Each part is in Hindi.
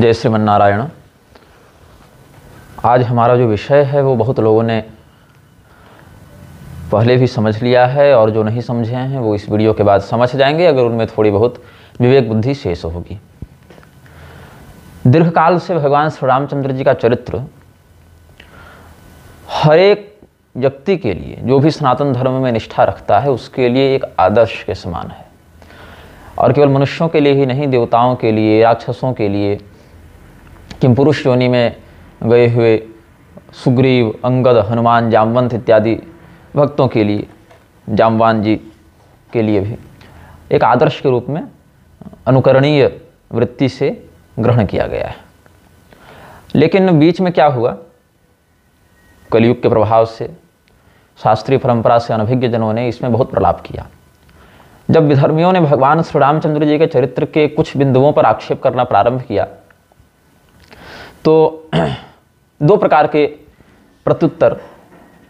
जय श्रीमन नारायण। आज हमारा जो विषय है वो बहुत लोगों ने पहले भी समझ लिया है और जो नहीं समझे हैं वो इस वीडियो के बाद समझ जाएंगे, अगर उनमें थोड़ी बहुत विवेक बुद्धि शेष होगी। दीर्घकाल से भगवान श्री रामचंद्र जी का चरित्र हर एक व्यक्ति के लिए, जो भी सनातन धर्म में निष्ठा रखता है, उसके लिए एक आदर्श के समान है। और केवल मनुष्यों के लिए ही नहीं, देवताओं के लिए, राक्षसों के लिए, किम पुरुष योनि में गए हुए सुग्रीव, अंगद, हनुमान, जामवंत इत्यादि भक्तों के लिए, जामवान जी के लिए भी एक आदर्श के रूप में अनुकरणीय वृत्ति से ग्रहण किया गया है। लेकिन बीच में क्या हुआ, कलयुग के प्रभाव से, शास्त्रीय परंपरा से अनभिज्ञ जनों ने इसमें बहुत प्रलाप किया। जब विधर्मियों ने भगवान श्री रामचंद्र जी के चरित्र के कुछ बिंदुओं पर आक्षेप करना प्रारंभ किया तो दो प्रकार के प्रत्युत्तर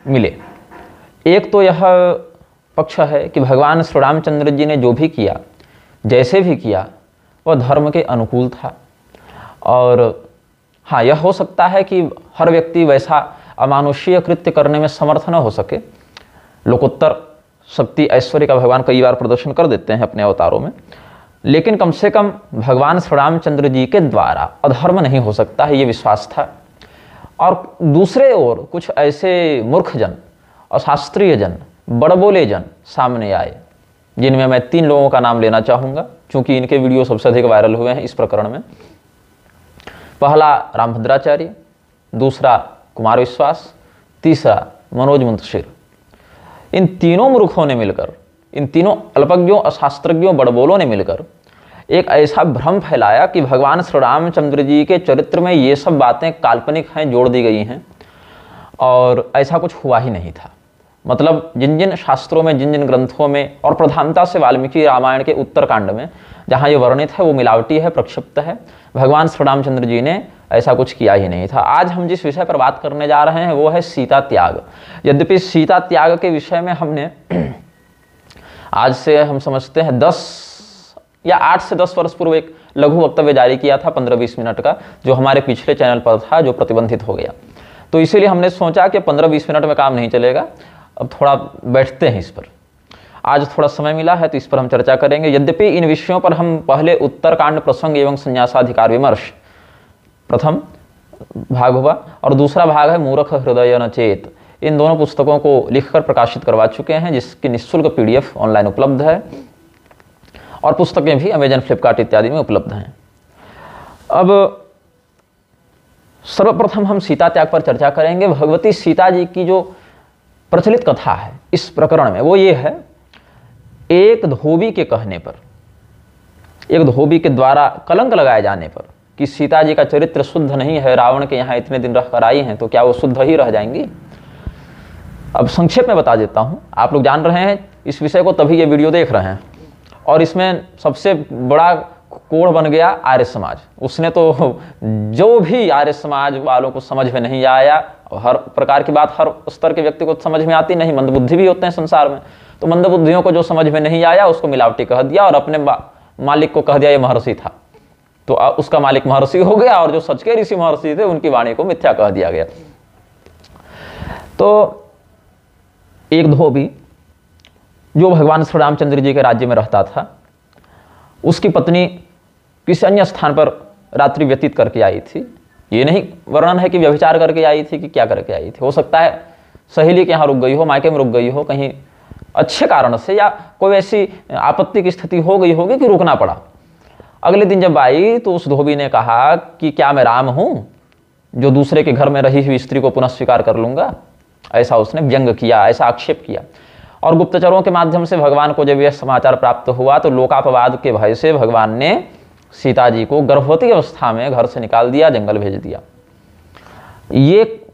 मिले। एक तो यह पक्ष है कि भगवान श्री रामचंद्र जी ने जो भी किया, जैसे भी किया, वह धर्म के अनुकूल था। और हाँ, यह हो सकता है कि हर व्यक्ति वैसा अमानुषीय कृत्य करने में समर्थ न हो सके। लोकोत्तर शक्ति ऐश्वर्य का भगवान कई बार प्रदर्शन कर देते हैं अपने अवतारों में, लेकिन कम से कम भगवान श्री रामचंद्र जी के द्वारा अधर्म नहीं हो सकता है, ये विश्वास था। और दूसरे ओर कुछ ऐसे मूर्खजन और शास्त्रीय जन, बड़बोले जन सामने आए, जिनमें मैं 3 लोगों का नाम लेना चाहूँगा, क्योंकि इनके वीडियो सबसे अधिक वायरल हुए हैं इस प्रकरण में। पहला रामभद्राचार्य, दूसरा कुमार विश्वास, तीसरा मनोज मुंतशिर। इन तीनों मूर्खों ने मिलकर, इन तीनों अल्पज्ञों, अशास्त्रज्ञों, बड़बोलों ने मिलकर एक ऐसा भ्रम फैलाया कि भगवान श्री रामचंद्र जी के चरित्र में ये सब बातें काल्पनिक हैं, जोड़ दी गई हैं, और ऐसा कुछ हुआ ही नहीं था। मतलब जिन जिन शास्त्रों में, जिन जिन ग्रंथों में, और प्रधानता से वाल्मीकि रामायण के उत्तरकांड में जहाँ ये वर्णित है वो मिलावटी है, प्रक्षिप्त है। भगवान श्री रामचंद्र जी ने ऐसा कुछ किया ही नहीं था। आज हम जिस विषय पर बात करने जा रहे हैं वो है सीता त्याग। यद्यपि सीता त्याग के विषय में हमने आज से हम समझते हैं 10 या 8 से 10 वर्ष पूर्व एक लघु वक्तव्य जारी किया था 15-20 मिनट का, जो हमारे पिछले चैनल पर था, जो प्रतिबंधित हो गया। तो इसीलिए हमने सोचा कि 15-20 मिनट में काम नहीं चलेगा, अब थोड़ा बैठते हैं इस पर। आज थोड़ा समय मिला है तो इस पर हम चर्चा करेंगे। यद्यपि इन विषयों पर हम पहले उत्तरकांड प्रसंग एवं संन्यासाधिकार विमर्श प्रथम भाग हुआ, और दूसरा भाग है मूर्ख हृदय न चेत। इन दोनों पुस्तकों को लिखकर प्रकाशित करवा चुके हैं, जिसकी निःशुल्क PDF ऑनलाइन उपलब्ध है, और पुस्तकें भी अमेजन, फ्लिपकार्ट इत्यादि में उपलब्ध हैं। अब सर्वप्रथम हम सीता त्याग पर चर्चा करेंगे। भगवती सीता जी की जो प्रचलित कथा है इस प्रकरण में वो ये है, एक धोबी के कहने पर, एक धोबी के द्वारा कलंक लगाए जाने पर कि सीता जी का चरित्र शुद्ध नहीं है, रावण के यहाँ इतने दिन रहकर आई हैं, तो क्या वो शुद्ध ही रह जाएंगी? अब संक्षेप में बता देता हूँ, आप लोग जान रहे हैं इस विषय को तभी ये वीडियो देख रहे हैं। और इसमें सबसे बड़ा कोढ़ बन गया आर्य समाज। उसने तो जो भी आर्य समाज वालों को समझ में नहीं आया, हर प्रकार की बात हर स्तर के व्यक्ति को समझ में आती नहीं, मंदबुद्धि भी होते हैं संसार में, तो मंदबुद्धियों को जो समझ में नहीं आया उसको मिलावटी कह दिया, और अपने मालिक को कह दिया ये महर्षि था, तो उसका मालिक महर्षि हो गया, और जो सच के ऋषि महर्षि थे उनकी वाणी को मिथ्या कह दिया गया। तो एक धोबी जो भगवान श्री रामचंद्र जी के राज्य में रहता था, उसकी पत्नी किसी अन्य स्थान पर रात्रि व्यतीत करके आई थी। ये नहीं वर्णन है कि व्यभिचार करके आई थी कि क्या करके आई थी, हो सकता है सहेली के यहाँ रुक गई हो, मायके में रुक गई हो, कहीं अच्छे कारण से, या कोई ऐसी आपत्ति की स्थिति हो गई होगी कि रुकना पड़ा। अगले दिन जब आई तो उस धोबी ने कहा कि क्या मैं राम हूँ जो दूसरे के घर में रही हुई स्त्री को पुनः स्वीकार कर लूँगा? ऐसा उसने व्यंग किया, ऐसा आक्षेप किया। और गुप्तचरों के माध्यम से भगवान को जब यह समाचार प्राप्त हुआ तो लोकापवाद के भय से भगवान ने सीता जी को गर्भवती अवस्था में घर से निकाल दिया, जंगल भेज दिया। ये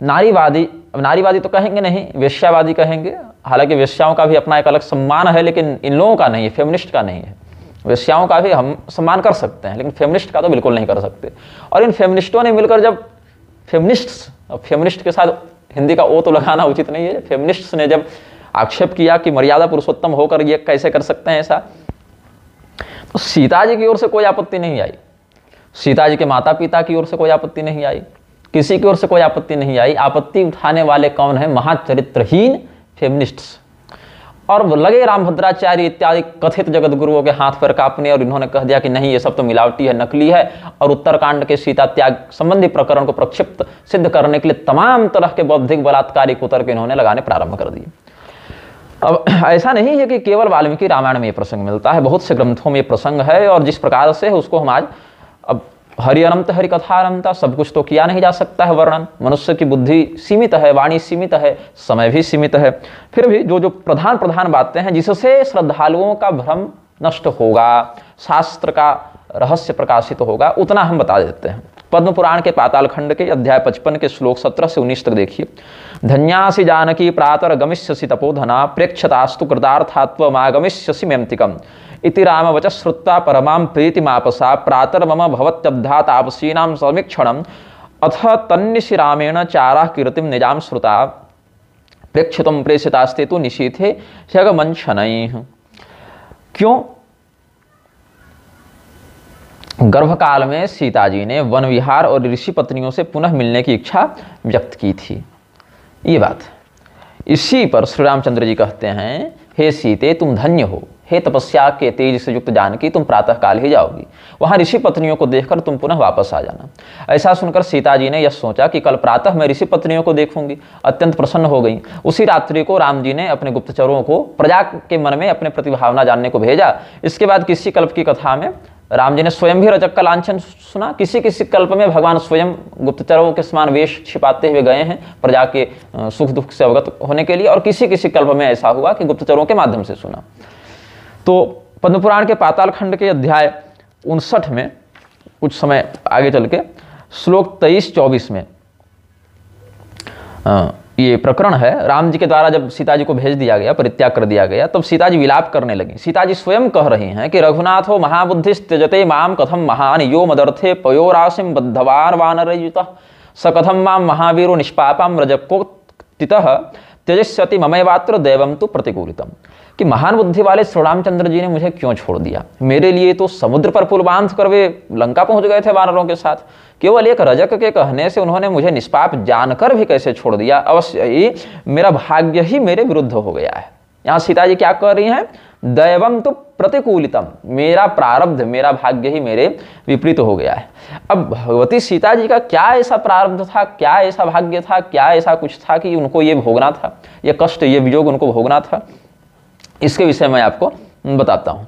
नारीवादी, नारीवादी तो कहेंगे नहीं, वेश्यावादी कहेंगे। हालांकि वेश्याओं का भी अपना एक अलग सम्मान है, लेकिन इन लोगों का नहीं है, फेमिनिस्ट का नहीं है। वेश्याओं का भी हम सम्मान कर सकते हैं, लेकिन फेमिनिस्ट का तो बिल्कुल नहीं कर सकते। और इन फेमिनिस्टों ने मिलकर जब फेमिनिस्ट के साथ हिंदी का ओ तो लगाना उचित नहीं है, फेमिनिस्ट्स ने जब आक्षेप किया कि मर्यादा पुरुषोत्तम होकर ये कैसे कर सकते हैं ऐसा, तो सीता जी की ओर से कोई आपत्ति नहीं आई। सीता जी के माता पिता की ओर से कोई आपत्ति नहीं आई, किसी की ओर से कोई आपत्ति नहीं आई। आपत्ति उठाने वाले कौन है? महाचरित्रहीन फेमिनिस्ट्स। और लगे रामभद्राचार्य इत्यादि कथित जगत गुरुओं के हाथ पर कांपने, और इन्होंने कह दिया कि नहीं, ये सब तो मिलावटी है, नकली है, और उत्तरकांड के सीता त्याग संबंधी प्रकरण को प्रक्षिप्त सिद्ध करने के लिए तमाम तरह के बौद्धिक बलात्कारी कुतर्क इन्होंने लगाने प्रारंभ कर दिए। अब ऐसा नहीं है कि केवल वाल्मीकि रामायण में ये प्रसंग मिलता है, बहुत से ग्रंथों में ये प्रसंग है, और जिस प्रकार से उसको हम आज, अब हरि अनंत हरि कथा अनंता, सब कुछ तो किया नहीं जा सकता है वर्णन, मनुष्य की बुद्धि सीमित है, वाणी सीमित है, समय भी सीमित है। फिर भी जो जो प्रधान प्रधान बातें हैं जिससे श्रद्धालुओं का भ्रम नष्ट होगा, शास्त्र का रहस्य प्रकाशित होगा, उतना हम बता देते हैं। पद्म पुराण के पाताल खंड के अध्याय 55 के श्लोक 17 से 19 तक देखिए। धन्यासि जानकी प्रातर गमिष्यसि तपोधना, प्रेक्षतास्तु कृतार्थात्वमागमिष्यसि मेम्तिकम् इति राम वच श्रुत्वा परमां प्रीतिमापसा, प्रातर मम भवत्यब्धा तापसीनां समीक्षणम् अथ तन्निशि रामेण चाराः कीर्तिं निजां श्रुता, प्रेक्षितुं प्रेषितास्ते तु निशीथे ह्यगमञ्छनैः। क्यों? गर्भकाल में सीता जी ने वन विहार और ऋषि पत्नियों से पुनः मिलने की इच्छा व्यक्त की थी। ये बात, इसी पर श्री रामचंद्र जी कहते हैं, हे सीते तुम धन्य हो, हे तपस्या के तेज से युक्त जानकी तुम प्रातः काल ही जाओगी, वहां ऋषि पत्नियों को देखकर तुम पुनः वापस आ जाना। ऐसा सुनकर सीता जी ने यह सोचा कि कल प्रातः मैं ऋषि पत्नियों को देखूंगी। अत्यंत प्रसन्न हो गई। उसी रात्रि को राम जी ने अपने गुप्तचरों को प्रजा के मन में अपने प्रतिभावना जानने को भेजा। इसके बाद किसी कल्प की कथा में राम जी ने स्वयं भी रजक का लांछन सुना, किसी किसी कल्प में भगवान स्वयं गुप्तचरों के समान वेश छिपाते हुए गए हैं प्रजा के सुख दुख से अवगत होने के लिए, और किसी किसी कल्प में ऐसा हुआ कि गुप्तचरों के माध्यम से सुना। तो पद्म पुराण के पाताल खंड के अध्याय 59 में कुछ समय आगे चल के श्लोक 23-24 में ये प्रकरण है। राम जी के द्वारा जब सीता जी को भेज दिया गया, परित्याग कर दिया गया, तब सीता जी विलाप करने लगी। सीता जी स्वयं कह रही हैं कि रघुनाथो महाबुद्धिस्त्यजते माम कथम महान यो मदर्थे पयोराशिम बद्धवान वानरयुतः स कथम माम महावीरो निष्पापम रजकोत्थितः त्यजस्यति ममैवात्र दैवम तु प्रतिकूलितम। कि महान बुद्धि वाले श्री रामचंद्र जी ने मुझे क्यों छोड़ दिया? मेरे लिए तो समुद्र पर पुल बांध कर वे लंका पहुंच गए थे वानरों के साथ। केवल एक रजक के कहने से उन्होंने मुझे निष्पाप जानकर भी कैसे छोड़ दिया? अवश्य ही मेरा भाग्य ही मेरे विरुद्ध हो गया है। यहाँ सीता जी क्या कह रही हैं? दैवम तो प्रतिकूलितम, मेरा प्रारब्ध, मेरा भाग्य ही मेरे विपरीत हो गया है। अब भगवती सीता जी का क्या ऐसा प्रारब्ध था, क्या ऐसा भाग्य था, क्या ऐसा कुछ था कि उनको ये भोगना था, ये कष्ट, ये वियोग उनको भोगना था? इसके विषय में आपको बताता हूं।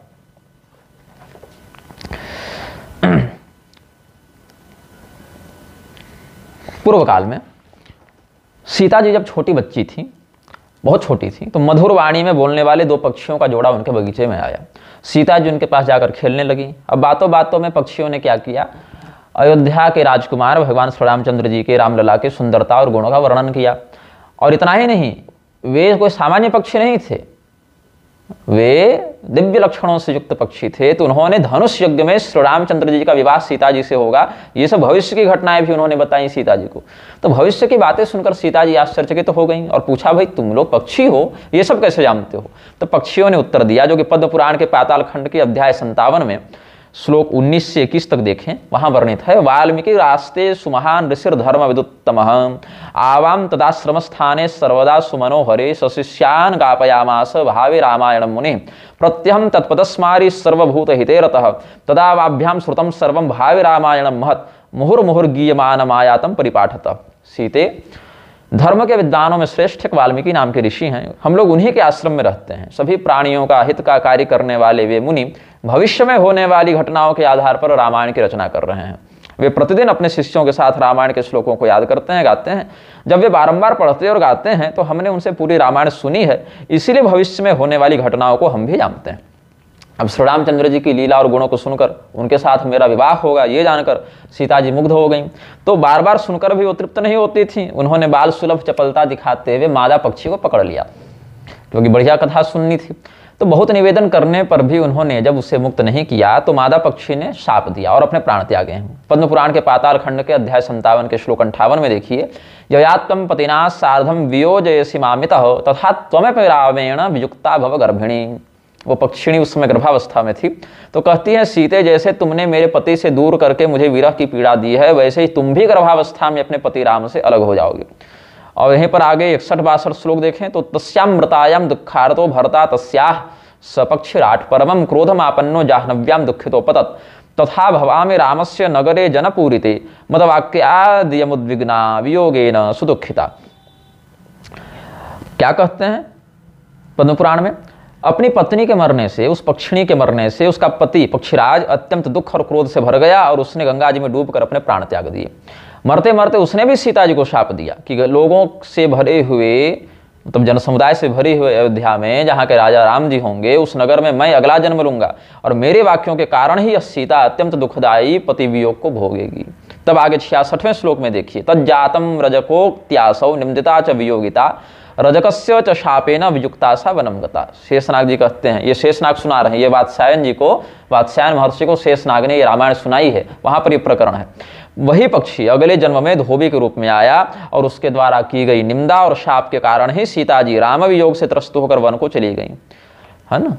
पूर्व काल में सीता जी जब छोटी बच्ची थी, बहुत छोटी थी, तो मधुर वाणी में बोलने वाले दो पक्षियों का जोड़ा उनके बगीचे में आया। सीता जी उनके पास जाकर खेलने लगी। अब बातों बातों में पक्षियों ने क्या किया? अयोध्या के राजकुमार भगवान श्री रामचंद्र जी के रामलला के सुंदरता और गुणों का वर्णन किया। और इतना ही नहीं, वे कोई सामान्य पक्षी नहीं थे, वे दिव्य लक्षणों से युक्त पक्षी थे। तो उन्होंने धनुष यज्ञ में श्री रामचंद्र जी का विवाह सीता जी से होगा, ये सब भविष्य की घटनाएं भी उन्होंने बताई सीता जी को। तो भविष्य की बातें सुनकर सीता जी आश्चर्यचकित तो हो गई और पूछा, भाई तुम लोग पक्षी हो, ये सब कैसे जानते हो? तो पक्षियों ने उत्तर दिया, जो कि पद्म पुराण के पाताल खंड के अध्याय 57 में श्लोक 19 से 21 तक देखें, वहां वर्णित है। वाल्मीकि रास्ते सुमहान ऋषिर धर्म विदुत्तम आवाम तदाश्रम स्थाने सर्वदा सुमनोहरे सशिष्यान गापयामास भावे रामायण मुनि प्रत्यहम तत्पदस्मारी सर्वभूत हिते रतः तदा वाभ्याम श्रुतम सर्वम भावे रामायण महत् मुहुर्मुहुर् गीयमान आयातम परिपाठत। सीते, धर्म के विद्वानों में श्रेष्ठ वाल्मीकि नाम के ऋषि हैं। हम लोग उन्हीं के आश्रम में रहते हैं। सभी प्राणियों का हित का कार्य करने वाले वे मुनि भविष्य में होने वाली घटनाओं के आधार पर रामायण की रचना कर रहे हैं। वे प्रतिदिन अपने शिष्यों के साथ रामायण के श्लोकों को याद करते हैं, गाते हैं। जब वे बारंबार पढ़ते और गाते हैं तो हमने उनसे पूरी रामायण सुनी है, इसीलिए भविष्य में होने वाली घटनाओं को हम भी जानते हैं। अब श्री रामचंद्र जी की लीला और गुणों को सुनकर उनके साथ मेरा विवाह होगा, ये जानकर सीता जी मुग्ध हो गई। तो बार बार सुनकर भी वो तृप्त नहीं होती थी। उन्होंने बाल सुलभ चपलता दिखाते हुए मादा पक्षी को पकड़ लिया, क्योंकि बढ़िया कथा सुननी थी। तो बहुत निवेदन करने पर भी उन्होंने जब उसे मुक्त नहीं किया तो मादा पक्षी ने शाप दिया और अपने प्राण त्यागे हैं। पद्म पुराण के पाताल खंड के अध्याय 57 के श्लोक 58 में देखिए, ययात्म पतिना सार्धम वियोजयसि मामितः तथा त्वमेव रामेण वियुक्ता भव गर्भिणी। वो पक्षिणी उस समय गर्भावस्था में थी। तो कहती है, सीते जैसे तुमने मेरे पति से दूर करके मुझे विरह की पीड़ा दी है, वैसे ही तुम भी गर्भावस्था में अपने पति राम से अलग हो जाओगे। और यहीं पर आगे 61-62 श्लोक देखें तो तस्याम मृतायाम दुःखार्तो भरता तस्याह सपक्षिराट परमं क्रोधमापन्नो जाह्नव्याम दुःखितोपतत तथा भवामि रामस्य नगरे जनपूरिते मदवाक्याद्यमुद्विग्ना वियोगेन सुदुःखिता। क्या कहते हैं पद्म पुराण में? अपनी पत्नी के मरने से, उस पक्षिणी के मरने से उसका पति पक्षीराज अत्यंत दुख और क्रोध से भर गया और उसने गंगा जी में डूबकर अपने प्राण त्याग दिए। मरते मरते उसने भी सीता जी को शाप दिया कि लोगों से भरे हुए, मतलब जन समुदाय से भरे हुए अयोध्या में जहाँ के राजा राम जी होंगे, उस नगर में मैं अगला जन्म लूंगा और मेरे वाक्यों के कारण ही यह सीता अत्यंत दुखदायी पति वियोग को भोगेगी। तब आगे 66वें श्लोक में देखिए, तज्जातम रजकोक्त्यासौ निम्दिता च वियोगिता रजकस्य च शापेन वियुक्ता सा वनम गता। शेषनाग जी कहते हैं, ये शेषनाग सुना रहे हैं, ये वात्स्यायन जी को, वात्स्यायन महर्षि को शेषनाग ने ये रामायण सुनाई है, वहां पर ये प्रकरण है। वही पक्षी अगले जन्म में धोबी के रूप में आया और उसके द्वारा की गई निंदा और शाप के कारण ही सीता जी राम वियोग से त्रस्त होकर वन को चली गई, है ना।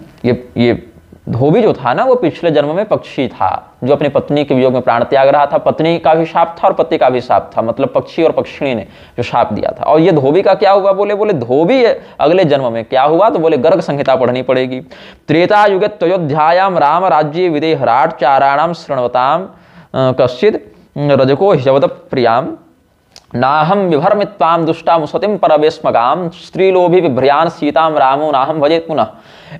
ये धोबी जो था ना, वो पिछले जन्म में पक्षी था जो अपनी पत्नी के वियोग में प्राण त्याग रहा था। पत्नी का भी शाप था और पति का भी शाप था, मतलब पक्षी और पक्षिणी ने जो शाप दिया था। और ये धोबी का क्या हुआ? बोले धोबी अगले जन्म में क्या हुआ? तो बोले गर्ग संहिता पढ़नी पड़ेगी। त्रेता युगे त्वयोध्यायाम राम राज्ये विदेहराट चाराणाम शृण्वताम कश्चिद रजको हिजवद प्रियाम नाहम विभर्मित्वाम दुष्टाम सतिम परवेश्मगाम स्त्रीलोभी बिभ्रयान सीताम रामो नाहम भजेत पुनः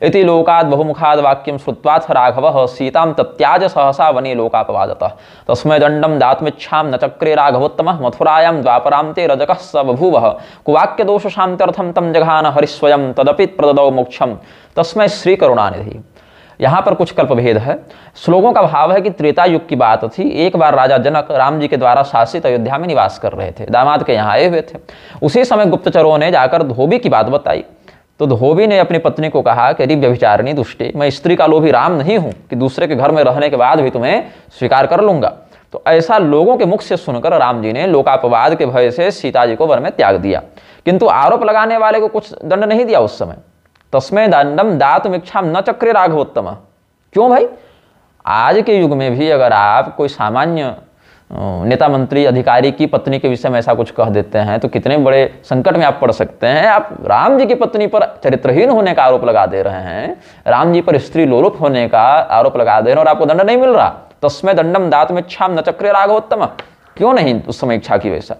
इति लोकाद बहुमुखाद वाक्यम श्रुत्वाथ राघवः सीताम तत्याज सहसा वने लोकापवादतः तस्मै दंडम दातुमिच्छाम न चक्रे राघवोत्तमः मथुरायां द्वापरां ते रजकः स बभूवः कुवाक्य दोष शांत्यर्थम तम जघान हरिस्वयं तदपि प्रददौ मोक्षम तस्मै श्री करुणानिधि। यहाँ पर कुछ कल्पभेद है। श्लोकों का भाव है कि त्रेता युग की बात थी। एक बार राजा जनक राम जी के द्वारा शासित अयोध्या में निवास कर रहे थे, दामाद के यहाँ आए हुए थे। उसी समय गुप्तचरों ने जाकर धोबी की बात बताई तो धोबी ने अपनी पत्नी को कहा कि अरे व्यभिचारिणी दुष्टे, मैं स्त्री का लोभी राम नहीं हूँ कि दूसरे के घर में रहने के बाद भी तुम्हें स्वीकार कर लूंगा। तो ऐसा लोगों के मुख से सुनकर राम जी ने लोकापवाद के भय से सीता जी को वन में त्याग दिया, किंतु आरोप लगाने वाले को कुछ दंड नहीं दिया उस समय। तस्मै दंडम दातुमिच्छाम न चक्रे राघवोत्तम। क्यों भाई? आज के युग में भी अगर आप कोई सामान्य नेता मंत्री अधिकारी की पत्नी के विषय में ऐसा कुछ कह देते हैं तो कितने बड़े संकट में आप पड़ सकते हैं। आप राम जी की पत्नी पर चरित्रहीन होने का आरोप लगा दे रहे हैं, राम जी पर स्त्री लोलुप होने का आरोप लगा दे रहे हैं और आपको दंड नहीं मिल रहा। तस्मै दंडम दातुमिच्छाम न चक्रे राघवोत्तम। क्यों नहीं उस समय इच्छा की वैसा?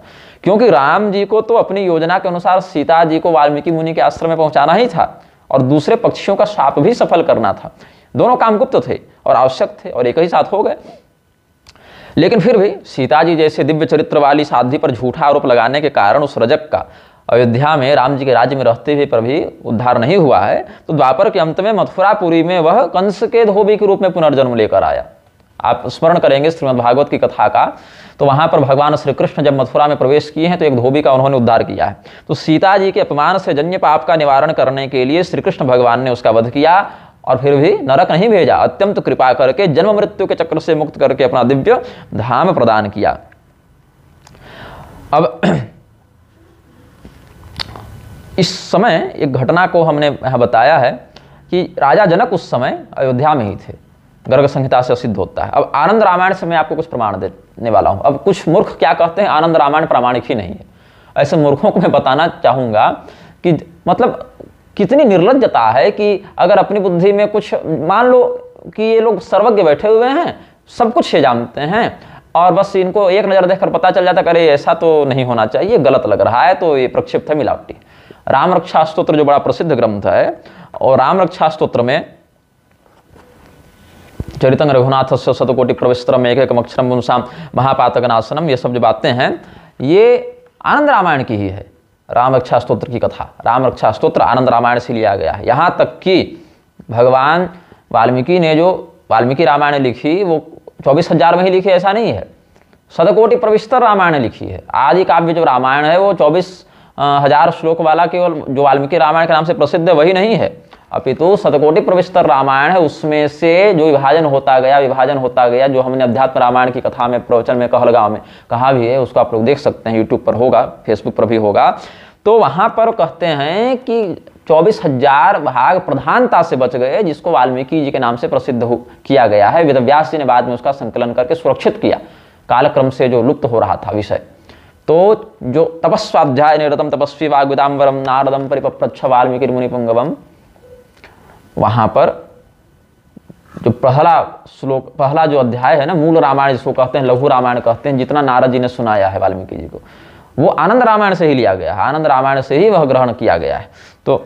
क्योंकि राम जी को तो अपनी योजना के अनुसार सीता जी को वाल्मीकि मुनि के आश्रम में पहुंचाना ही था और दूसरे पक्षियों का शाप भी सफल करना था। दोनों काम गुप्त थे और आवश्यक थे और एक ही साथ हो गए। लेकिन फिर भी सीता जी जैसे दिव्य चरित्र वाली साध्वी पर झूठा आरोप लगाने के कारण उस रजक का अयोध्या में राम जी के राज्य में रहते हुए पर भी उद्धार नहीं हुआ है। तो द्वापर के अंत में मथुरापुरी में वह कंस के धोबी के रूप में पुनर्जन्म लेकर आया। आप स्मरण करेंगे श्रीमद् भागवत की कथा का, तो वहां पर भगवान श्री कृष्ण जब मथुरा में प्रवेश किए हैं तो एक धोबी का उन्होंने उद्धार किया है। तो सीता जी के अपमान से जन्य पाप का निवारण करने के लिए श्री कृष्ण भगवान ने उसका वध किया और फिर भी नरक नहीं भेजा, अत्यंत कृपा करके जन्म मृत्यु के चक्र से मुक्त करके अपना दिव्य धाम प्रदान किया। अब इस समय एक घटना को हमने यहाँ बताया है कि राजा जनक उस समय अयोध्या में ही थे, गर्ग संहिता से सिद्ध होता है। अब आनंद रामायण से मैं आपको कुछ प्रमाण देने वाला हूं। अब कुछ मूर्ख क्या कहते हैं आनंद रामायण प्रामाणिक ही नहीं है। ऐसे मूर्खों को मैं बताना चाहूंगा कि मतलब कितनी निर्लज्जता है कि अगर अपनी बुद्धि में कुछ मान लो कि ये लोग सर्वज्ञ बैठे हुए हैं, सब कुछ ये जानते हैं और बस इनको एक नजर देखकर पता चल जाता है अरे ऐसा तो नहीं होना चाहिए, गलत लग रहा है, तो ये प्रक्षिप्त है, मिलावटी। राम रक्षा स्तोत्र जो बड़ा प्रसिद्ध ग्रंथ है, और राम रक्षा स्तोत्र में चरितं रघुनाथ से शतकोटि प्रविस्तरम एक एक अक्षरम पुंसाम महापातकनाशनम, ये सब जो बातें हैं ये आनंद रामायण की ही है। राम रक्षा स्तोत्र की कथा, राम रक्षा स्तोत्र आनंद रामायण से लिया गया है। यहाँ तक कि भगवान वाल्मीकि ने जो वाल्मीकि रामायण लिखी वो 24,000 में ही लिखी, ऐसा नहीं है। शतकोटि प्रविस्तर रामायण लिखी है। आदि काव्य जो रामायण है वो 24,000 श्लोक वाला केवल जो वाल्मीकि रामायण के नाम से प्रसिद्ध है वही नहीं है, अपितु शतकोटि प्रविस्तर रामायण है। उसमें से जो विभाजन होता गया, जो हमने अध्यात्म रामायण की कथा में प्रवचन में कहलगांव में कहा भी है, उसको आप लोग देख सकते हैं, यूट्यूब पर होगा, फेसबुक पर भी होगा। तो वहां पर कहते हैं कि 24,000 भाग प्रधानता से बच गए, जिसको वाल्मीकि जी के नाम से प्रसिद्ध किया गया है। वेदव्यास जी ने बाद में उसका संकलन करके सुरक्षित किया, कालक्रम से जो लुप्त हो रहा था विषय। तो जो तपस्वाध्याय निरतम तपस्वी वाग्विदाम्बरम नारदम परिपप्रच्छ वाल्मीकि मुनि पुंगवम, वहां पर जो पहला जो अध्याय है ना, मूल रामायण जिसको कहते हैं, लघु रामायण कहते हैं, जितना नारद जी ने सुनाया है वाल्मीकि जी को, वो आनंद रामायण से ही लिया गया है, आनंद रामायण से ही वह ग्रहण किया गया है। तो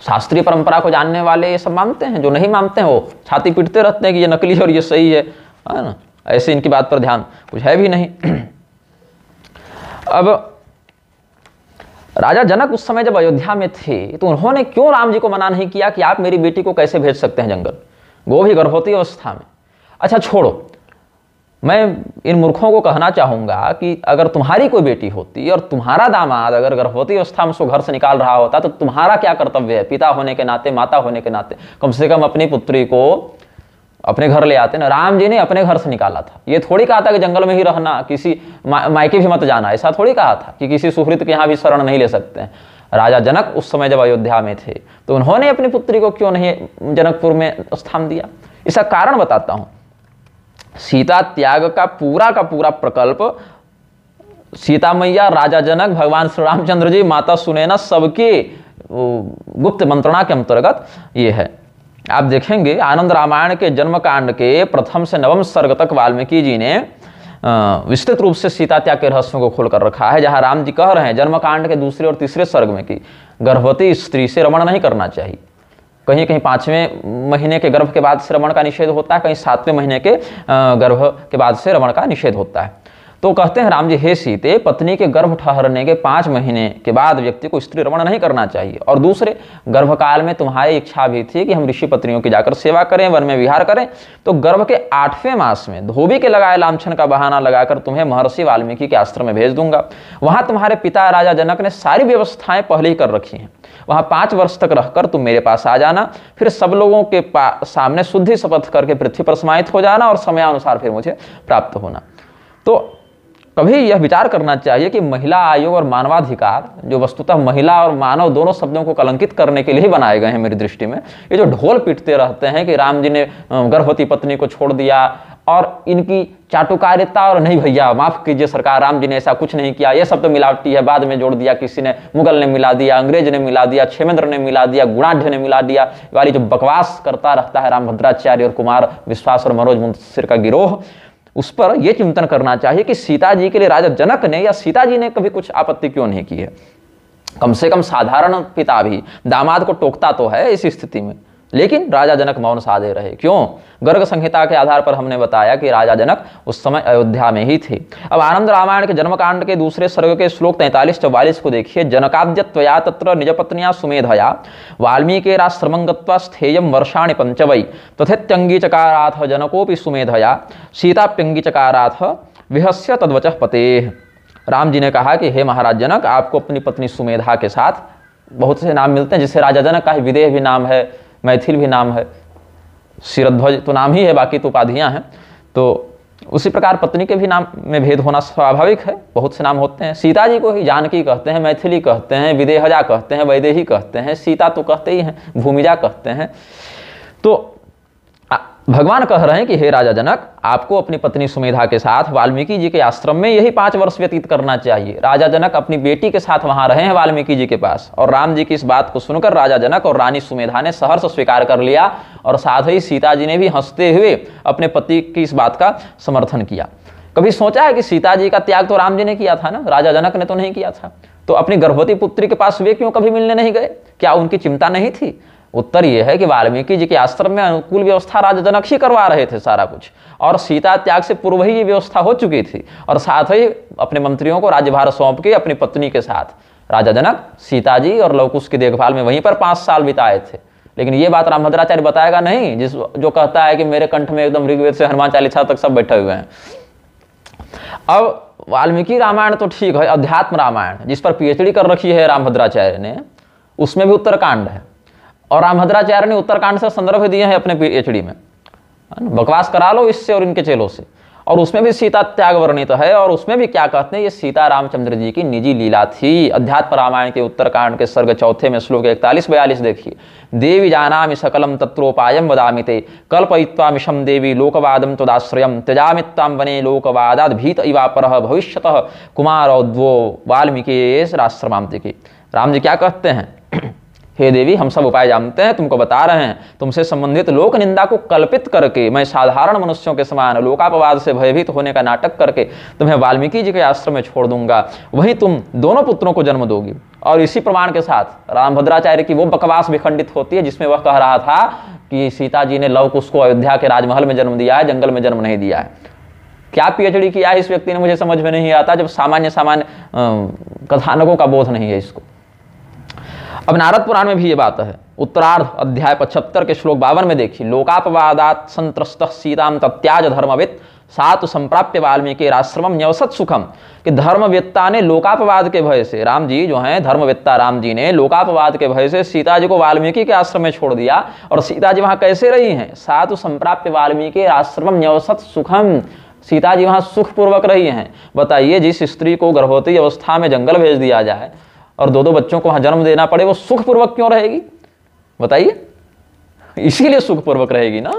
शास्त्रीय परंपरा को जानने वाले ये सब मानते हैं, जो नहीं मानते हैं वो छाती पीटते रहते हैं कि ये नकली और ये सही है ना, ऐसे इनकी बात पर ध्यान कुछ है भी नहीं। अब राजा जनक उस समय जब अयोध्या में थे तो उन्होंने क्यों राम जी को मना नहीं किया कि आप मेरी बेटी को कैसे भेज सकते हैं जंगल, वो भी गर्भवती अवस्था में। अच्छा छोड़ो, मैं इन मूर्खों को कहना चाहूंगा कि अगर तुम्हारी कोई बेटी होती और तुम्हारा दामाद अगर गर्भवती अवस्था में उसको घर से निकाल रहा होता तो तुम्हारा क्या कर्तव्य है, पिता होने के नाते, माता होने के नाते, कम से कम अपनी पुत्री को अपने घर ले आते ना। राम जी ने अपने घर से निकाला था, ये थोड़ी कहा था कि जंगल में ही रहना, किसी मायके भी मत जाना, ऐसा थोड़ी कहा था कि किसी सुहृद के यहाँ भी शरण नहीं ले सकते हैं। राजा जनक उस समय जब अयोध्या में थे तो उन्होंने अपनी पुत्री को क्यों नहीं जनकपुर में स्थान दिया? इसका कारण बताता हूं। सीता त्याग का पूरा प्रकल्प सीता मैया, राजा जनक, भगवान श्री रामचंद्र जी, माता सुनैना, सबके गुप्त मंत्रणा के अंतर्गत ये है। आप देखेंगे आनंद रामायण के जन्म कांड के प्रथम से 9वें सर्ग तक वाल्मीकि जी ने विस्तृत रूप से सीता त्याग के रहस्यों को खोल कर रखा है। जहां राम जी कह रहे हैं जन्म कांड के 2 और 3 सर्ग में कि गर्भवती स्त्री से रमण नहीं करना चाहिए, कहीं कहीं 5वें महीने के गर्भ के बाद से रमण का निषेध होता है, कहीं 7वें महीने के गर्भ के बाद से रमण का निषेध होता है। तो कहते हैं राम जी, हे सीते, पत्नी के गर्भ ठहरने के 5 महीने के बाद व्यक्ति को स्त्री रमण नहीं करना चाहिए। और दूसरे, गर्भकाल में तुम्हारी इच्छा भी थी कि हम ऋषि पत्नियों की जाकर सेवा करें, वन में विहार करें, तो गर्भ के 8वें मास में धोबी के लगाए लांछन का बहाना लगाकर तुम्हें महर्षि वाल्मीकि के आश्रम में भेज दूंगा। वहां तुम्हारे पिता राजा जनक ने सारी व्यवस्थाएं पहले ही कर रखी हैं। वहां 5 वर्ष तक रहकर तुम मेरे पास आ जाना, फिर सब लोगों के सामने शुद्धि शपथ करके पृथ्वी पर समाहित हो जाना और समयानुसार फिर मुझे प्राप्त होना। तो कभी यह विचार करना चाहिए कि महिला आयोग और मानवाधिकार, जो वस्तुतः महिला और मानव दोनों शब्दों को कलंकित करने के लिए बनाए गए हैं मेरी दृष्टि में, ये जो ढोल पीटते रहते हैं कि राम जी ने गर्भवती पत्नी को छोड़ दिया और इनकी चाटुकारिता, और नहीं भैया माफ कीजिए सरकार, राम जी ने ऐसा कुछ नहीं किया, ये सब तो मिलावटी है, बाद में जोड़ दिया किसी ने, मुगल ने मिला दिया, अंग्रेज ने मिला दिया, क्षेमेंद्र ने मिला दिया, गुणाढ़ ने मिला दिया, वाली जो बकवास करता रहता है रामभद्राचार्य और कुमार विश्वास और मनोज मुंशिर का गिरोह, उस पर यह चिंतन करना चाहिए कि सीता जी के लिए राजा जनक ने या सीता जी ने कभी कुछ आपत्ति क्यों नहीं की है। कम से कम साधारण पिता भी दामाद को टोकता तो है इस स्थिति में, लेकिन राजा जनक मौन साधे रहे। क्यों? गर्ग संहिता के आधार पर हमने बताया कि राजा जनक उस समय अयोध्या में ही थे। अब आनंद रामायण के जन्मकांड के 2 सर्ग के श्लोक 43-44 को देखिए। जनकाद्यत्वया तत्र निजपत्न्या सुमेधया वाल्मीकिराश्रमं गत्वा स्थेयं वर्षाणि पंचवै तथेत्यंगीचकाराथ जनकोपि सुमेधया सीताप्यंगीचकाराथ विहस्य तद्वचः पतेः। राम जी ने कहा कि हे महाराज जनक, आपको अपनी पत्नी सुमेधा के साथ बहुत से नाम मिलते हैं, जिससे राजा जनक का ही विदेह भी नाम है, मैथिल भी नाम है, शिरध्वज तो नाम ही है, बाकी तो उपाधियां हैं। तो उसी प्रकार पत्नी के भी नाम में भेद होना स्वाभाविक है, बहुत से नाम होते हैं। सीता जी को ही जानकी कहते हैं, मैथिली कहते हैं, विदेहजा कहते हैं, वैदेही कहते हैं, सीता तो कहते ही हैं, भूमिजा कहते हैं। तो भगवान कह रहे हैं कि हे राजा जनक, आपको अपनी पत्नी सुमेधा के साथ वाल्मीकि जी के आश्रम में यही 5 वर्ष व्यतीत करना चाहिए। राजा जनक अपनी बेटी के साथ वहां रहे हैं वाल्मीकि जी के पास, और राम जी की इस बात को सुनकर राजा जनक और रानी सुमेधा ने सहर्ष स्वीकार कर लिया, और साथ ही सीता जी ने भी हंसते हुए अपने पति की इस बात का समर्थन किया। कभी सोचा है कि सीता जी का त्याग तो राम जी ने किया था ना, राजा जनक ने तो नहीं किया था? तो अपनी गर्भवती पुत्री के पास वे क्यों कभी मिलने नहीं गए? क्या उनकी चिंता नहीं थी? उत्तर यह है कि वाल्मीकि जी के आश्रम में अनुकूल व्यवस्था राजा जनक ही करवा रहे थे सारा कुछ, और सीता त्याग से पूर्व ही ये व्यवस्था हो चुकी थी, और साथ ही अपने मंत्रियों को राज्यभार सौंप के अपनी पत्नी के साथ राजा जनक सीता जी और लवकुश की देखभाल में वहीं पर 5 साल बिताए थे। लेकिन ये बात रामभद्राचार्य बताएगा नहीं, जो कहता है कि मेरे कंठ में एकदम ऋग्वेद से हनुमान चालीसा तक सब बैठे हुए हैं। अब वाल्मीकि रामायण तो ठीक है, अध्यात्म रामायण जिस पर पीएचडी कर रखी है रामभद्राचार्य ने, उसमें भी उत्तरकांड है, और रामभद्राचार्य ने उत्तरकांड से संदर्भ दिए हैं अपने पीएचडी में। बकवास करा लो इससे और इनके चेलों से। और उसमें भी सीता त्याग वर्णित है। और उसमें भी क्या कहते हैं, ये सीता रामचंद्र जी की निजी लीला थी। अध्यात्म रामायण के उत्तरकांड के सर्ग 4 में श्लोक 41-42 देखिए। देवी जानामि सकलम तत्रोपायम वदामि ते कल्पयित्वा मिशम देवी लोकवादम तदाश्रयम त्यजामित्ताम वने लोकवादाद भीत इवापरः भविष्यतः कुमारोद्वो वाल्मीकिराश्रमाम। देखिए राम जी क्या कहते हैं, हे देवी हम सब उपाय जानते हैं, तुमको बता रहे हैं, तुमसे संबंधित लोक निंदा को कल्पित करके मैं साधारण मनुष्यों के समान लोकापवाद से भयभीत होने का नाटक करके तुम्हें वाल्मीकि जी के आश्रम में छोड़ दूंगा, वहीं तुम दोनों पुत्रों को जन्म दोगी। और इसी प्रमाण के साथ रामभद्राचार्य की वो बकवास भी खंडित होती है जिसमें वह कह रहा था कि सीता जी ने लव कुश को अयोध्या के राजमहल में जन्म दिया है, जंगल में जन्म नहीं दिया है। क्या पीएचडी किया है इस व्यक्ति ने, मुझे समझ में नहीं आता, जब सामान्य कथानकों का बोध नहीं है इसको। अब नारद पुराण में भी ये बात है। उत्तरार्ध अध्याय 75 के श्लोक 52 में देखिए, लोकापवादात संत्रस्त सीताम तत्याज धर्मवित् सातु संप्राप्य वाल्मीकि आश्रमम न्यवसत सुखम। कि धर्मवेत्ता ने लोकापवाद के भय से, राम जी जो हैं धर्मवेत्ता राम जी ने लोकापवाद के भय से सीता जी को वाल्मीकि के आश्रम में छोड़ दिया। और सीता जी वहां कैसे रही हैं, सातु संप्राप्य वाल्मीकि आश्रमम न्यवसत सुखम, सीता जी वहां सुखपूर्वक रही हैं। बताइए जिस स्त्री को गर्भवती अवस्था में जंगल भेज दिया जाए और 2-2 बच्चों को वहां जन्म देना पड़े, वो सुखपूर्वक क्यों रहेगी बताइए। इसीलिए सुखपूर्वक रहेगी ना,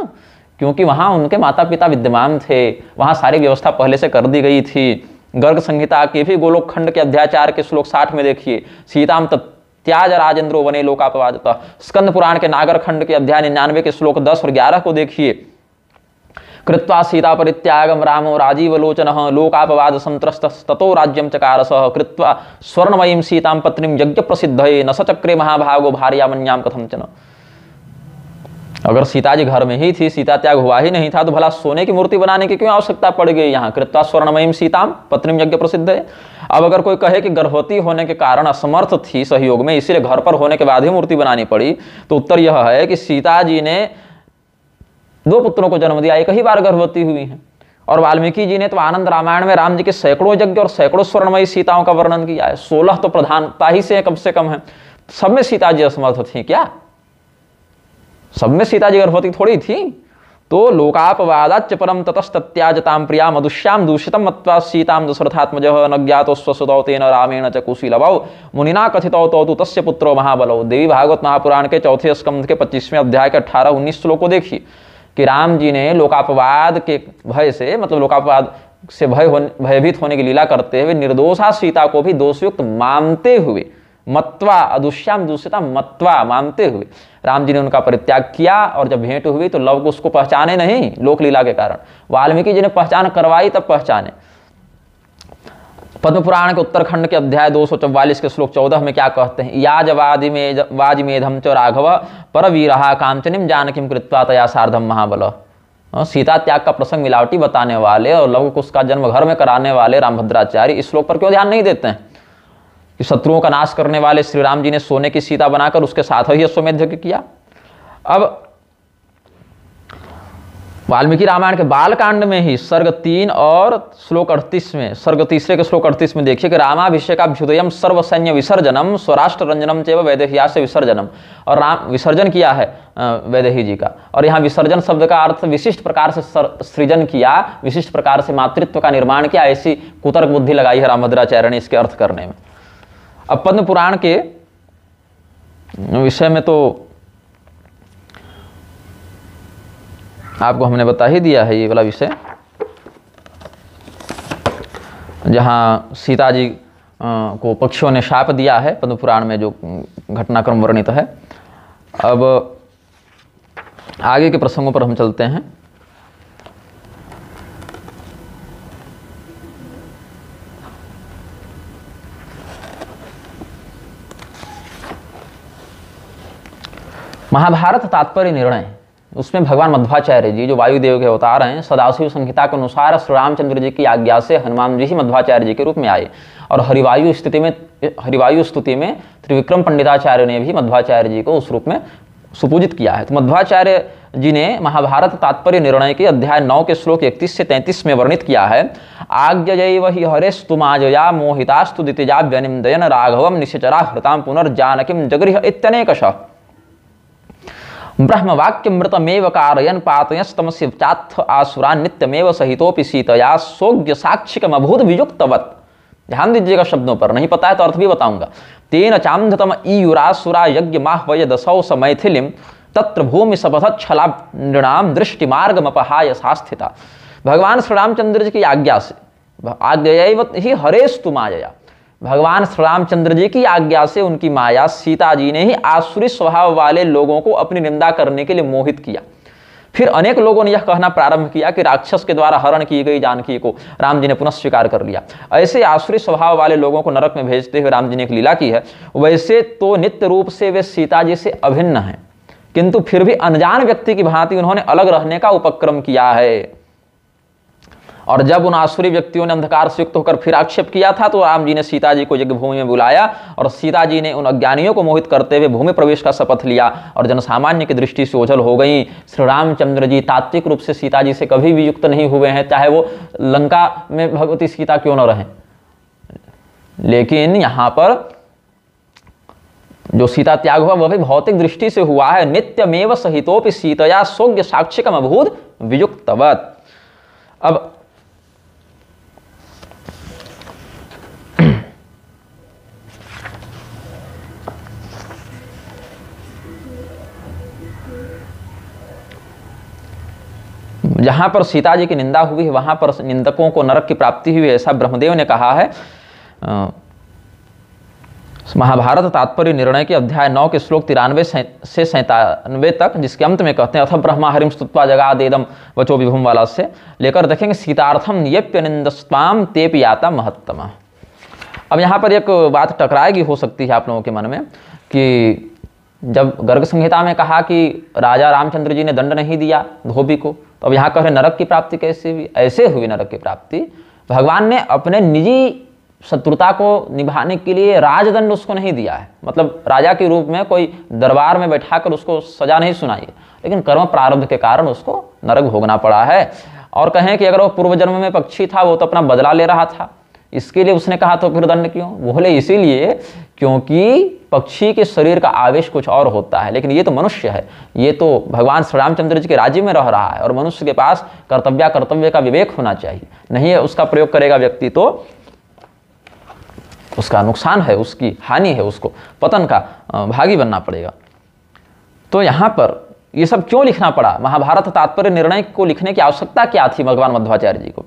क्योंकि वहां उनके माता पिता विद्यमान थे, वहां सारी व्यवस्था पहले से कर दी गई थी। गर्ग संहिता के भी गोलोक खंड के अध्याय 4 के श्लोक 60 में देखिए, सीताम त्याज राजेंद्रो वने लोकापवादतः। स्कंद पुराण के नागर खंड के अध्याय 99 के श्लोक 10 और 11 को देखिए, कृत्वा सीता परित्यागम रामो राजीवलोचनः लोकापवाद संत्रस्त ततो राज्यम चकारसः कृत्वा स्वर्णमयीं सीतां पत्नीं यज्ञ प्रसिद्धये न सचक्रे महाभागो भार्यामन्याम कथंचन। अगर सीता जी घर में ही थी, सीता त्याग हुआ ही नहीं था, तो भला सोने की मूर्ति बनाने की क्यों आवश्यकता पड़ गई यहाँ। कृत्वा स्वर्णमयीं सीतां पत्नीं यज्ञ प्रसिद्धये। अब अगर कोई कहे कि गर्भवती होने के कारण असमर्थ थी सहयोग में, इसीलिए घर पर होने के बाद ही मूर्ति बनानी पड़ी, तो उत्तर यह है कि सीता जी ने 2 पुत्रों को जन्म दिया, एक ही बार गर्भवती हुई हैं। और वाल्मीकि जी ने तो आनंद रामायण में राम जी के सैकड़ों यज्ञ और सैकड़ों स्वर्णमयी सीताओं का वर्णन किया है। 16 तो प्रधानता ही से कम है। सब में सीता जी असमर्थ थी क्या, सब में सीता जी गर्भवती थोड़ी थी। तो लोकापवादाच्च परम ततस्तत्याजतां प्रिया मदुष्याम दूषितम मत्वा सीताम दशरथात्मजः न ज्ञातो स्वसुतौ तेन रामेण च कुशीलवौ मुनिना कथितौ तौ तस्य पुत्रो महाबलौ। देवी भागवत महापुराण के 4 स्कंध के 25वें अध्याय के 18-19 श्लोक को देखिए कि राम जी ने लोकापवाद के भय से, मतलब लोकापवाद से भयभीत होने की लीला करते हुए निर्दोषा सीता को भी दोषयुक्त मानते हुए, मत्वा अदुष्याम दूषिता मत्वा मानते हुए राम जी ने उनका परित्याग किया। और जब भेंट हुई तो लव कुश को पहचाने नहीं लोक लीला के कारण, वाल्मीकि जी ने पहचान करवाई तब पहचाने। पद्म पुराण के उत्तरखंड के अध्याय 244 के श्लोक 14 में क्या कहते हैं, याजवाजिमेधम च राघव परवीरहा कांचनीम जानकीम कृत्वा तया सार्धम महाबल। सीता त्याग का प्रसंग मिलावटी बताने वाले और लव कुश का जन्म घर में कराने वाले रामभद्राचार्य इस श्लोक पर क्यों ध्यान नहीं देते हैं कि शत्रुओं का नाश करने वाले श्री राम जी ने सोने की सीता बनाकर उसके साथ ही अश्वमेध यज्ञ किया। अब वाल्मीकि रामायण के बालकांड में ही सर्ग 3 और श्लोक 38 में, सर्ग 3 के श्लोक 38 में देखिए कि रामाभिषेकाभ्युदयम सर्वसैन्य विसर्जनम स्वराष्ट्र रंजनम चैव वैदेह्या से विसर्जनम। और राम विसर्जन किया है वैदेही जी का। और यहाँ विसर्जन शब्द का अर्थ विशिष्ट प्रकार से सृजन किया, विशिष्ट प्रकार से मातृत्व का निर्माण किया, ऐसी कुतर्क बुद्धि लगाई है रामभद्राचार्य ने इसके अर्थ करने में। अब पद्म पुराण के विषय में तो आपको हमने बता ही दिया है ये वाला विषय, जहाँ सीता जी को पक्षियों ने शाप दिया है, पद्म पुराण में जो घटनाक्रम वर्णित है। अब आगे के प्रसंगों पर हम चलते हैं। महाभारत तात्पर्य निर्णय, उसमें भगवान मध्वाचार्य जी जो वायुदेव के अवतार हैं, सदाशिव संहिता के अनुसार श्री रामचंद्र जी की आज्ञा से हनुमान जी ही मध्वाचार्य जी के रूप में आए। और हरिवायु स्तुति में त्रिविक्रम पंडिताचार्य ने भी मध्वाचार्य जी को उस रूप में सुपूजित किया है। तो मध्वाचार्य जी ने महाभारत तात्पर्य निर्णय के अध्याय 9 के श्लोक 31 से 33 में वर्णित किया है, आज्ञयैव हि हरेस्तुमाजया मोहितास्तु दितिजाभ्यनिंदयन राघवम निशिचरा हृताम पुनर्जानकीम जगृह इत्यनेकशः। ब्रह्मवाक्यमृतमेव कारयन् पातयस्तमस्य चाथ आसुरान् नित्यमेव सहितोपि सीतया सोग्य साक्षिकमभूत वियुक्तवत्। ध्यान दीजिएगा शब्दों पर, नहीं पता है तो अर्थ भी बताऊंगा। तेन चांधतम ईयुरासुरा यज्ञ माह्वय दसौ स मैथिलीं तत्र भूमि सपथ छला नृणाम दृष्टि मार्गमपहाय सास्थिता। भगवान श्री रामचंद्र जी की आज्ञा से, आज्ञा ही हरेस्तु माया, भगवान श्री रामचंद्र जी की आज्ञा से उनकी माया सीता जी ने ही आसुरी स्वभाव वाले लोगों को अपनी निंदा करने के लिए मोहित किया। फिर अनेक लोगों ने यह कहना प्रारंभ किया कि राक्षस के द्वारा हरण की गई जानकी को राम जी ने पुनः स्वीकार कर लिया। ऐसे आसुरी स्वभाव वाले लोगों को नरक में भेजते हुए राम जी ने एक लीला की है। वैसे तो नित्य रूप से वे सीता जी से अभिन्न हैं, किंतु फिर भी अनजान व्यक्ति की भांति उन्होंने अलग रहने का उपक्रम किया है। और जब उन आसुरी व्यक्तियों ने अंधकार से युक्त होकर फिर आक्षेप किया था तो राम जी ने सीता जी को यज्ञ भूमि में बुलाया और सीता जी ने उन अज्ञानियों को मोहित करते हुए भूमि प्रवेश का शपथ लिया और जनसामान्य की दृष्टि से ओझल हो गई। श्री रामचंद्र जी तात्विक रूप से सीता जी से कभी भी युक्त नहीं हुए हैं, चाहे वो लंका में भगवती सीता क्यों न रहें। लेकिन यहाँ पर जो सीता त्याग हुआ वह भी भौतिक दृष्टि से हुआ है। नित्यमेव सहितोपि सीतया सोग्य साक्षिकम अभूत वियुक्तवत्। अब जहां पर सीता जी की निंदा हुई है वहां पर निंदकों को नरक की प्राप्ति हुई, ऐसा ब्रह्मदेव ने कहा है। महाभारत तात्पर्य निर्णय के अध्याय 9 के श्लोक 93 से 97 तक, जिसके अंत में कहते हैं अथ ब्रह्मा हरिम स्तुत्वा जगादेदम वचो विभुम वाला से लेकर देखेंगे सीतार्थम नियप्य निंदस्वाम तेपि याता महत्तम। अब यहाँ पर एक बात टकराएगी हो सकती है आप लोगों के मन में कि जब गर्ग संहिता में कहा कि राजा रामचंद्र जी ने दंड नहीं दिया धोबी को, तो अब यहाँ कह रहे नरक की प्राप्ति कैसे हुई। ऐसे हुई नरक की प्राप्ति, भगवान ने अपने निजी शत्रुता को निभाने के लिए राजदंड उसको नहीं दिया है, मतलब राजा के रूप में कोई दरबार में बैठाकर उसको सजा नहीं सुनाई, लेकिन कर्म प्रारब्ध के कारण उसको नरक भोगना पड़ा है। और कहें कि अगर वो पूर्व जन्म में पक्षी था, वो तो अपना बदला ले रहा था, इसके लिए उसने कहा तो फिर दंड क्यों? बोले इसीलिए क्योंकि पक्षी के शरीर का आवेश कुछ और होता है, लेकिन ये तो मनुष्य है, ये तो भगवान श्री रामचंद्र जी के राज्य में रह रहा है और मनुष्य के पास कर्तव्य का विवेक होना चाहिए। नहीं है उसका प्रयोग करेगा व्यक्ति तो उसका नुकसान है, उसकी हानि है, उसको पतन का भागी बनना पड़ेगा। तो यहाँ पर ये सब क्यों लिखना पड़ा? महाभारत तात्पर्य निर्णय को लिखने की आवश्यकता क्या थी भगवान मध्वाचार्य जी को?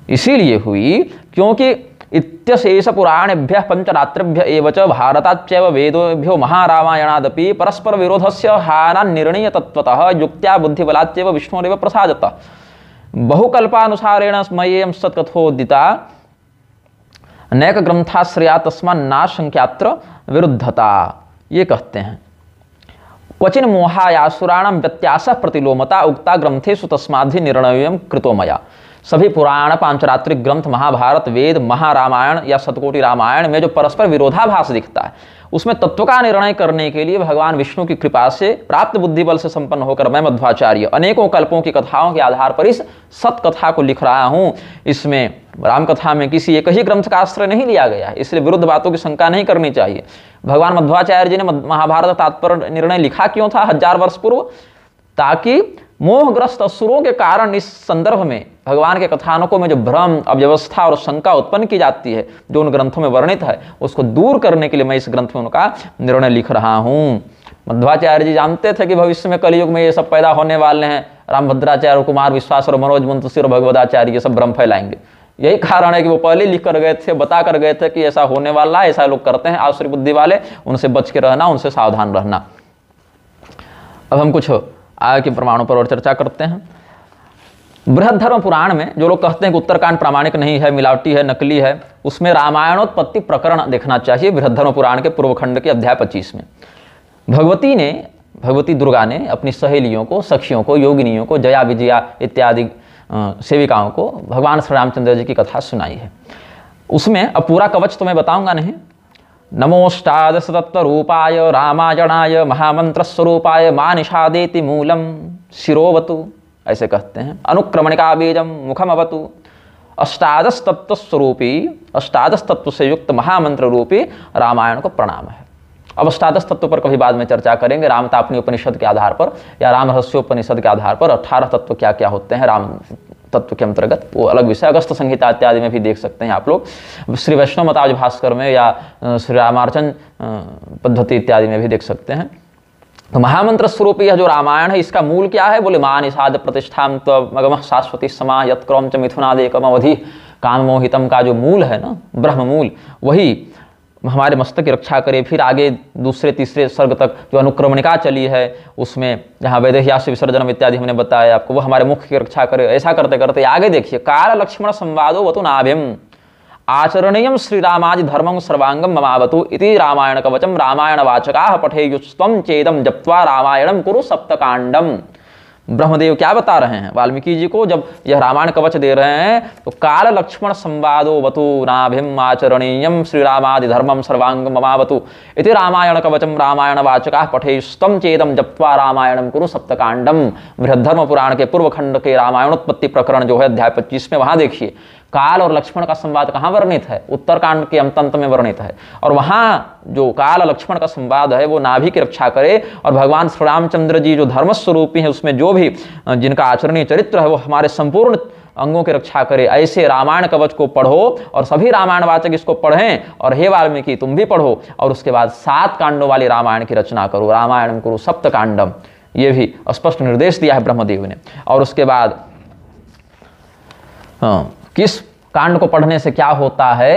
इसीलिए हुई क्योंकि इत्यशेष पुराणेभ्य पंचरात्रिभ्य एव च भारताच्चैव वेदोभ्यो महारामायणादपि परस्पर विरोधस्य हाना निर्णय तत्वतः युक्त्या बुद्धिबलाच्चैव विष्णुरेव प्रसादतः बहुकल्पानुसारेण स्मयेयं सत्कथोदिता अनेक ग्रंथाश्रया तस्मान्नाशंक्यात्र विरुद्धता। ये कहते हैं क्वचिन मोहायासुराणां व्यत्यासः प्रतिलोमता उक्ता ग्रंथेषु तस्माद्धि निर्णयं कृतो मया। सभी पुराण पांचरात्रिक ग्रंथ महाभारत वेद महारामायण या सतकोटि रामायण में जो परस्पर विरोधाभास दिखता है उसमें तत्व का निर्णय करने के लिए भगवान विष्णु की कृपा से प्राप्त बुद्धि बल से संपन्न होकर मैं मध्वाचार्य अनेकों कल्पों की कथाओं के आधार पर इस सतकथा को लिख रहा हूँ। इसमें रामकथा में किसी एक ही ग्रंथ का आश्रय नहीं लिया गया है, इसलिए विरुद्ध बातों की शंका नहीं करनी चाहिए। भगवान मध्वाचार्य जी ने महाभारत तात्पर्य निर्णय लिखा क्यों था 1000 वर्ष पूर्व? ताकि मोहग्रस्त असुरों के कारण इस संदर्भ में भगवान के कथानकों में जो भ्रम अव्यवस्था और शंका उत्पन्न की जाती है जो उन ग्रंथों में वर्णित है उसको दूर करने के लिए मैं इस ग्रंथ में उनका निर्णय लिख रहा हूँ। मध्वाचार्य जी जानते थे कि भविष्य में कलयुग में ये सब पैदा होने वाले हैं, रामभद्राचार्य कुमार विश्वास और मनोज मुंतशिर और भगवदाचार्य ये सब भ्रम फैलाएंगे। यही कारण है कि वो पहले लिख कर गए थे, बता कर गए थे कि ऐसा होने वाला है, ऐसा लोग करते हैं आसुरी बुद्धि वाले, उनसे बच के रहना, उनसे सावधान रहना। अब हम कुछ आगे के प्रमाणों पर और चर्चा करते हैं। बृहद्धर्म पुराण में जो लोग कहते हैं कि उत्तरकांड प्रामाणिक नहीं है, मिलावटी है, नकली है, उसमें रामायणोत्पत्ति प्रकरण देखना चाहिए बृहद्धर्म पुराण के पूर्वखंड के अध्याय 25 में। भगवती दुर्गा ने अपनी सहेलियों को, सखियों को, योगिनियों को, जया विजया इत्यादि सेविकाओं को भगवान श्री रामचंद्र जी की कथा सुनाई है। उसमें अब पूरा कवच तो मैं बताऊंगा नहीं। नमोष्टादश तत्वरूपाय रामायणाय महामंत्र स्वरूपाय मानिषादेति मूलम शिरोवतु, ऐसे कहते हैं। अनुक्रमणिका बीजम मुखम अवतु। अष्टादश तत्व स्वरूपी, अष्टादश तत्व से युक्त महामंत्र रूपी रामायण को प्रणाम है। अब अष्टादश तत्व पर कभी बाद में चर्चा करेंगे, रामतापनी उपनिषद के आधार पर या राम रहस्योपनिषद के आधार पर 18 तत्व क्या क्या होते हैं राम तत्व के अंतर्गत, वो अलग विषय। अगस्त संहिता इत्यादि में भी देख सकते हैं आप लोग, श्री वैष्णव मताज भास्कर में या श्री रामार्चन पद्धति इत्यादि में भी देख सकते हैं। तो महामंत्र स्वरूप यह जो रामायण है, इसका मूल क्या है? बोले मान निषाद प्रतिष्ठाम त्वमगमः शाश्वती समा यत् क्रौम च मिथुनादेकम अवधि। काम मोहितम का जो मूल है ना, ब्रह्म मूल, वही हमारे मस्तक की रक्षा करे। फिर आगे दूसरे तीसरे सर्ग तक जो अनुक्रमणिका चली है, उसमें जहाँ वैदेह्यास्य विसर्जनम इत्यादि हमने बताया आपको, वो हमारे मुख की रक्षा करे। ऐसा करते करते आगे देखिए, काल लक्ष्मण संवादो वतु नाभिम आचरणीयम श्री रामादि धर्मं सर्वांगम ममावतु इति रामायण कवचम रामायण वाचकाः पठेयुस्त्वं चेदम जप्त्वा रामायणम कुरु सप्तकांडम। ब्रह्मदेव क्या बता रहे हैं वाल्मीकि जी को, जब यह रामायण कवच दे रहे हैं, तो काल लक्ष्मण संवादो वतु नाभिम आचरणीयम श्री रामादि धर्मम सर्वांगम ममावतु इति रामायण कवचम रामायण वाचकाः पठेयुस्त्वं चेदम जप्त्वा रामायणम कुरु सप्तकांडम। बृहद्धर्म पुराण के पूर्व खंड के रामायणोत्पत्ति प्रकरण जो है अध्याय 25 में, वहां देखिए काल और लक्ष्मण का संवाद कहाँ वर्णित है? उत्तरकांड के अंत में वर्णित है। और वहाँ जो काल लक्ष्मण का संवाद है वो नाभि की रक्षा करे, और भगवान श्री रामचंद्र जी जो धर्म स्वरूपी है, उसमें जो भी जिनका आचरणीय चरित्र है वो हमारे संपूर्ण अंगों की रक्षा करे। ऐसे रामायण कवच को पढ़ो और सभी रामायण वाचक इसको पढ़ें, और हे वाल्मीकि तुम भी पढ़ो, और उसके बाद 7 कांडों वाली रामायण की रचना करो, रामायणम कुरु सप्तकांडम। ये भी स्पष्ट निर्देश दिया है ब्रह्मदेव ने। और उसके बाद किस कांड को पढ़ने से क्या होता है,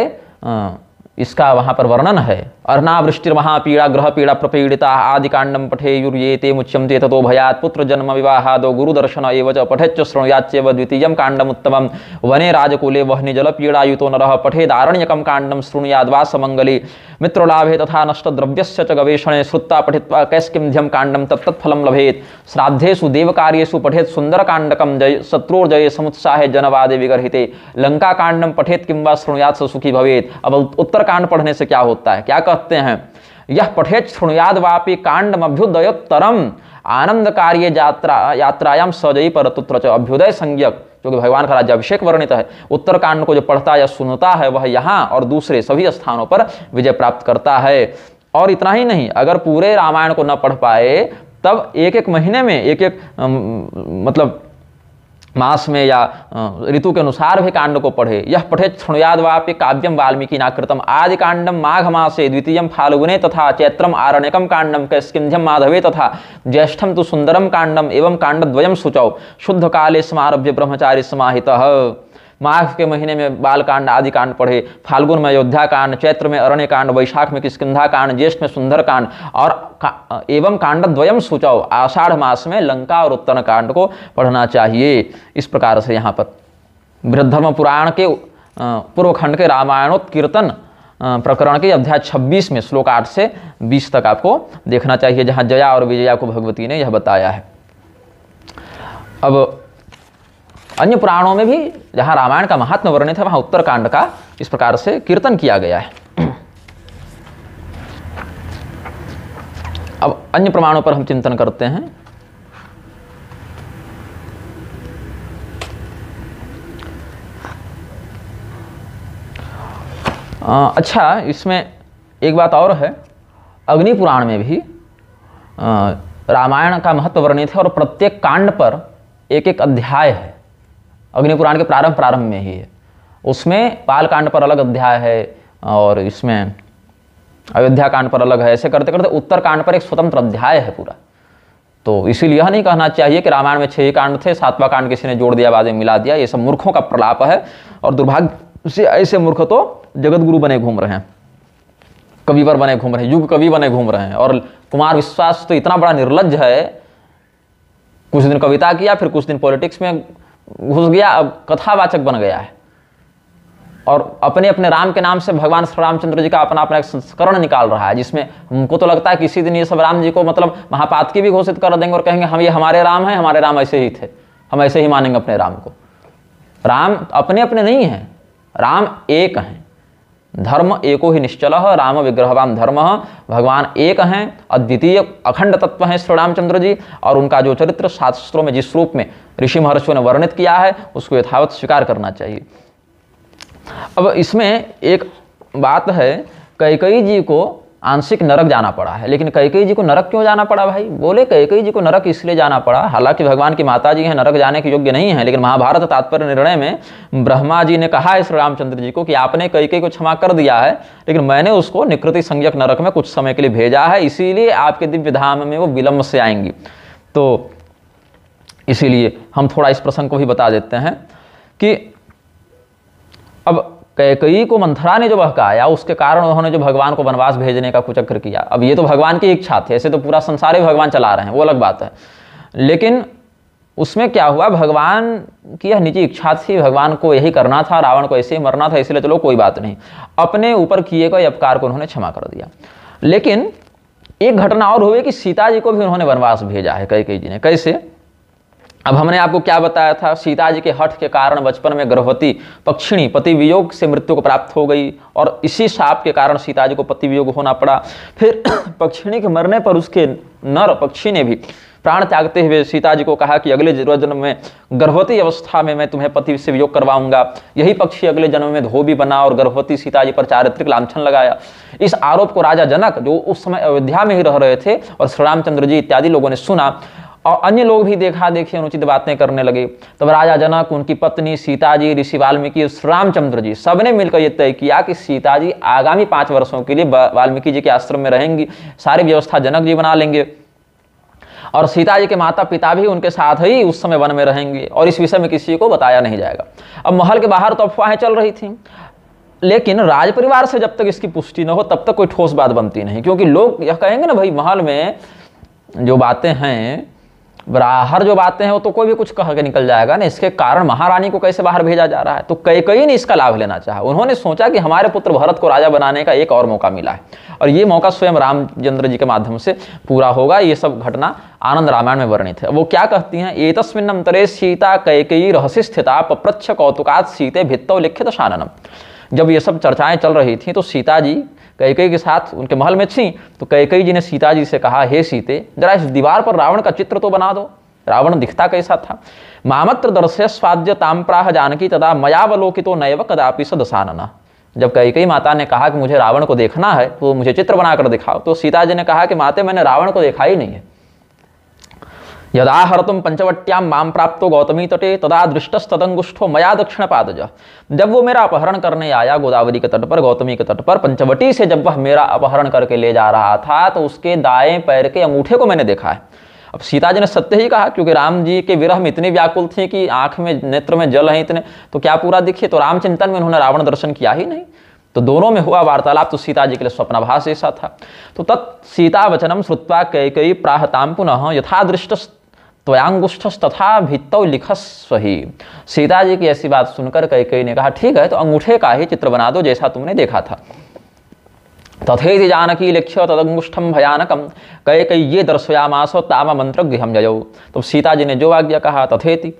इसका वहां पर वर्णन है। अर्णावृष्टिर्महापीड़ा ग्रह पीड़ा प्रपीड़िता आदि कांडम पठेयुर्येते मुच्यन्ते ततो भयात् पुत्र जन्म विवाहादो गुरुदर्शन एव च पठेच्च शृणुयाच्चैव द्वितीयं कांडम उत्तमं वने राजकुले वह्नि जल पीड़ायुतो नरः पठेदारण्यकं कांडम शृणुयाद्वा समंगले मित्रलाभे तथा नष्ट द्रव्यस्य च गवेषणे श्रुत्वा पठित्वा कैस्किंध्यं कांडम तत्तत्फलं लभेत् श्राद्धेषु देवकार्येषु पठेत् सुंदरकांडकं जय शत्रुर्जये समुत्साहे जनवादे विगर्हिते लंका कांडम पठेत् किंवा शृणुयात् स सुखी भवेत्। अब उत्तर कांड पढ़ने से क्या होता है, क्या कहते हैं? यह पठेत शृणुयाद वापि कांडमभ्युदयोत्तरम आनंद कार्य यात्रायाम सजई परतुत्र च। अभ्युदय संज्ञक जो कि भगवान का राज्याभिषेक वर्णित है, उत्तर कांड को जो पढ़ता या सुनता है वह यहाँ और दूसरे सभी स्थानों पर विजय प्राप्त करता है। और इतना ही नहीं, अगर पूरे रामायण को न पढ़ पाए तब एक एक महीने में एक एक मतलब मास में या ऋतु के अनुसार भी कांड को पढ़े। यह पठे शृणुयाद वापि काव्यम वाल्मीकि नाकृतम आदि कांडम माघ मासे द्वितीयम फाल्गुने तथा चैत्रम आरण्यकम कांडम कैस्किंध्यम माधवे तथा ज्येष्ठम तु सुंदरम कांडम एवं कांडद्वयम शुचौ शुद्ध काले समारभ्य ब्रह्मचारी समाहितः। माघ के महीने में बालकांड आदि कांड पढ़े, फाल्गुन में अयोध्या कांड, चैत्र में अरण्य कांड, वैशाख में किष्किंधा कांड, ज्येष्ठ में सुंदर कांड और एवं कांडद्वयम सूचौ आषाढ़ मास में लंका और उत्तर कांड को पढ़ना चाहिए। इस प्रकार से यहाँ पर बृहद्धर्म पुराण के पूर्व खंड के रामायणोत्कीर्तन प्रकरण के अध्याय 26 में श्लोक 8 से 20 तक आपको देखना चाहिए, जहाँ जया और विजया को भगवती ने यह बताया है। अब अन्य पुराणों में भी जहाँ रामायण का महात्म्य वर्णित है वहाँ उत्तरकांड का इस प्रकार से कीर्तन किया गया है। अब अन्य प्रमाणों पर हम चिंतन करते हैं। अच्छा, इसमें एक बात और है, अग्नि पुराण में भी रामायण का महत्व वर्णित है और प्रत्येक कांड पर एक एक अध्याय है। अग्नि पुराण के प्रारंभ में ही है, उसमें बाल कांड पर अलग अध्याय है और इसमें अयोध्या कांड पर अलग है। ऐसे करते करते उत्तर कांड पर एक स्वतंत्र अध्याय है पूरा। तो इसीलिए यह नहीं कहना चाहिए कि रामायण में 6 ही कांड थे, 7वां कांड किसी ने जोड़ दिया, बाद में मिला दिया। ये सब मूर्खों का प्रलाप है और दुर्भाग्य से ऐसे मूर्ख तो जगत गुरु बने घूम रहे हैं, कविवर बने घूम रहे हैं, युग कवि बने घूम रहे हैं। और कुमार विश्वास तो इतना बड़ा निर्लज्ज है, कुछ दिन कविता किया, फिर कुछ दिन पॉलिटिक्स में घुस गया, अब कथावाचक बन गया है और अपने अपने राम के नाम से भगवान श्री रामचंद्र जी का अपना अपना एक संस्करण निकाल रहा है, जिसमें हमको तो लगता है किसी दिन ये सब राम जी को मतलब महापातकी भी घोषित कर देंगे और कहेंगे हम ये हमारे राम हैं, हमारे राम ऐसे ही थे, हम ऐसे ही मानेंगे अपने राम को। राम अपने अपने नहीं हैं, राम एक हैं, धर्म एको ही निश्चल राम विग्रहवान धर्म। भगवान एक हैं, अद्वितीय अखंड तत्व हैं श्री रामचंद्र जी, और उनका जो चरित्र शास्त्रों में जिस रूप में ऋषि महर्षियों ने वर्णित किया है उसको यथावत स्वीकार करना चाहिए। अब इसमें एक बात है, कैकेयी जी को आंशिक नरक जाना पड़ा है। लेकिन कैकेयी जी को नरक क्यों जाना पड़ा भाई? बोले कैकेयी जी को नरक इसलिए जाना पड़ा, हालांकि भगवान की माता जी हैं, नरक जाने के योग्य नहीं है, लेकिन महाभारत तात्पर्य निर्णय में ब्रह्मा जी ने कहा है श्री रामचंद्र जी को कि आपने कैकेयी को क्षमा कर दिया है, लेकिन मैंने उसको निकृति संज्ञक नरक में कुछ समय के लिए भेजा है, इसीलिए आपके दिव्य धाम में वो विलंब से आएंगी। तो इसीलिए हम थोड़ा इस प्रसंग को भी बता देते हैं कि अब कैकेयी को मंथरा ने जो बहकाया, उसके कारण उन्होंने जो भगवान को वनवास भेजने का कुचक्र किया। अब ये तो भगवान की इच्छा थी, ऐसे तो पूरा संसार ही भगवान चला रहे हैं, वो अलग बात है, लेकिन उसमें क्या हुआ, भगवान की यह निजी इच्छा थी, भगवान को यही करना था, रावण को ऐसे ही मरना था, इसलिए चलो कोई बात नहीं, अपने ऊपर किए गए अपकार को उन्होंने क्षमा कर दिया। लेकिन एक घटना और हुई कि सीता जी को भी उन्होंने वनवास भेजा है कैकेयी जी ने। कैसे? अब हमने आपको क्या बताया था, सीता जी के हठ के कारण बचपन में गर्भवती पक्षिणी पति वियोग से मृत्यु को प्राप्त हो गई, और इसी शाप के कारण सीता जी को पति वियोग होना पड़ा। फिर पक्षिणी के मरने पर उसके नर पक्षी ने भी प्राण त्यागते हुए सीता जी को कहा कि अगले जन्म में गर्भवती अवस्था में मैं तुम्हें पति से वियोग करवाऊंगा। यही पक्षी अगले जन्म में धोबी बना और गर्भवती सीता जी पर चारित्रिक लांछन लगाया। इस आरोप को राजा जनक, जो उस समय अयोध्या में ही रह रहे थे, और श्री रामचंद्र जी इत्यादि लोगों ने सुना, और अन्य लोग भी देखा देखी अनुचित बातें करने लगे। तब राजा जनक, उनकी पत्नी सीता जी, ऋषि वाल्मीकि, श्री रामचंद्र जी सबने मिलकर यह तय किया कि सीता जी आगामी 5 वर्षों के लिए वाल्मीकि जी के आश्रम में रहेंगी, सारी व्यवस्था जनक जी बना लेंगे, और सीता जी के माता पिता भी उनके साथ ही उस समय वन में रहेंगे, और इस विषय में किसी को बताया नहीं जाएगा। अब महल के बाहर तो अफवाहें चल रही थी, लेकिन राज परिवार से जब तक इसकी पुष्टि न हो तब तक कोई ठोस बात बनती नहीं, क्योंकि लोग यह कहेंगे ना भाई महल में जो बातें हैं, बाहर जो बातें हैं वो तो कोई भी कुछ कह के निकल जाएगा ना, इसके कारण महारानी को कैसे बाहर भेजा जा रहा है। तो कैकेयी ने इसका लाभ लेना चाहा। उन्होंने सोचा कि हमारे पुत्र भरत को राजा बनाने का एक और मौका मिला है, और ये मौका स्वयं रामचंद्र जी के माध्यम से पूरा होगा। ये सब घटना आनंद रामायण में वर्णित है। वो क्या कहती हैं, एतस्मिन् अंतरे सीता कैकेयी रहस्य स्थिता पप्रच्छ कौतुकात् सीते भित्तौ लिखित शाननम। जब ये सब चर्चाएं चल रही थी तो सीता जी कैकेयी के साथ उनके महल में थी, तो कैकेयी जी ने सीता जी से कहा, हे सीते, जरा इस दीवार पर रावण का चित्र तो बना दो, रावण दिखता कैसा था। मामत्र दर्शय स्वाद्य ताम प्राह जानकी तदा मयावलोकितो नैव कदापि सदसानना। जब कैकेयी माता ने कहा कि मुझे रावण को देखना है तो मुझे चित्र बनाकर दिखाओ, तो सीता जी ने कहा कि माते मैंने रावण को देखा ही नहीं है। यदा हरतुम पंचवट्याम माम प्राप्तो गौतमी तटे तदा दृष्टस्तदंगुष्ठो मया दक्षिण पादज। जब वो मेरा अपहरण करने आया गोदावरी के तट पर, गौतमी के तट पर, पंचवटी से जब वह मेरा अपहरण करके ले जा रहा था, तो उसके दाएं पैर के अंगूठे को मैंने देखा है। अब सीता जी ने सत्य ही कहा, क्योंकि राम जी के विरह में इतने व्याकुल थे कि आंख में नेत्र में जल है इतने, तो क्या पूरा दिखे। तो रामचिंतन में उन्होंने रावण दर्शन किया ही नहीं। तो दोनों में हुआ वार्तालाप तो सीता जी के लिए स्वप्नाभास ऐसा था। तो तत् सीता वचनम श्रुत्वा कैकेयी प्राहताम पुनः यथा दृष्ट त्वयांगुष्ठस्तथा भित्तौ लिखस्वहि। सीता जी की ऐसी बात सुनकर कैकेयी ने कहा, ठीक है, तो अंगूठे का ही चित्र बना दो जैसा तुमने देखा था। तथेति जानकी लिख्य तदंगुष्ठम भयानकम कैकेयी दर्शयामास ताम मंत्र गृहम जयौ। तो सीता जी ने जो आज्ञा कहा तथेति,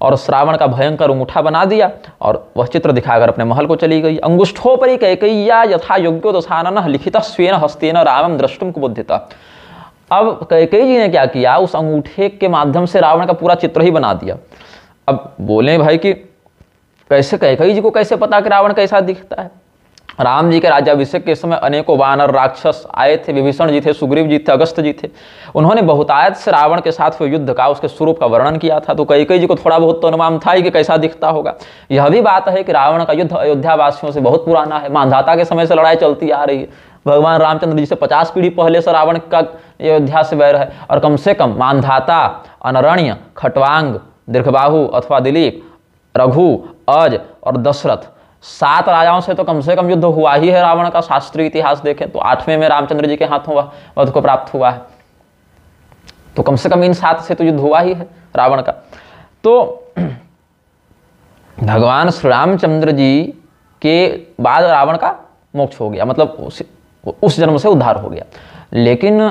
और श्रावण का भयंकर अंगूठा बना दिया, और वह चित्र दिखाकर अपने महल को चली गई। अंगुष्ठोपरि कैकेय्या यथा योग्यो दशाननः लिखितः स्वेन हस्तेन रामं द्रष्टुम कुबुद्धितः। अब कैकेयी जी ने क्या किया, उस अंगूठे के माध्यम से रावण का पूरा चित्र ही बना दिया। अब बोले भाई कि कैसे, कैकेयी जी को कैसे पता कि रावण कैसा दिखता है। राम जी के राज्याभिषेक के समय अनेकों वानर राक्षस आए थे, विभीषण जी थे, सुग्रीव जी थे, अगस्त जी थे। उन्होंने बहुतायत से रावण के साथ हुए युद्ध का, उसके स्वरूप का वर्णन किया था। तो कैकेयी जी को थोड़ा बहुत तो अनुमान था ही कि कैसा दिखता होगा। यह भी बात है कि रावण का युद्ध अयोध्या वासियों से बहुत पुराना है, मांधाता के समय से लड़ाई चलती आ रही है। भगवान रामचंद्र जी से 50 पीढ़ी पहले से रावण का अयोध्या से वैर है, और कम से कम मांधाता, अनरण्य, खटवांग, दीर्घबाहु अथवा दिलीप, रघु, अज और दशरथ 7 राजाओं से तो कम से कम युद्ध हुआ ही है रावण का। शास्त्रीय इतिहास देखें तो 8वें में रामचंद्र जी के हाथों वध को प्राप्त हुआ है, तो कम से कम इन 7 से तो युद्ध हुआ ही है रावण का। तो भगवान श्री रामचंद्र जी के बाद रावण का मोक्ष हो गया, मतलब उस जन्म से उद्धार हो गया। लेकिन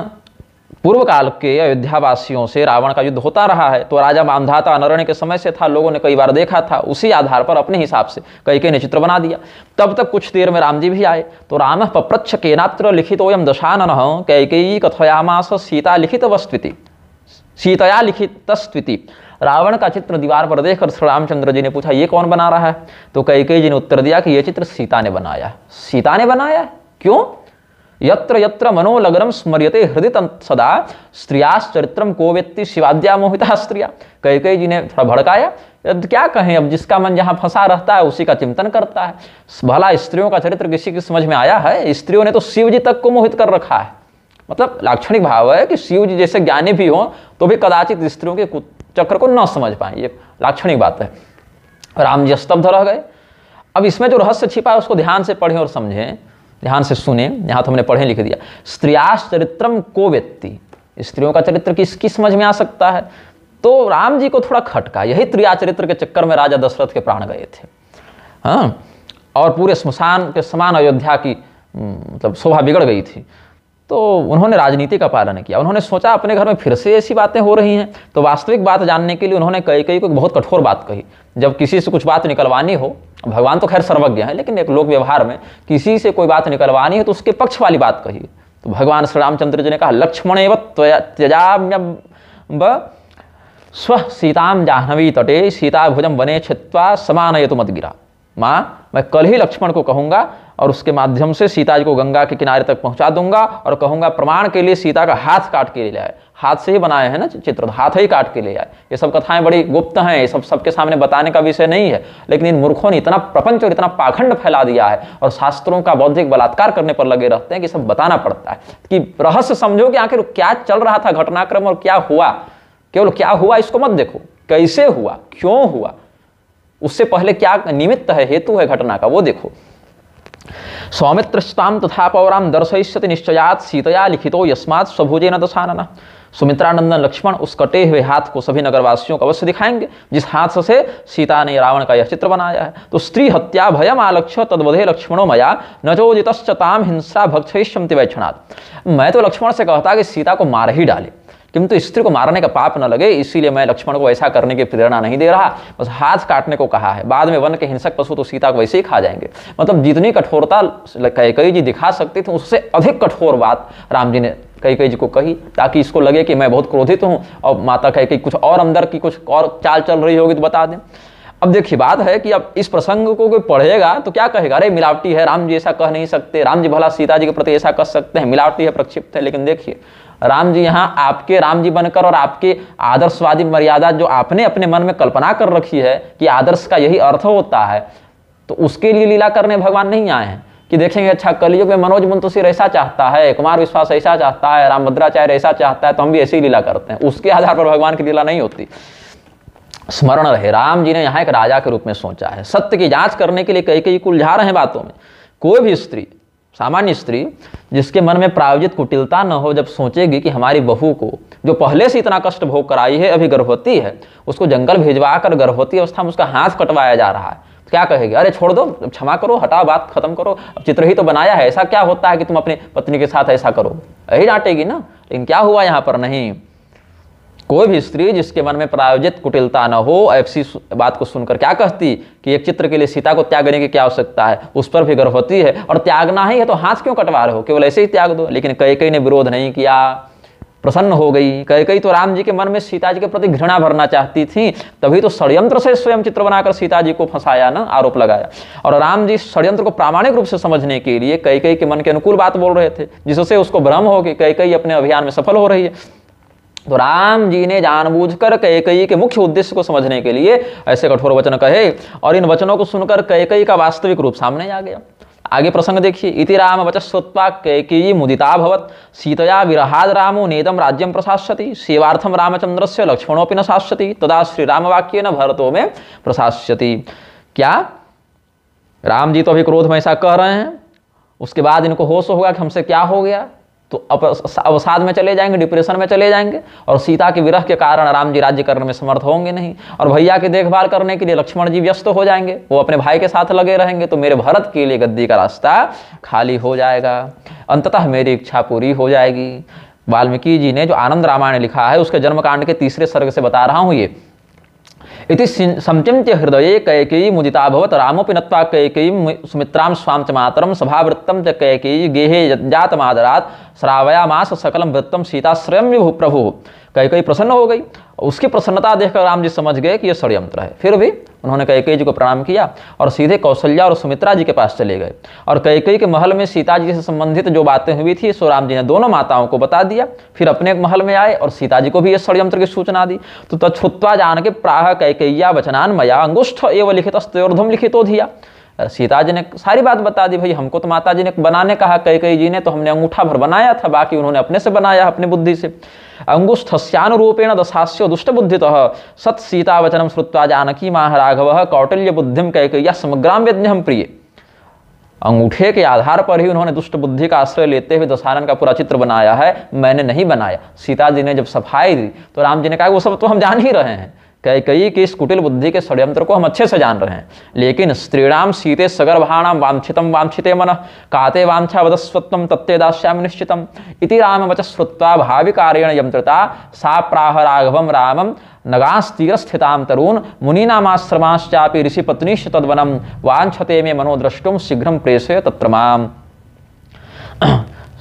पूर्व काल के अयोध्या वासियों से रावण का युद्ध होता रहा है। तो राजा मांधाता अनरण्य के समय से था, लोगों ने कई बार देखा था, उसी आधार पर अपने हिसाब से कैकेयी ने चित्र बना दिया। तब तक कुछ देर में राम जी भी आए। तो राम पप्रच्छ केनात्र लिखितोयम दशाननः कैकेयी कथयामास सीता लिखितवस्त्विति, सीतया लिखितस्त्विति। रावण का चित्र दीवार पर देखकर श्री रामचंद्र जी ने पूछा, ये कौन बना रहा है। तो कैकेयी जी ने उत्तर दिया कि यह चित्र सीता ने बनाया। सीता ने बनाया? क्यों? यत्र यत्र मनोलग्नम स्मर्यते हृदय सदा स्त्रियाश्चरित्रम को वेत्ति शिवाद्या मोहिता स्त्रिया। कैकेयी जी ने थोड़ा भड़काया, अब क्या कहें, अब जिसका मन जहाँ फंसा रहता है उसी का चिंतन करता है। भला स्त्रियों का चरित्र किसी की समझ में आया है? स्त्रियों ने तो शिव जी तक को मोहित कर रखा है। मतलब लाक्षणिक भाव है कि शिव जी जैसे ज्ञानी भी हो तो भी कदाचित स्त्रियों के चक्र को न समझ पाए, ये लाक्षणिक बात है। राम जी स्तब्ध रह गए। अब इसमें जो रहस्य छिपा है उसको ध्यान से पढ़ें और समझें, ध्यान से सुने। यहाँ तो हमने पढ़े लिख दिया, स्त्रियाश चरित्रम को व्यक्ति, स्त्रियों का चरित्र किसकी समझ में आ सकता है? तो राम जी को थोड़ा खटका। यही त्रिया चरित्र के चक्कर में राजा दशरथ के प्राण गए थे। हाँ, और पूरे स्मशान के समान अयोध्या की मतलब शोभा बिगड़ गई थी। तो उन्होंने राजनीति का पालन किया। उन्होंने सोचा अपने घर में फिर से ऐसी बातें हो रही हैं, तो वास्तविक बात जानने के लिए उन्होंने कैकेयी को बहुत कठोर बात कही। जब किसी से कुछ बात निकलवानी हो, भगवान तो खैर सर्वज्ञ है, लेकिन एक लोक व्यवहार में किसी से कोई बात निकलवानी है तो उसके पक्ष वाली बात कही। तो भगवान श्री रामचंद्र जी ने कहा, लक्ष्मणेव त्यजाम्यब स्व सीताम जाह्नवी तटे सीता भुजम वने छित्वा समानयतु मदगिरा। माँ, मैं कल ही लक्ष्मण को कहूँगा और उसके माध्यम से सीता जी को गंगा के किनारे तक पहुँचा दूंगा और कहूँगा प्रमाण के लिए सीता का हाथ काट के ले आए। हाथ से ही बनाए हैं ना चित्र, हाथ ही काट के ले आए। ये सब कथाएं बड़ी गुप्त हैं, ये सब सबके सामने बताने का विषय नहीं है, लेकिन इन मूर्खों ने इतना प्रपंच और इतना पाखंड फैला दिया है और शास्त्रों का बौद्धिक बलात्कार करने पर लगे रहते हैं कि सब बताना पड़ता है कि रहस्य समझो कि आखिर क्या चल रहा था घटनाक्रम और क्या हुआ। केवल क्या हुआ इसको मत देखो, कैसे हुआ, क्यों हुआ, उससे पहले क्या निमित्त है, हेतु है घटना का, वो देखो। सौमित्रस्ताम तथा पौराम दर्शयिष्यति निश्चयात् सीतया लिखितो यस्मात् स्वभुजेन दशानना। सुमित्रानंदन लक्ष्मण उस कटे हुए हाथ को सभी नगरवासियों को अवश्य दिखाएंगे जिस हाथ से सीता ने रावण का यह चित्र बनाया है। तो स्त्री हत्या भयम आलक्ष्य तद्वधे लक्ष्मणो मया न चोदितश्च ताम हिंसा भक्षयिष्यन्ति वैक्षणात्। मैं तो लक्ष्मण से कहता कि सीता को मार ही डाले, किंतु स्त्री को मारने का पाप न लगे, इसीलिए मैं लक्ष्मण को ऐसा करने की प्रेरणा नहीं दे रहा, बस हाथ काटने को कहा है। बाद में वन के हिंसक पशु तो सीता को वैसे ही खा जाएंगे। मतलब जितनी कठोरता कैकेयी जी दिखा सकती थी उससे अधिक कठोर बात राम जी ने कैकेयी जी को कही, ताकि इसको लगे कि मैं बहुत क्रोधित हूँ और माता कैकेयी कुछ और अंदर की कुछ और चाल चल रही होगी तो बता दें। अब देखिए बात है कि अब इस प्रसंग को कोई पढ़ेगा तो क्या कहेगा, अरे मिलावटी है, राम जी ऐसा कह नहीं सकते, राम जी भला सीता जी के प्रति ऐसा कर सकते हैं, मिलावटी है, प्रक्षिप्त है। लेकिन देखिए राम जी यहाँ आपके राम जी बनकर और आपके आदर्शवादी मर्यादा जो आपने अपने मन में कल्पना कर रखी है कि आदर्श का यही अर्थ होता है, तो उसके लिए लीला करने भगवान नहीं आए हैं कि देखेंगे अच्छा कलयुग में मनोज मुंतशिर ऐसा चाहता है, कुमार विश्वास ऐसा चाहता है, रामभद्राचार्य ऐसा चाहता है, तो हम भी ऐसी लीला करते हैं। उसके आधार पर भगवान की लीला नहीं होती। स्मरण रहे, राम जी ने यहाँ एक राजा के रूप में सोचा है। सत्य की जांच करने के लिए कैकेयी को उलझा रहे हैं बातों में। कोई भी स्त्री, सामान्य स्त्री जिसके मन में प्रायोजित कुटिलता न हो, जब सोचेगी कि हमारी बहू को जो पहले से इतना कष्ट भोग कर आई है, अभी गर्भवती है, उसको जंगल भेजवा कर गर्भवती अवस्था में उसका हाथ कटवाया जा रहा है, तो क्या कहेगी, अरे छोड़ दो, क्षमा करो, हटाओ, बात खत्म करो, अब चित्र ही तो बनाया है, ऐसा क्या होता है कि तुम अपनी पत्नी के साथ ऐसा करो, यही डांटेगी ना। लेकिन क्या हुआ यहाँ पर, नहीं। कोई भी स्त्री जिसके मन में प्रायोजित कुटिलता न हो, ऐसी बात को सुनकर क्या कहती कि एक चित्र के लिए सीता को त्यागने की क्या आवश्यकता है, उस पर भी गर्भवती है और त्यागना ही है तो हाथ क्यों कटवा रहे हो, केवल ऐसे ही त्याग दो। लेकिन कैकेयी ने विरोध नहीं किया, प्रसन्न हो गई। कैकेयी तो राम जी के मन में सीता जी के प्रति घृणा भरना चाहती थी, तभी तो षड्यंत्र से स्वयं चित्र बनाकर सीता जी को फंसाया ना, आरोप लगाया। और राम जी षड्यंत्र को प्रामाणिक रूप से समझने के लिए कैकेयी के मन के अनुकूल बात बोल रहे थे, जिससे उसको भ्रम हो कि कैकेयी अपने अभियान में सफल हो रही है। तो राम जी ने जानबूझकर कैकेयी के मुख्य उद्देश्य को समझने के लिए ऐसे कठोर वचन कहे, और इन वचनों को सुनकर कैकेयी का वास्तविक रूप सामने आ गया। आगे प्रसंग देखिए। इति राम वचः श्रुत्वा कैकेयी मुदिता भवत् सीतया विरहाद रामो नेदम राज्यम प्रशास्यति सेवार्थम रामचंद्रस्य लक्ष्मणोपि न शास्यति तदा श्री राम वाक्येन भरतो में प्रशास्यति। क्या राम जी तो अभी क्रोध में ऐसा कह रहे हैं, उसके बाद इनको होश होगा कि हमसे क्या हो गया, तो अवसाद में चले जाएंगे, डिप्रेशन में चले जाएंगे, और सीता के विरह के कारण राम जी राज्य करने में समर्थ होंगे नहीं, और भैया की देखभाल करने के लिए लक्ष्मण जी व्यस्त हो जाएंगे, वो अपने भाई के साथ लगे रहेंगे, तो मेरे भरत के लिए गद्दी का रास्ता खाली हो जाएगा, अंततः मेरी इच्छा पूरी हो जाएगी। वाल्मीकि जी ने जो आनंद रामायण लिखा है उसके जन्मकांड के 3 सर्ग से बता रहा हूँ ये। इति संचिन्त्य हृदये कैकेयी मुदिता भवत् रामोपि नत्वा कैकेयीं सुमित्रां स्वां च मातरं सभावृत्तं च कैकेयी गेहे जातमादरात् श्रावयामास सकलं वृत्तं सीता स्वयं विभु प्रभु। कैकेयी प्रसन्न हो गई। उसकी प्रसन्नता देखकर राम जी समझ गए कि यह षड्यंत्र है। फिर भी उन्होंने कैकेयी जी को प्रणाम किया और सीधे कौशल्या और सुमित्रा जी के पास चले गए। और कैकेयी के महल में सीता जी से संबंधित जो बातें हुई थी सो राम जी ने दोनों माताओं को बता दिया। फिर अपने महल में आए और सीता जी को भी यह षड्यंत्र की सूचना दी। तो तच्छ्रुत्वा जान के प्राह कैकेय्या वचनान मया अंगुष्ठ एवं लिखितस्तोर्ध्वं लिखितो धिया। सीता जी ने सारी बात बता दी, भाई हमको तो माता जी ने बनाने कहा, कैकेयी जी ने, तो हमने अंगूठा भर बनाया था, बाकी उन्होंने अपने से बनाया अपनी बुद्धि से। अंगुष्ठस्यानुरूपेण दशास्यो दुष्ट बुद्धितः सत सीता वचनम श्रुत्वा जानकी माह राघवः कौटिल्य बुद्धिम कैकेय्या समग्राम वेद्यहं प्रिय। अंगूठे के आधार पर ही उन्होंने दुष्ट बुद्धि का आश्रय लेते हुए दशहरण का पूरा चित्र बनाया है, मैंने नहीं बनाया। सीता जी ने जब सफाई दी तो राम जी ने कहा वो सब तो हम जान ही रहे हैं, कैकेयी की इस कुटिल बुद्धि के षड्यंत्र को हम अच्छे से जान रहे हैं, लेकिन स्त्रीणाम सीते सगर्भाणाम वांछितम वांछिते मनः काते वांछा वदस्वत्वम तत्ते दास्यामि निश्चितम इति राम वच श्रुत्वा भाविकारेण यंत्रता सा प्राह राघवम रामम नगास्तीर स्थिताम तरुण मुनीनामाश्रमाश्चापि ऋषिपत्नीश्च तद्वनम वांछते मे मनोद्रष्टुम शीघ्रम प्रेषय तत्र माम।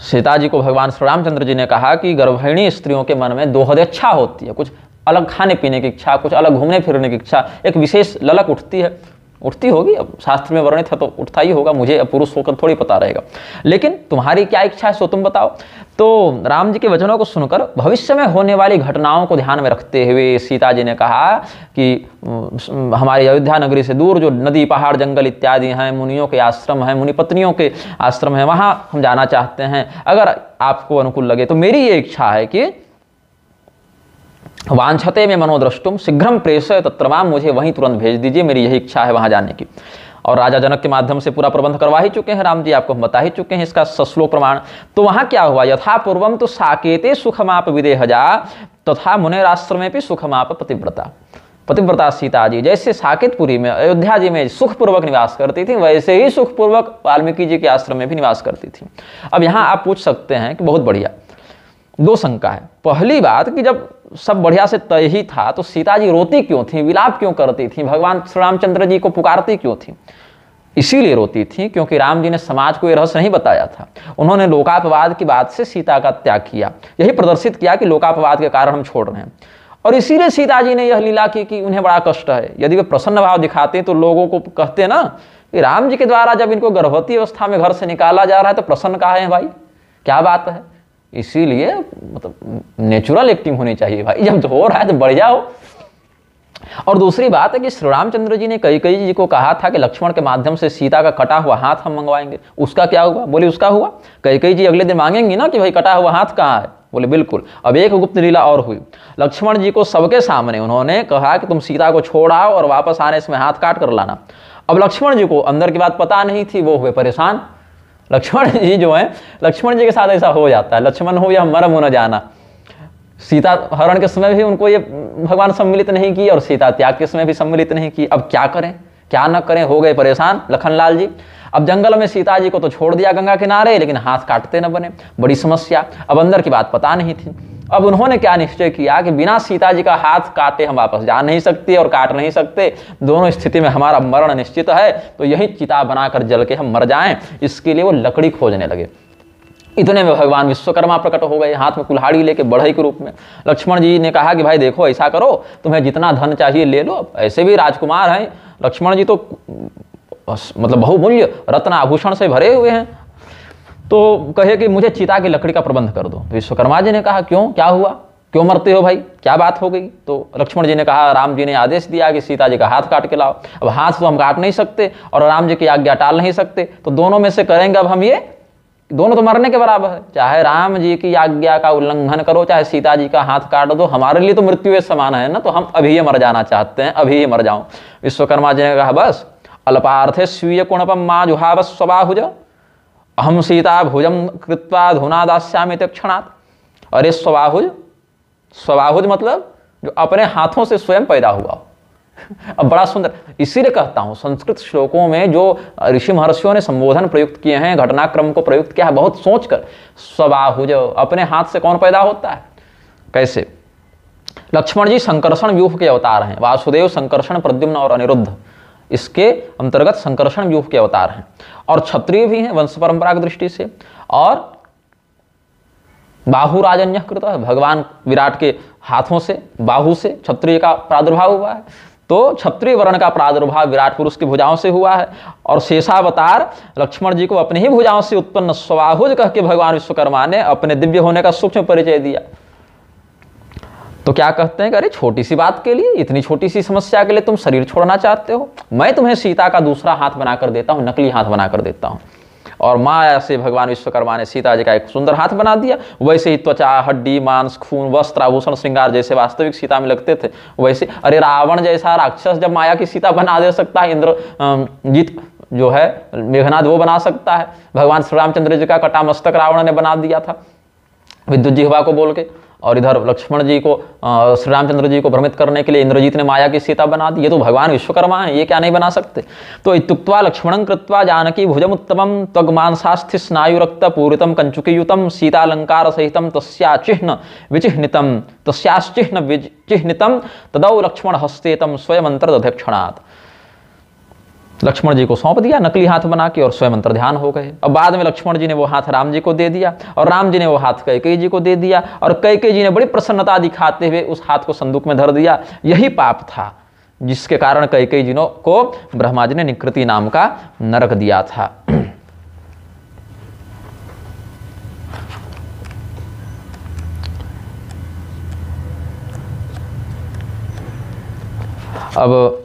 सीता जी को भगवान श्री रामचंद्र जी ने कहा कि गर्भिणी स्त्रियों के मन में दोहद इच्छा होती है, कुछ अलग खाने पीने की इच्छा, कुछ अलग घूमने फिरने की इच्छा, एक विशेष ललक उठती है, उठती होगी, अब शास्त्र में वर्णित है तो उठता ही होगा, मुझे पुरुष होकर थोड़ी पता रहेगा, लेकिन तुम्हारी क्या इच्छा है सो तुम बताओ। तो राम जी के वचनों को सुनकर भविष्य में होने वाली घटनाओं को ध्यान में रखते हुए सीता जी ने कहा कि हमारी अयोध्या नगरी से दूर जो नदी पहाड़ जंगल इत्यादि हैं, मुनियों के आश्रम हैं, मुनि पत्नियों के आश्रम हैं, वहाँ हम जाना चाहते हैं, अगर आपको अनुकूल लगे तो मेरी ये इच्छा है कि वांछते में मनोद्रष्टुम शीघ्रम प्रेषय तत्र माम, मुझे वहीं तुरंत भेज दीजिए, मेरी यही इच्छा है वहां जाने की। और राजा जनक के माध्यम से पूरा प्रबंध करवा ही चुके हैं राम जी, आपको हम बता ही चुके हैं इसका सश्लोक प्रमाण। तो वहां क्या हुआ, यथा पूर्वम तो साकेते सुखमाप विदेहजा तथा मुनेराश्रमे भी सुखमाप पतिव्रता। पतिव्रता सीता जी जैसे साकेतपुरी में अयोध्या जी में सुखपूर्वक निवास करती थी, वैसे ही सुखपूर्वक वाल्मीकि जी के आश्रम में भी निवास करती थी। अब यहाँ आप पूछ सकते हैं कि बहुत बढ़िया, दो शंका है। पहली बात कि जब सब बढ़िया से तय ही था तो सीता जी रोती क्यों थी, विलाप क्यों करती थी, भगवान श्री रामचंद्र जी को पुकारती क्यों थी? इसीलिए रोती थी क्योंकि राम जी ने समाज को यह रहस्य नहीं बताया था। उन्होंने लोकापवाद की बात से सीता का त्याग किया, यही प्रदर्शित किया कि लोकापवाद के कारण हम छोड़ रहे हैं, और इसीलिए सीता जी ने यह लीला की कि उन्हें बड़ा कष्ट है। यदि वे प्रसन्न भाव दिखाते तो लोगों को कहते ना कि राम जी के द्वारा जब इनको गर्भवती अवस्था में घर से निकाला जा रहा है तो प्रसन्न कहाँ है भाई, क्या बात है। इसीलिए मतलब नेचुरल एक्टिंग होनी चाहिए भाई, जब हो रहा है तो बढ़ जाओ। और दूसरी बात है कि श्री रामचंद्र जी ने कैकेयी जी को कहा था कि लक्ष्मण के माध्यम से सीता का कटा हुआ हाथ हम मंगवाएंगे, उसका क्या हुआ? बोले उसका हुआ। कैकेयी जी अगले दिन मांगेंगी ना कि भाई कटा हुआ हाथ कहाँ है? बोले बिल्कुल। अब एक गुप्त लीला और हुई, लक्ष्मण जी को सबके सामने उन्होंने कहा कि तुम सीता को छोड़ आओ और वापस आने इसमें हाथ काट कर लाना। अब लक्ष्मण जी को अंदर की बात पता नहीं थी, वो हुए परेशान। लक्ष्मण जी जो है, लक्ष्मण जी के साथ ऐसा हो जाता है, लक्ष्मण हो या मरम हो न जाना। सीता हरण के समय भी उनको ये भगवान सम्मिलित नहीं की और सीता त्याग के समय भी सम्मिलित नहीं की। अब क्या करें क्या न करें, हो गए परेशान लखनलाल जी। अब जंगल में सीता जी को तो छोड़ दिया गंगा किनारे, लेकिन हाथ काटते न बने, बड़ी समस्या। अब अंदर की बात पता नहीं थी। अब उन्होंने क्या निश्चय किया कि बिना सीता जी का हाथ काटे हम वापस जा नहीं सकते और काट नहीं सकते, दोनों स्थिति में हमारा मरण निश्चित है, तो यही चिता बनाकर जल के हम मर जाएं। इसके लिए वो लकड़ी खोजने लगे। इतने में भगवान विश्वकर्मा प्रकट हो गए, हाथ में कुल्हाड़ी लेके बढ़ई के रूप में। लक्ष्मण जी ने कहा कि भाई देखो ऐसा करो, तुम्हें जितना धन चाहिए ले लो, ऐसे भी राजकुमार हैं। लक्ष्मण जी तो मतलब बहुमूल्य रत्न आभूषण से भरे हुए हैं, तो कहे कि मुझे चिता की लकड़ी का प्रबंध कर दो। तो विश्वकर्मा जी ने कहा क्यों, क्या हुआ, क्यों मरते हो भाई, क्या बात हो गई? तो लक्ष्मण जी ने कहा राम जी ने आदेश दिया कि सीता जी का हाथ काट के लाओ। अब हाथ तो हम काट नहीं सकते और राम जी की आज्ञा टाल नहीं सकते, तो दोनों में से करेंगे। अब हम ये दोनों तो मरने के बराबर है, चाहे राम जी की आज्ञा का उल्लंघन करो, चाहे सीता जी का हाथ काट दो, हमारे लिए तो मृत्यु के समान है ना, तो हम अभी ही मर जाना चाहते हैं, अभी ही मर जाऊं। विश्वकर्मा जी ने कहा बस अल्पार्थे स्वीय कुणपम माँ जुहाव स्वबाहुज अहम सीता भुजम कृत्वा धुना दास्यामि तत्क्षणात्। अरे स्वबाहुज, स्वबाहुज मतलब जो अपने हाथों से स्वयं पैदा हुआ। अब बड़ा सुंदर, इसीलिए कहता हूं संस्कृत श्लोकों में जो ऋषि महर्षियों ने संबोधन प्रयुक्त किए हैं, घटनाक्रम को प्रयुक्त किया है, बहुत सोचकर। स्वबाहुज, अपने हाथ से कौन पैदा होता है, कैसे? लक्ष्मण जी संकर्षण व्यूह के अवतार हैं, वासुदेव संकर्षण प्रद्युम्न और अनिरुद्ध इसके अंतर्गत संकर्षण व्यूह के अवतार हैं, और क्षत्रिय भी हैं वंश परंपरा की दृष्टि से। और बाहुराजन्यः कृतः, भगवान विराट के हाथों से, बाहु से क्षत्रिय का प्रादुर्भाव हुआ है। तो क्षत्रिय वर्ण का प्रादुर्भाव विराट पुरुष की भुजाओं से हुआ है। और शेषावतार लक्ष्मण जी को अपनी ही भुजाओं से उत्पन्न स्वाहुज कह के भगवान विश्वकर्मा ने अपने दिव्य होने का सूक्ष्म परिचय दिया। तो क्या कहते हैं कि अरे छोटी सी बात के लिए, इतनी छोटी सी समस्या के लिए तुम शरीर छोड़ना चाहते हो, मैं तुम्हें सीता का दूसरा हाथ बनाकर देता हूं, नकली हाथ बनाकर देता हूं। और माया से भगवान विश्वकर्मा ने सीता जी का एक सुंदर हाथ बना दिया। वैसे ही त्वचा, हड्डी, मांस, खून, वस्त्र, आभूषण, श्रृंगार जैसे वास्तविक सीता में लगते थे, वैसे अरे रावण जैसा राक्षस जब माया की सीता बना दे सकता है, इंद्रजीत जो है मेघनाद वो बना सकता है। भगवान श्री रामचंद्र जी का कटा मस्तक रावण ने बना दिया था विद्युत जिह्वा को बोल के। और इधर लक्ष्मण जी को, श्री रामचंद्र जी को भ्रमित करने के लिए इंद्रजीत ने माया की सीता बना दी। ये तो भगवान विश्वकर्मा है, ये क्या नहीं बना सकते। तो इत्युक्त्वा लक्ष्मणं कृत्वा जानकी भुजमुत्तमं त्वग्मांसास्थि स्नायुरक्त पूरितं कंचुकीयुतं सीतालंकार सहितं तस्याश्चिह्न विचिह्नितं तदौ लक्ष्मण हस्ते तं स्वयं अंतर्दध्यक्षणात्। लक्ष्मण जी को सौंप दिया नकली हाथ बना के और स्वयं अंतर ध्यान हो गए। अब बाद में लक्ष्मण जी ने वो हाथ राम जी को दे दिया और राम जी ने वो हाथ कैकेयी जी को दे दिया और कैकेयी जी ने बड़ी प्रसन्नता दिखाते हुए उस हाथ को संदूक में धर दिया। यही पाप था जिसके कारण कैकेयी जी को ब्रह्मा जी ने निकृति नाम का नरक दिया था। अब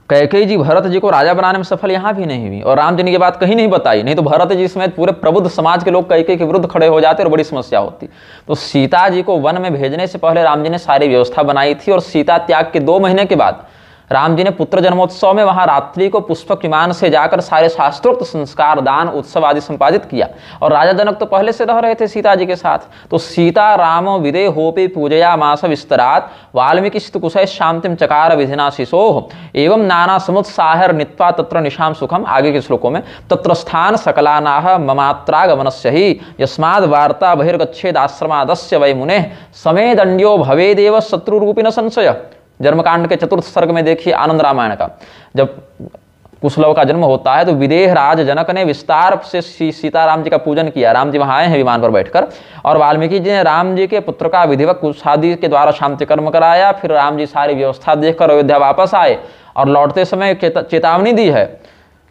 कैकेयी जी भरत जी को राजा बनाने में सफल यहाँ भी नहीं हुई और राम जी ने ये बात कहीं नहीं बताई, नहीं तो भरत जी समेत पूरे प्रबुद्ध समाज के लोग कैकेयी के विरुद्ध खड़े हो जाते और बड़ी समस्या होती। तो सीता जी को वन में भेजने से पहले राम जी ने सारी व्यवस्था बनाई थी और सीता त्याग के 2 महीने के बाद राम जी ने पुत्र जन्मोत्सव में वहां रात्रि को पुष्पक विमान से जाकर सारे शास्त्रोक्त संस्कार, दान, उत्सव आदि संपादित किया। और राजा जनक तो पहले से रह रहे थे सीता जी के साथ। तो सीता राम विदे होपि पूजया मास विस्तरात वाल्मीकि कुशय शांतिम चकार विधिना शिशोः एवं नाना समुत्साहर नित्वा तत्र निशाम सुखम। आगे के श्लोकों में तत्र स्थान सकलानाः ममात्रागमनस्य ही यस्माद् वार्ता बहिर्गच्छेदाश्रमादस्य वै मुनेः समे दंड्यो भवेदेव शत्रुरूपिण संशय। जन्मकांड के 4th सर्ग में देखिए आनंद रामायण का, जब कुशलव का जन्म होता है तो विदेह राज जनक ने विस्तार से सीताराम जी का पूजन किया। राम जी वहां आए हैं विमान पर बैठकर और वाल्मीकि जी ने राम जी के पुत्र का विधिवत कुशादी के द्वारा शांति कर्म कराया। फिर राम जी सारी व्यवस्था देखकर अयोध्या वापस आए और लौटते समय चेतावनी दी है।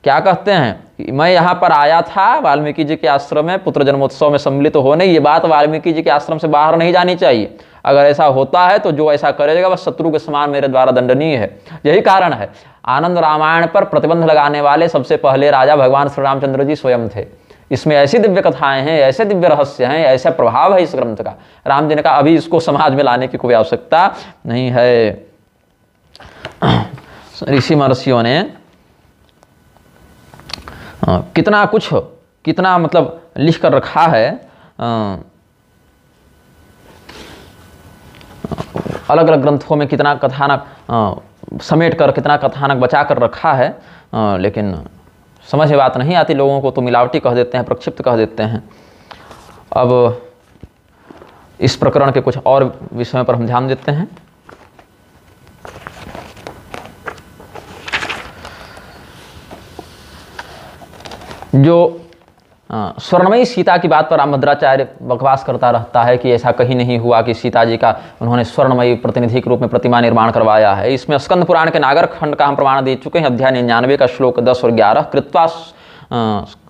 क्या कहते हैं, मैं यहाँ पर आया था वाल्मीकि जी के आश्रम में पुत्र जन्मोत्सव में सम्मिलित होने, ये बात वाल्मीकि जी के आश्रम से बाहर नहीं जानी चाहिए। अगर ऐसा होता है तो जो ऐसा करेगा वह शत्रु के समान मेरे द्वारा दंडनीय है। यही कारण है आनंद रामायण पर प्रतिबंध लगाने वाले सबसे पहले राजा भगवान श्री रामचंद्र जी स्वयं थे। इसमें ऐसी दिव्य कथाएं हैं, ऐसे दिव्य रहस्य हैं, ऐसा प्रभाव है इस ग्रंथ का। राम जी ने कहा अभी इसको समाज में लाने की कोई आवश्यकता नहीं है। ऋषि महर्षियों ने कितना मतलब लिख कर रखा है, अलग अलग ग्रंथों में कितना कथानक समेट कर, कितना कथानक बचा कर रखा है, लेकिन समझ में बात नहीं आती लोगों को, तो मिलावटी कह देते हैं, प्रक्षिप्त कह देते हैं। अब इस प्रकरण के कुछ और विषयों पर हम ध्यान देते हैं। जो स्वर्णमयी सीता की बात पर रामभद्राचार्य बकवास करता रहता है कि ऐसा कहीं नहीं हुआ कि सीता जी का उन्होंने स्वर्णमयी प्रतिनिधि के रूप में प्रतिमा निर्माण करवाया है। इसमें स्कंद पुराण के नागर खंड का हम प्रमाण दे चुके हैं, अध्याय 99 का श्लोक 10 और 11। कृत्वा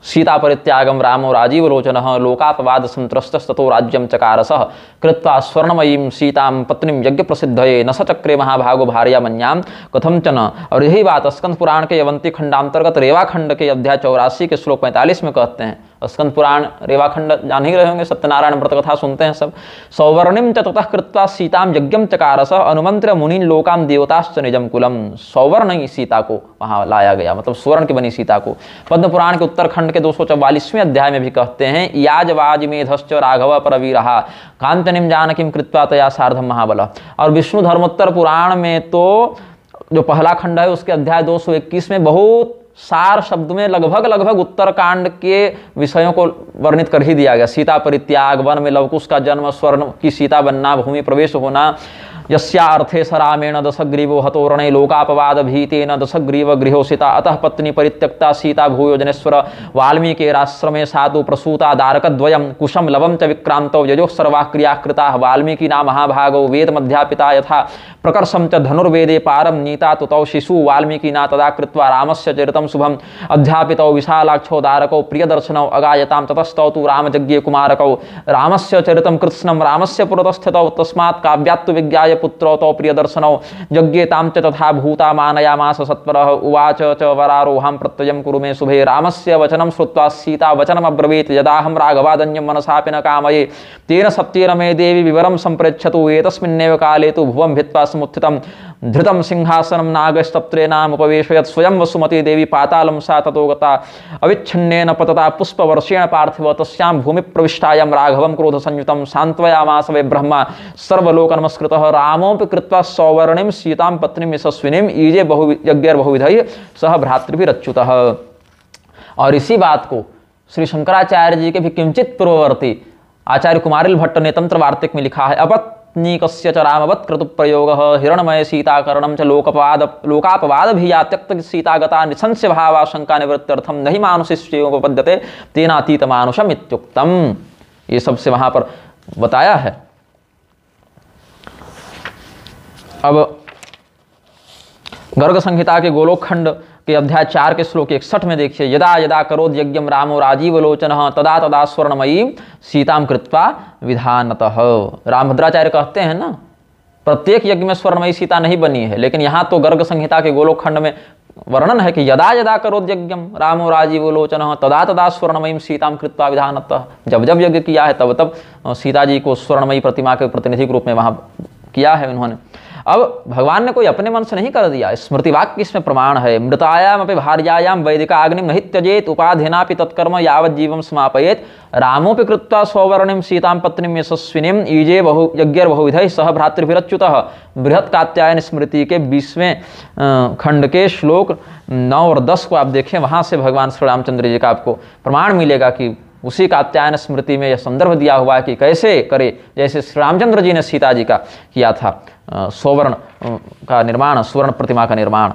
सीता परित्यागम रामो राजीव लोचनः लोकापवाद संत्रस्तस्तो राज्यम चकारसः कृत्वा स्वर्णमयीं सीतां पत्नीं यज्ञ प्रसिद्धये न सचक्रे महाभागो भार्या मन्याम कथमचन। और यही बात स्कंद पुराण के यवंती खंडांतर्गत रेवा खंड के अध्याय 84 के श्लोक 45 में कहते हैं। स्कंद पुराण रेवा खंड जान ही रहे होंगे, सत्यनारायण व्रत कथा सुनते हैं सब। सौवर्णिम च ततः कृत्वा सीतां यज्ञम चकारसः अनुमंत्र मुनीन लोकाम देवताश्च निजम कुलम। सौवर्ण सीता को वहां लाया गया, मतलब स्वर्ण की बनी सीता को। पद्म पुराण के उत्तरखंड के 244वें अध्याय में भी कहते हैं याजवाज मेधश्च राघव परवीरहा कांचनीम जानकीम कृत्वा तया सार्धम महाबल। और विष्णु धर्मोत्तर पुराण में तो जो पहला खंड है उसके अध्याय 221 में बहुत सार शब्द में लगभग उत्तरकांड के विषयों को वर्णित कर ही दिया गया। सीता परित्याग, वन में लवकुश का जन्म, स्वर्ण की सीता बनना, भूमि प्रवेश होना, यस्या अर्थे स रामेण दशग्रीवो हतोरणे लोकापवाद भीतेन दशग्रीव गृहोसिता अतः पत्नी परित्यक्ता सीता भूयो जनेश्वर वाल्मीकिराश्रमे सातु प्रसूता दारकद्वयं कुशं लवं च विक्रांतौ यजोः सर्वाः क्रियाः कृताः वाल्मीकिना महाभागौ वेद मध्यापिता यथा प्रकर्षं च धनुर्वेदे पारं नीता तुतौ शिशु वाल्मीकिना तदा कृत्वा रामस्य चरितं शुभम् अध्यापितौ विशालाक्षौ दारकौ प्रियदर्शनौ अगायतां ततस्तौ तु रामयज्ञे कुमारकौ रामस्य चरितं कृत्स्नं रामस्य पुरतस्थितौ तस्मात् काव्यात्तु विज्ञाय पुत्रौ तौ प्रियदर्शनौ यज्ञे तां च तथा भूता मानयामास सत्वरः उवाच च वरारोहां प्रत्ययं कुरु मे शुभे रामस्य वचनं श्रुत्वा सीता वचनमब्रवीत् यदाहं राघवादन्यं मनसापि न कामये तेन सत्येन मे देवी विवरं सम्पृच्छतु एतस्मिन्नेव काले तु भुवं भित्त्वा समुत्थितं धृतं सिंहासनं नागस्तत्रेणामुपवेशयत् स्वयं वसुमती देवी पातालं सा ततो गता अविच्छिन्नेन पतता पुष्पवर्षेण पार्थिव तस्यां भूमिप्रविष्टायां राघवं क्रोधसंयुतं सान्त्वयामास वै ब्रह्मा सर्वलोकनमस्कृतः रामोऽपि कृत्वा सौवर्णिं सीतां पत्नीं यशस्विनीं ईजे यज्ञैर्बहुविधैः सह भ्रातृभिरच्युतः। और इसी बात को श्री शंकराचार्य जी के भी किंचित पूर्ववर्ती आचार्य कुमारिल भट्ट ने तंत्र वार्तिक में लिखा है अपत्नीकस्य च रामवत् क्रतु प्रयोगः हिरण्मय सीताकरणं च लोकापवाद भी या त्यक्त सीतागता निशंस्य भावाशंका निवृत्त्यर्थम नहीं मानुषिष्योपपद्यते तेनातीत मानुषम इत्युक्तम। ये सबसे वहां पर बताया है। अब गर्ग संहिता के गोलोकखंड के अध्याय 4 के श्लोक 61 में देखिए, यदा यदा करोद यज्ञम रामो राजीवलोचनः तदा तदा स्वर्णमयी सीताम कृत्वा विधानतः। रामभद्राचार्य कहते हैं ना, प्रत्येक यज्ञ में स्वर्णमयी सीता नहीं बनी है, लेकिन यहाँ तो गर्ग संहिता के गोलोकखंड में वर्णन है कि यदा यदा करोद यज्ञम रामो राजीवलोचनः तदा तदा स्वर्णमयी सीताम कृत्वा विधानतः। जब जब यज्ञ किया है तब तब सीता जी को स्वर्णमयी प्रतिमा के प्रतिनिधि के रूप में वहाँ किया है उन्होंने। अब भगवान ने कोई अपने मन से नहीं कर दिया, स्मृति वाक्य इसमें प्रमाण है। मृतायाम अपि भार्यायाम वैदिका अग्निम नहीं त्यजेत उपाधिनापि तत्कर्म यावत जीवम समापयेत रामोपि कृत्वा सौवर्णिम सीतां पत्नीं यशस्विनीं ईजे यज्ञैर्बहुविधैः सह भ्रातृभिरच्युतः। बृहत् कात्यायन स्मृति के 20वें खंड के श्लोक 9 और 10 को आप देखें, वहाँ से भगवान श्री रामचंद्र जी का आपको प्रमाण मिलेगा कि उसी कात्यायन स्मृति में यह संदर्भ दिया हुआ है कि कैसे करे, जैसे श्री रामचंद्र जी ने सीता जी का किया था स्वर्ण का निर्माण, स्वर्ण प्रतिमा का निर्माण।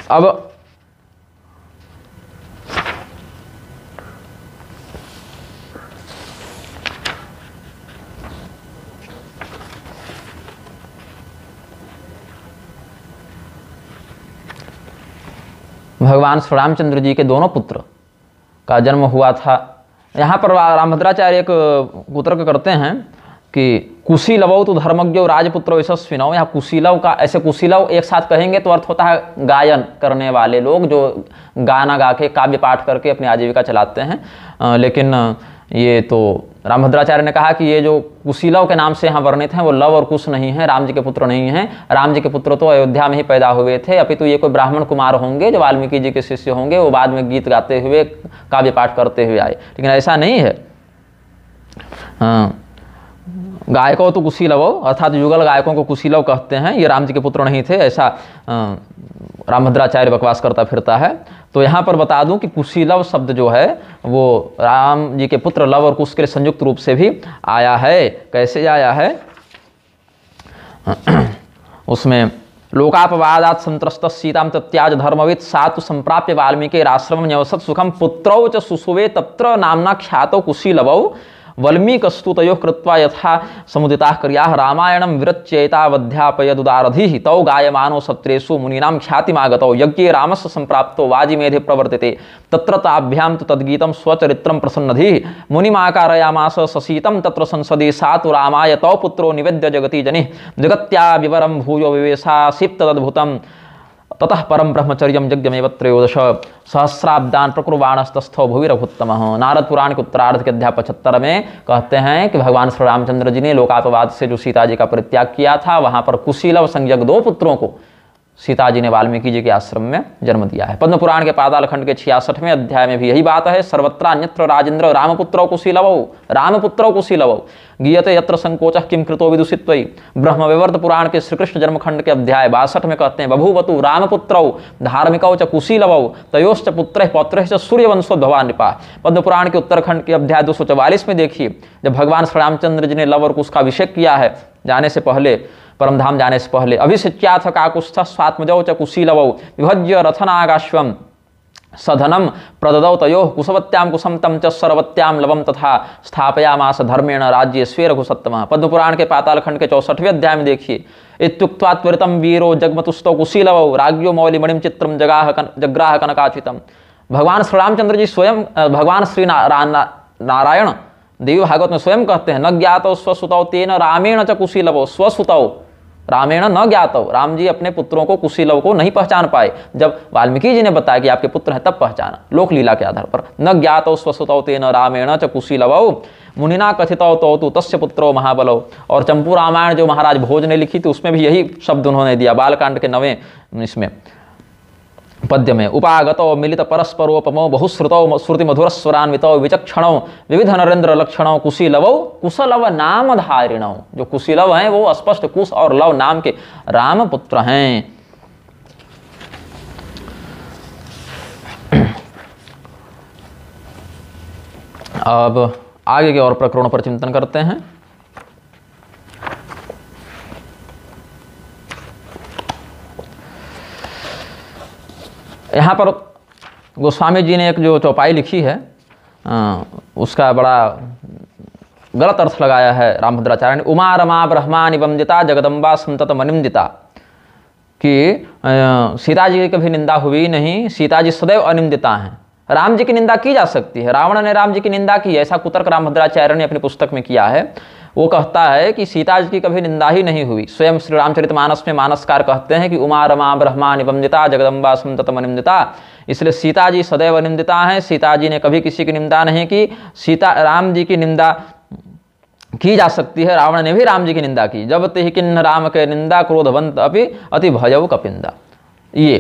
अब भगवान श्री रामचंद्र जी के दोनों पुत्र का जन्म हुआ था। यहाँ पर रामभद्राचार्य एक कुतर्क करते हैं कि कुशीलवौ तो धर्मज्ञो राजपुत्रो यशस्विनौ। यहाँ कुशीलव का, ऐसे कुशीलव एक साथ कहेंगे तो अर्थ होता है गायन करने वाले लोग जो गाना गा के काव्य पाठ करके अपनी आजीविका चलाते हैं। लेकिन ये तो रामभद्राचार्य ने कहा कि ये जो कुशीलव के नाम से यहाँ वर्णित हैं वो लव और कुश नहीं है, राम जी के पुत्र नहीं हैं। राम जी के पुत्र तो अयोध्या में ही पैदा हुए थे, अपितु ये कोई ब्राह्मण कुमार होंगे जो वाल्मीकि जी के शिष्य होंगे, वो बाद में गीत गाते हुए काव्य पाठ करते हुए आए, लेकिन ऐसा नहीं है। गायकों तो कुशीलवो अर्थात युगल गायकों को कुशीलव कहते हैं, ये राम जी के पुत्र नहीं थे, ऐसा रामभद्राचार्य बकवास करता फिरता है। तो यहाँ पर बता दूं कि कुशीलव शब्द जो है वो राम जी के पुत्र लव और कुश के संयुक्त रूप से भी आया है। कैसे आया है उसमें, लोकापवादात् संत्रस्त सीतां तत्याज धर्मवित् सातु संप्राप्य वाल्मीकि राश्रमं न्यवसत् सुखं पुत्रौ च सुसुवे तत्र नाम्ना ख्यातौ कुशीलवौ वल्मीकस्तु तयोः कृत्वा यथा समुदिताः क्रियाः रामायणं विरच्येतावध्यापयदुदारधिः तौ गायमानो सत्रेषु मुनीनां ख्यातिमागतौ यज्ञे रामस्य सम्प्राप्तो वाजिमेधे प्रवर्तिते तत्र ताभ्यां तु तद्गीतं स्वचरित्रं प्रसन्नधिः मुनिमाकारयामास ससीतं तत्र संसदि सा तु रामाय तौ पुत्रो निवेद्य जगति जनिः जगत्या विवरं भूयो विवेशासीत् तदद्भुतं ततः परम ब्रह्मचर्यम यज्ञमेव त्रयोदश सहस्राब्दान प्रकुर्वाणस्तस्थो भुविरभुत्तमः। नारद पुराण के उत्तरार्ध के अध्याय 75 में कहते हैं कि भगवान श्री रामचंद्र जी ने लोकापवाद से जो सीता जी का परित्याग किया था, वहां पर कुशीलव संज्ञक 2 पुत्रों को सीता जी ने वाल्मीकि जी के आश्रम में जन्म दिया है। पद्म पुराण के पाताल खंड के 66वें अध्याय में भी यही बात है। सर्वत्रान्यत्र राजेंद्र रामपुत्रौ कुशीलवौ, रामपुत्रौ कुशीलवौ गीयते यत्र संकोचः किम कृतो विदुषित्वै। ब्रह्मविवर्त पुराण के श्री कृष्ण जन्म खंड के अध्याय 62 में कहते हैं बभूवतु रामपुत्रौ धार्मिकौ च कुशीलवौ तयोश्च पुत्रैः पौत्रैः च सूर्यवंशोद्भवा नृपा। पद्म पुराण के उत्तरखंड के अध्याय 244 में देखिए, जब भगवान श्री रामचंद्र जी ने लव और कुश का अभिषेक किया है जाने से पहले, परमधाम जाने से पहले, अभिषिच्याथ काकुत्स्थ स्वात्मजौ च कुशीलवौ विभज्य रथनागाश्वम सधनम प्रददौ तयोः कुशवत्याम कुसम तम च सर्वत्याम लवम तथा स्थापयामास धर्मेण राज्ये स्वे रघुसत्तमः। पद्म पुराण के पाताल खंड के 64वें अध्याय में देखिए, इत्युक्त्वा त्वरितं वीरो जगमतुस्तौ कुशीलवौ राज्यो मौलिमणिम चित्रम जग्राह कनकाचितम। भगवान श्री रामचंद्र जी स्वयं, भगवान श्री नारायण देवी भागवत में स्वयं कहते हैं, न ज्ञातौ स्वसुतौ तेन रामेण च कुशीलवौ। स्वसुतौ रामेण न ज्ञातौ, राम जी अपने पुत्रों को कुशीलव को नहीं पहचान पाए। जब वाल्मीकि जी ने बताया कि आपके पुत्र हैं तब पहचाना, लोक लीला के आधार पर। न ज्ञातौ स्वसुतौ तेन रामेण च कुशीलवौ मुनिना कथितौ तौ तस्य पुत्रो महाबलौ। और चंपू रामायण जो महाराज भोज ने लिखी थी उसमें भी यही शब्द उन्होंने दिया, बालकांड के 9वें इसमें पद्य में। उपागतो मिलित परस्परोपमो बहुश्रुतौ श्रुति मधुरस्वरान्वितौ विचक्षणौ विविध नरेंद्र लक्षणौ कुशीलवौ कुशलव नाम धारिणौ। जो कुशीलव हैं वो स्पष्ट कुश और लव नाम के राम पुत्र हैं। अब आगे के और प्रकरणों पर चिंतन करते हैं। यहाँ पर गोस्वामी जी ने एक जो चौपाई लिखी है उसका बड़ा गलत अर्थ लगाया है रामभद्राचार्य ने। उमा रमा ब्रह्मानि वंदिता जगदम्बा संतत मनिंदिता, कि सीता जी की कभी निंदा हुई नहीं, सीता जी सदैव अनिंदिता हैं। राम जी की निंदा की जा सकती है, रावण ने राम जी की निंदा की, ऐसा कुतर्क रामभद्राचार्य ने अपनी पुस्तक में किया है। वो कहता है कि सीता जी की कभी निंदा ही नहीं हुई। स्वयं श्री रामचरितमानस में मानसकार कहते हैं कि उमा रमा ब्रह्मा निवंदिता जगदम्बा संतत मनिंदिता, इसलिए सीता जी सदैव निंदिता हैं। सीता जी ने कभी किसी की निंदा नहीं की। सीता राम जी की निंदा की जा सकती है, रावण ने भी राम जी की निंदा की। जब ते किन्न राम के निंदा क्रोधवंत अपि अति भयउ कपिंदा। ये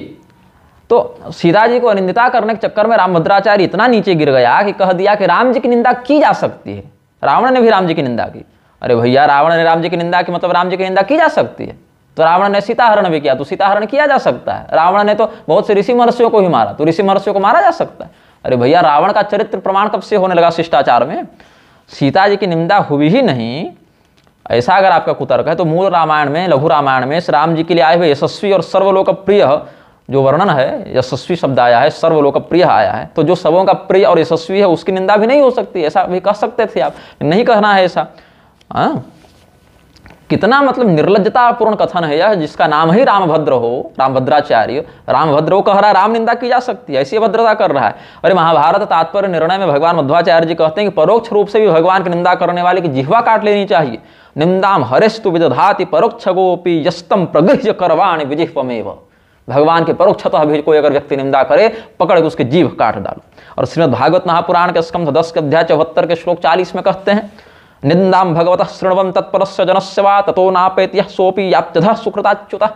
तो सीता जी को अनिंदिता करने के चक्कर में रामभद्राचार्य इतना नीचे गिर गया कि कह दिया कि राम जी की निंदा की जा सकती है, रावण ने भी राम जी की निंदा की। अरे भैया, रावण ने राम जी की निंदा की मतलब राम जी की निंदा की जा सकती है। तो रावण ने सीताहरण भी किया तो सीताहरण किया जा सकता है। रावण ने तो बहुत से ऋषि महर्षियों को ही मारा तो ऋषि महर्षियों को मारा जा सकता है। अरे भैया, रावण का चरित्र प्रमाण कब से होने लगा शिष्टाचार में? सीता जी की निंदा हुई ही नहीं, ऐसा अगर आपका कुतर्क है तो मूल रामायण में, लघु रामायण में राम जी के लिए आए हुए यशस्वी और सर्वलोकप्रिय जो वर्णन है, यशस्वी शब्द आया है, सर्वलोकप्रिय आया है, तो जो सबों का प्रिय और यशस्वी है उसकी निंदा भी नहीं हो सकती, ऐसा भी कह सकते थे आप, नहीं कहना है ऐसा। हाँ, कितना मतलब निर्लज्जतापूर्ण कथन है यह, जिसका नाम ही रामभद्र हो, रामभद्राचार्य। रामभद्र वो कह रहा है राम निंदा की जा सकती है, ऐसी भद्रता कर रहा है। अरे महाभारत तात्पर्य निर्णय में भगवान मध्वाचार्य जी कहते हैं कि परोक्ष रूप से भी भगवान की निंदा करने वाले की जिह्वा काट लेनी चाहिए। निंदाम हरेस्तु विदधाति परोक्ष गोपी यस्तम प्रगृह्य करवाणि विजिह्वमेव। भगवान के परोक्षतः भी कोई अगर व्यक्ति निंदा करे, पकड़ के उसके जीभ काट डालो। और श्रीमद् भागवत महापुराण के स्कंध 10 के अध्याय 74 के श्लोक 40 में कहते हैं, निंदाम भगवतः शृण्वन् तत्परस्य जनस्य वा ततो नापेति यः सोऽपि याप्त्यधः सुकृताच्युतः।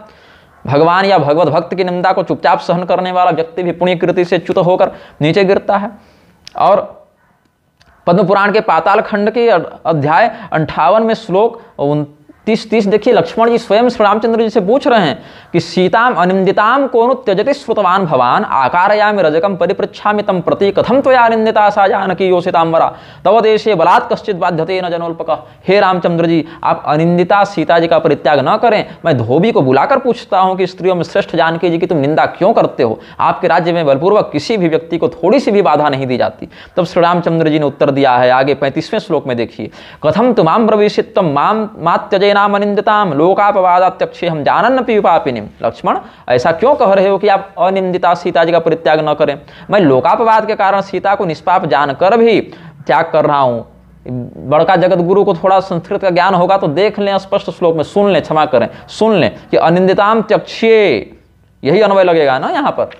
भगवान या भगवत भक्त की निंदा को चुपचाप सहन करने वाला व्यक्ति भी पुण्य कृति से च्युत होकर नीचे गिरता है। और पद्म पुराण के पाताल खंड के अध्याय 58 में श्लोक 29-30 देखिए, लक्ष्मण जी स्वयं श्री रामचंद्र जी से पूछ रहे हैं कि सीताम अनिंदिताम कोनु त्यजति श्रुतवान भवान आकारयामि रजकम परिपृच्छामि तम प्रति कथम त्वया अनिंदिता सा जानकी योषितांबरा तव देशे बलात् कश्चित् बाध्यते न जनोल्पकः। हे रामचंद्र जी, आप अनिंदिता सीता जी का परित्याग न करें। मैं धोबी को बुलाकर पूछता हूं कि स्त्रियों में श्रेष्ठ जानकी जी की तुम निंदा क्यों करते हो? आपके राज्य में बलपूर्वक किसी भी व्यक्ति को थोड़ी सी भी बाधा नहीं दी जाती। तब श्री रामचंद्र जी ने उत्तर दिया है, आगे 35वें श्लोक में देखिए, कथम तुमाम ब्रवीषित्वम माम मात्यजे नाम अनिंदिताम लोकापवादात्यक्षे हम जानन्नपि विपापिनीम। लक्ष्मण, ऐसा क्यों कह रहे हो कि आप अनिंदिता सीता जी का परित्याग न करें? मैं लोकापवाद के कारण सीता को निष्पाप जानकर भी त्याग कर रहा हूं। बड़का जगत गुरु को थोड़ा संस्कृत का ज्ञान होगा तो देख लें, स्पष्ट श्लोक में सुन लें, क्षमा करें, सुन लें कि अनिंदिताम त्यक्ष्ये, यही अन्वय लगेगा ना यहाँ पर।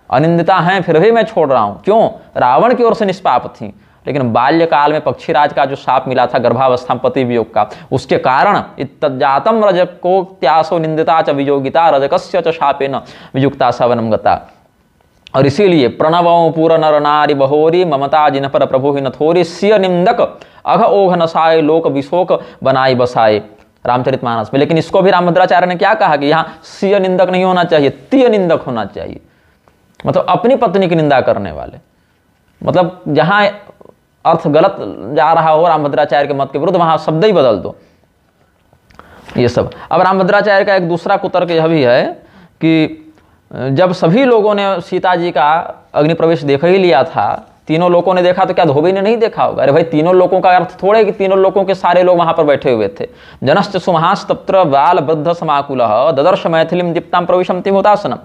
अनिंदिता हैं फिर भी मैं छोड़ रहा हूं। क्यों? रावण की ओर से निष्पाप थी। लेकिन बाल्यकाल में पक्षीराज का जो शाप मिला था गर्भावस्था में पति वियोग का, उसके कारण इत्तजातम रजको त्यासो निंदिता च वियोगिता रजकस्य च शापेन वियुक्ता सवनम गता। और इसीलिए प्रणवों पूर नर नारी बहोरी ममता जिन पर प्रभु ही नथोरी सिय निंदक अघ ओघ नसाए लोक विशोक बनाई बसाए, रामचरितमानस में। लेकिन इसको भी रामभद्राचार्य ने क्या कहा कि यहाँ सिय निंदक नहीं होना चाहिए, तिय निंदक होना चाहिए, मतलब अपनी पत्नी की निंदा करने वाले। मतलब जहां अर्थ गलत जा रहा हो रामभद्राचार्य के मत के विरुद्ध, वहां शब्द ही बदल दो, ये सब। अब रामभद्राचार्य का एक दूसरा कुतर्क यह भी है कि जब सभी लोगों ने सीता जी का अग्नि प्रवेश देख ही लिया था, तीनों लोगों ने देखा, तो क्या धोबी ने नहीं देखा होगा? अरे भाई, तीनों लोगों का अर्थ थोड़े कि तीनों लोगों के सारे लोग वहां पर बैठे हुए थे। जनश्च सुमहास तत्र बाल वृद्ध समाकुलः ददर्श मैथिलीम दीप्ताम प्रविशन्ति हुतासनम।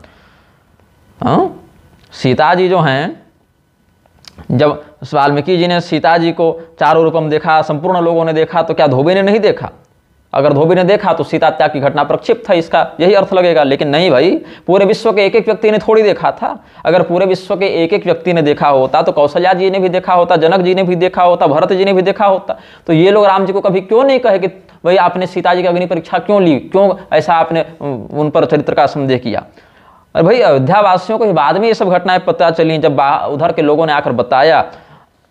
सीता जी जो हैं, जब वाल्मीकि जी ने सीता जी को चारों रूपम देखा, संपूर्ण लोगों ने देखा, तो क्या धोबी ने नहीं देखा? अगर धोबी ने देखा तो सीता त्याग की घटना प्रक्षिप्त है, इसका यही अर्थ लगेगा। लेकिन नहीं भाई, पूरे विश्व के एक एक व्यक्ति ने थोड़ी देखा था। अगर पूरे विश्व के एक एक व्यक्ति ने देखा होता तो कौशल्या जी ने भी देखा होता, जनक जी ने भी देखा होता, भरत जी ने भी देखा होता। तो ये लोग राम जी को कभी क्यों नहीं कहे कि भाई आपने सीता जी की अग्नि परीक्षा क्यों ली, क्यों ऐसा आपने उन पर चरित्र का संदेह किया? अरे भाई, अयोध्या वासियों को बाद में ये सब घटनाएं पता चली, जब उधर के लोगों ने आकर बताया।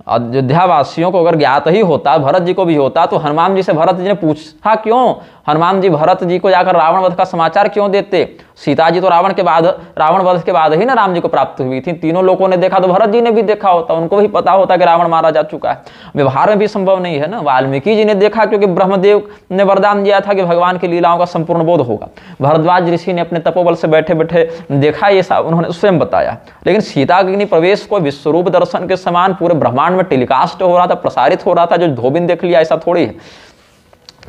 अयोध्या वासियों को अगर ज्ञात ही होता, भरत जी को भी होता, तो हनुमान जी से भरत जी ने पूछा क्यों? हनुमान जी भरत जी को जाकर रावण वध का समाचार क्यों देते? सीता जी तो रावण वध के बाद ही ना राम जी को प्राप्त हुई थी। तीनों लोगों ने देखा तो भरत जी ने भी देखा होता, उनको भी पता होता कि रावण मारा जा चुका है। व्यवहार में भी संभव नहीं है ना। वाल्मीकि जी ने देखा क्योंकि ब्रह्मदेव ने वरदान दिया था कि भगवान की लीलाओं का संपूर्ण बोध होगा। भरद्वाज ऋषि ने अपने तपोबल से बैठे बैठे देखा, ये सब उन्होंने स्वयं बताया। लेकिन सीता अग्नि प्रवेश को विश्वरूप दर्शन के समान पूरे ब्रह्मांड में टेलीकास्ट हो रहा था, प्रसारित हो रहा था, जो धोबी ने देख लिया ऐसा थोड़ी है।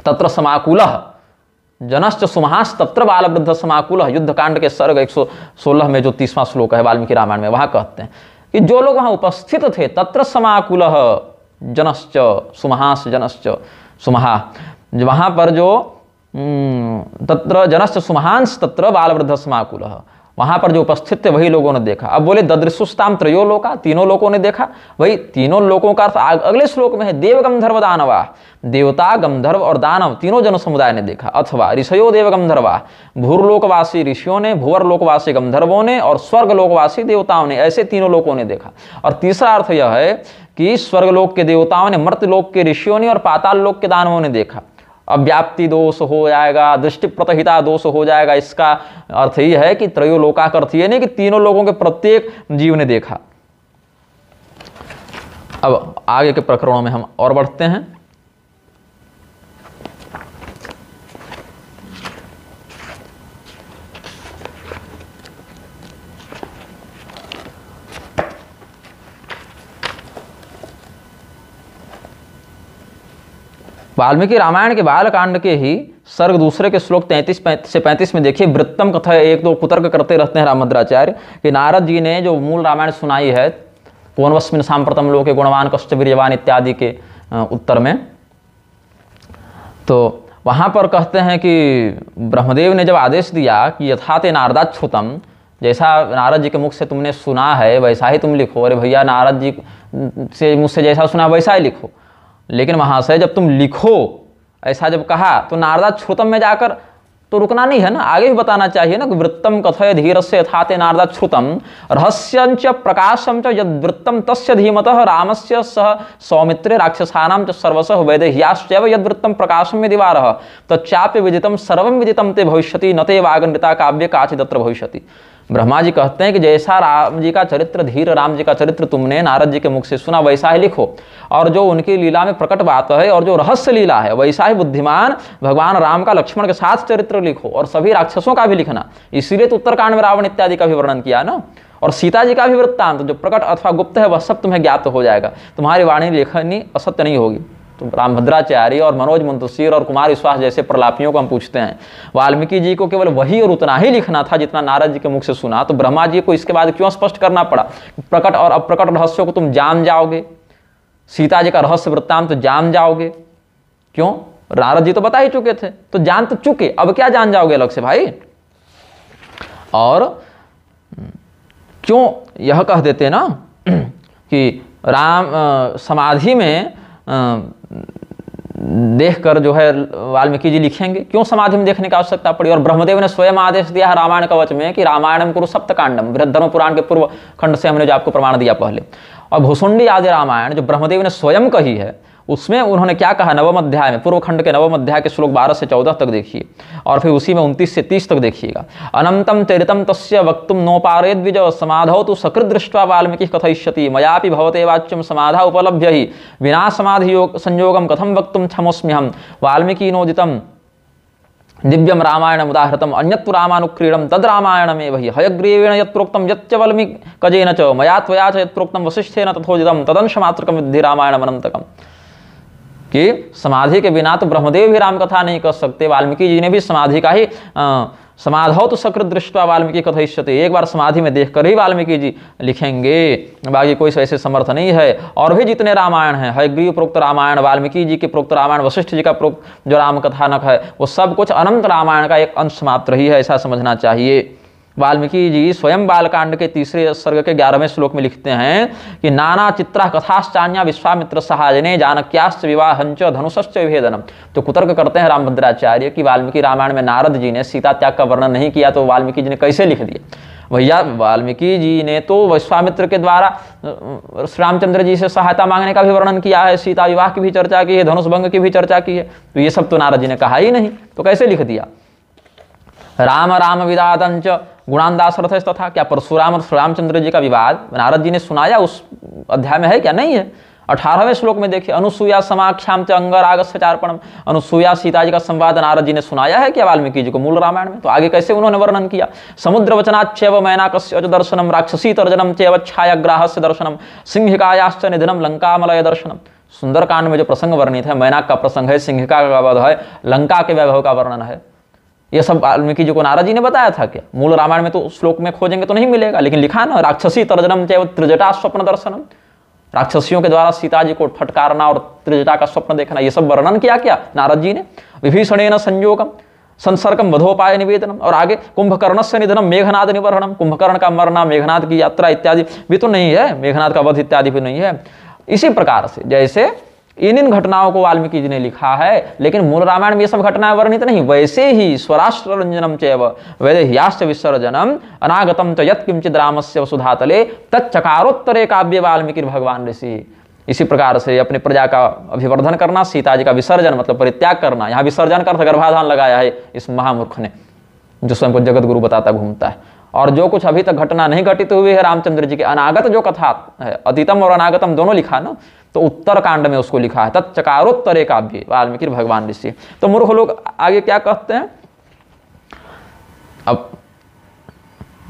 तत्र समाकुलः जनश्च सुमहास तत्र बाल वृद्ध समाकुलः, युद्धकांड के सर्ग 116 में जो 30वां श्लोक है वाल्मीकि रामायण में, वहां कहते हैं कि जो लोग वहां उपस्थित थे, तत्र समाकुलः जनश्च सुमहास जनश्च सुमहा, वहां पर जो तत्र जनश्च सुमहांस तत्र बाल वृद्ध समाकुलः, वहां पर जो उपस्थित थे वही लोगों ने देखा। अब बोले ददृशुस्ताम त्रयो लोका, तीनों लोगों ने देखा। वही तीनों लोगों का अर्थ अगले श्लोक में है, देव गंधर्व दानवा, देवता गंधर्व और दानव तीनों जन समुदाय ने देखा। अथवा ऋषयो देव गंधर्वा, भूरलोकवासी ऋषियों ने, भूवर लोकवासी गंधर्वों ने और स्वर्ग लोकवासी देवताओं ने, ऐसे तीनों लोगों ने देखा। और तीसरा अर्थ यह है कि स्वर्गलोक के देवताओं ने, मर्त्यलोक के ऋषियों ने और पाताल लोक के दानवों ने देखा। अब व्याप्ति दोष हो जाएगा, दृष्टि प्रतहिता दोष हो जाएगा। इसका अर्थ ही है कि त्रयोलोका का अर्थ ये नहीं कि तीनों लोगों के प्रत्येक जीव ने देखा। अब आगे के प्रकरणों में हम और बढ़ते हैं। वाल्मीकि रामायण के बालकांड के ही सर्ग दूसरे के श्लोक 33 से 35 में देखिए, वृत्तम कथा, एक दो कुतर्क करते रहते हैं रामभद्राचार्य कि नारद जी ने जो मूल रामायण सुनाई है, पूर्वस्मिन सांप्रतम लोके गुणवान कश्च वीर्यवान इत्यादि के उत्तर में, तो वहां पर कहते हैं कि ब्रह्मदेव ने जब आदेश दिया कि यथा ते नारदाच्छ्रुतम, जैसा नारद जी के मुख से तुमने सुना है वैसा ही तुम लिखो। अरे भैया, नारद जी से मुझसे जैसा सुना वैसा ही लिखो। लेकिन वहां से जब तुम लिखो ऐसा जब कहा, तो नारदाच्छ्रुतम में जाकर तो रुकना नहीं है ना, आगे भी बताना चाहिए ना। वृत्तम कथय धीरस्य यथा ते नारदाच्छ्रुतम रहस्यंच प्रकाशम च यद वृत्तम तस्य धीमतः रामस्य सह सौमित्रे राक्षसानां च सर्वशः वैदेह्याश्चैव यद वृत्तम प्रकाशम यदि वारः तच्चाप्य विदितम सर्वं विदितम ते भविष्यति न ते वागनृता काव्य काचिदत्र भविष्यति। ब्रह्मा जी कहते हैं कि जैसा राम जी का चरित्र, धीर राम जी का चरित्र तुमने नारद जी के मुख से सुना वैसा ही लिखो, और जो उनकी लीला में प्रकट बात है और जो रहस्य लीला है वैसा ही बुद्धिमान भगवान राम का लक्ष्मण के साथ चरित्र लिखो, और सभी राक्षसों का भी लिखना। इसीलिए तो उत्तरकांड में रावण इत्यादि का भी वर्णन किया ना, और सीता जी का भी वृत्तांत जो प्रकट अथवा गुप्त है वह सब तुम्हें ज्ञात हो जाएगा, तुम्हारी वाणी लेखनी असत्य नहीं होगी। तो रामभद्राचार्य और मनोज मुंतशिर और कुमार विश्वास जैसे प्रलापियों को हम पूछते हैं, वाल्मीकि जी को केवल वही और उतना ही लिखना था जितना नारद जी के मुख से सुना, तो ब्रह्मा जी को इसके बाद क्यों स्पष्ट करना पड़ा? प्रकट और अप्रकट रहस्यों को तुम जान जाओगे, सीता जी का रहस्य वृत्तांत तो जान जाओगे। क्यों? नारद जी तो बता ही चुके थे, तो जान तो चुके, अब क्या जान जाओगे अलग से भाई? और क्यों यह कह देते ना कि समाधि में देखकर जो है वाल्मीकि जी लिखेंगे। क्यों समाधि में देखने की आवश्यकता पड़ी? और ब्रह्मदेव ने स्वयं आदेश दिया है रामायण कवच में कि रामायणम कुरु सप्तकांडम, बृहद्धर्म पुराण के पूर्व खंड से हमने जो आपको प्रमाण दिया पहले। और भुसुंडी आदि रामायण जो ब्रह्मदेव ने स्वयं कही है, उसमें उन्होंने क्या कहा? नवम अध्याय में, पूर्व खंड के नवम अध्याय के श्लोक 12 से 14 तक देखिए, और फिर उसी में 29 से 30 तक देखिएगा। अनंतम चरितम तस्य वक्तुम नोपारेद द्विज समाधौ तु सकृत दृष्ट्वा वाल्मीकि कथयिष्यति मयापि भवते वाच्यम समाधा उपलभ्य ही विना समाधि संयोगम कथम वक्तुम क्षमोस्म्यहम वाल्मीकि नोदितम दिव्यम रामायणम उदाहृतम अन्यत्तु रामानुक्रीडम तद रामायणमेव हि हयग्रीवेण यत्प्रोक्तम यच्च वाल्मीकजेन च मया त्वया च यत्प्रोक्तम वसिष्ठेन तथोदितम तदंशमात्रकम विद्धि रामायणम अनंतकम। कि समाधि के बिना तो ब्रह्मदेव भी राम कथा नहीं कर सकते, वाल्मीकि जी ने भी समाधि का ही समाधौ तो सकृत दृष्ट्वा वाल्मीकि कथयिष्यते, एक बार समाधि में देखकर ही वाल्मीकि जी लिखेंगे, बाकी कोई ऐसे समर्थ नहीं है। और भी जितने रामायण हैं, हयग्रीव प्रोक्त रामायण, वाल्मीकि जी के प्रोक्त रामायण, वशिष्ठ जी का प्रोक्त जो राम कथानक है, वो सब कुछ अनंत रामायण का एक अंश मात्र ही है, ऐसा समझना चाहिए। वाल्मीकि जी स्वयं बालकांड के 3 सर्ग के 11वें श्लोक में लिखते हैं कि नाना चित्रा कथाश्चान्या विश्वामित्र सहाजने जानक्याश्च विवाहंच धनुषश्च विभेदनम। तो कुतर्क करते हैं रामभद्राचार्य कि वाल्मीकि रामायण में नारद जी ने सीता त्याग का वर्णन नहीं किया, तो वाल्मीकि जी ने कैसे लिख दिया? भैया, वाल्मीकि जी ने तो विश्वामित्र के द्वारा श्री रामचंद्र जी से सहायता मांगने का भी वर्णन किया है, सीता विवाह की भी चर्चा की है, धनुष भंग की भी चर्चा की है, तो ये सब तो नारद जी ने कहा ही नहीं, तो कैसे लिख दिया? राम राम विदादंच गुणानदासरथ तथा, क्या परशुराम और रामचंद्र जी का विवाद नारद जी ने सुनाया उस अध्याय में है क्या? नहीं है। 18वें श्लोक में देखिए, अनुसूया समाख्याम च अंगरागस्य चार्पणम, अनुसूया सीता जी का संवाद नारद जी ने सुनाया है क्या वाल्मीकि जी को मूल रामायण में? तो आगे कैसे उन्होंने वर्णन किया? समुद्र वचनाच्चैव मैनाकस्य दर्शनम राक्षसी तर्जनम चैव छायाग्राहस्य दर्शनम सिंहिकायाश्च निधनम लंकामलय दर्शनम। सुंदरकांड में जो प्रसंग वर्णित है, मैनाक का प्रसंग है, सिंहिका का वध है, लंका के वैभव का वर्णन है, ये सब वाल्मीकि जी को नारद जी ने बताया था क्या? मूल रामायण में तो श्लोक में खोजेंगे तो नहीं मिलेगा, लेकिन लिखा ना, राक्षसी तर्जनम चैव त्रिजटा स्वप्न दर्शनम, राक्षसियों के द्वारा सीता जी को फटकारना और त्रिजटा का स्वप्न देखना, ये सब वर्णन किया क्या नारद जी ने? विभीषणेन संयोगम संसर्गम वधोपाय निवेदनम, और आगे कुंभकर्णस्य निधनम मेघनाद निवर्हणम, कुंभकर्ण का मरना, मेघनाद की यात्रा इत्यादि भी तो नहीं है, मेघनाद का वध इत्यादि भी नहीं है। इसी प्रकार से जैसे इन घटनाओं को वाल्मीकि जी ने लिखा है, लेकिन मूल रामायण में ये सब घटनाएं वर्णित नहीं, वैसे ही स्वराष्ट्र रंजनम चैव वैदेह्याश्च विसर्जनम अनागतम च यत्किंचिद रामस्य वसुधातले तच्चकारोत्तरे काव्य वाल्मीकि भगवान ऋषि। इसी प्रकार से अपनी प्रजा का अभिवर्धन करना, सीता जी का विसर्जन मतलब परित्याग करना, यहाँ विसर्जन का अर्थ गर्भाधान लगाया है इस महामूर्ख ने, जो स्वयं को जगत गुरु बताता घूमता है। और जो कुछ अभी तक घटना नहीं घटित हुई है रामचंद्र जी के, अनागत जो कथा है, अतीतम और अनागतम दोनों लिखा ना, तो उत्तर कांड में उसको लिखा है तच्चकारोत्तरे काव्य वाल्मीकि भगवान ऋषि। तो मूर्ख लोग आगे क्या कहते हैं? अब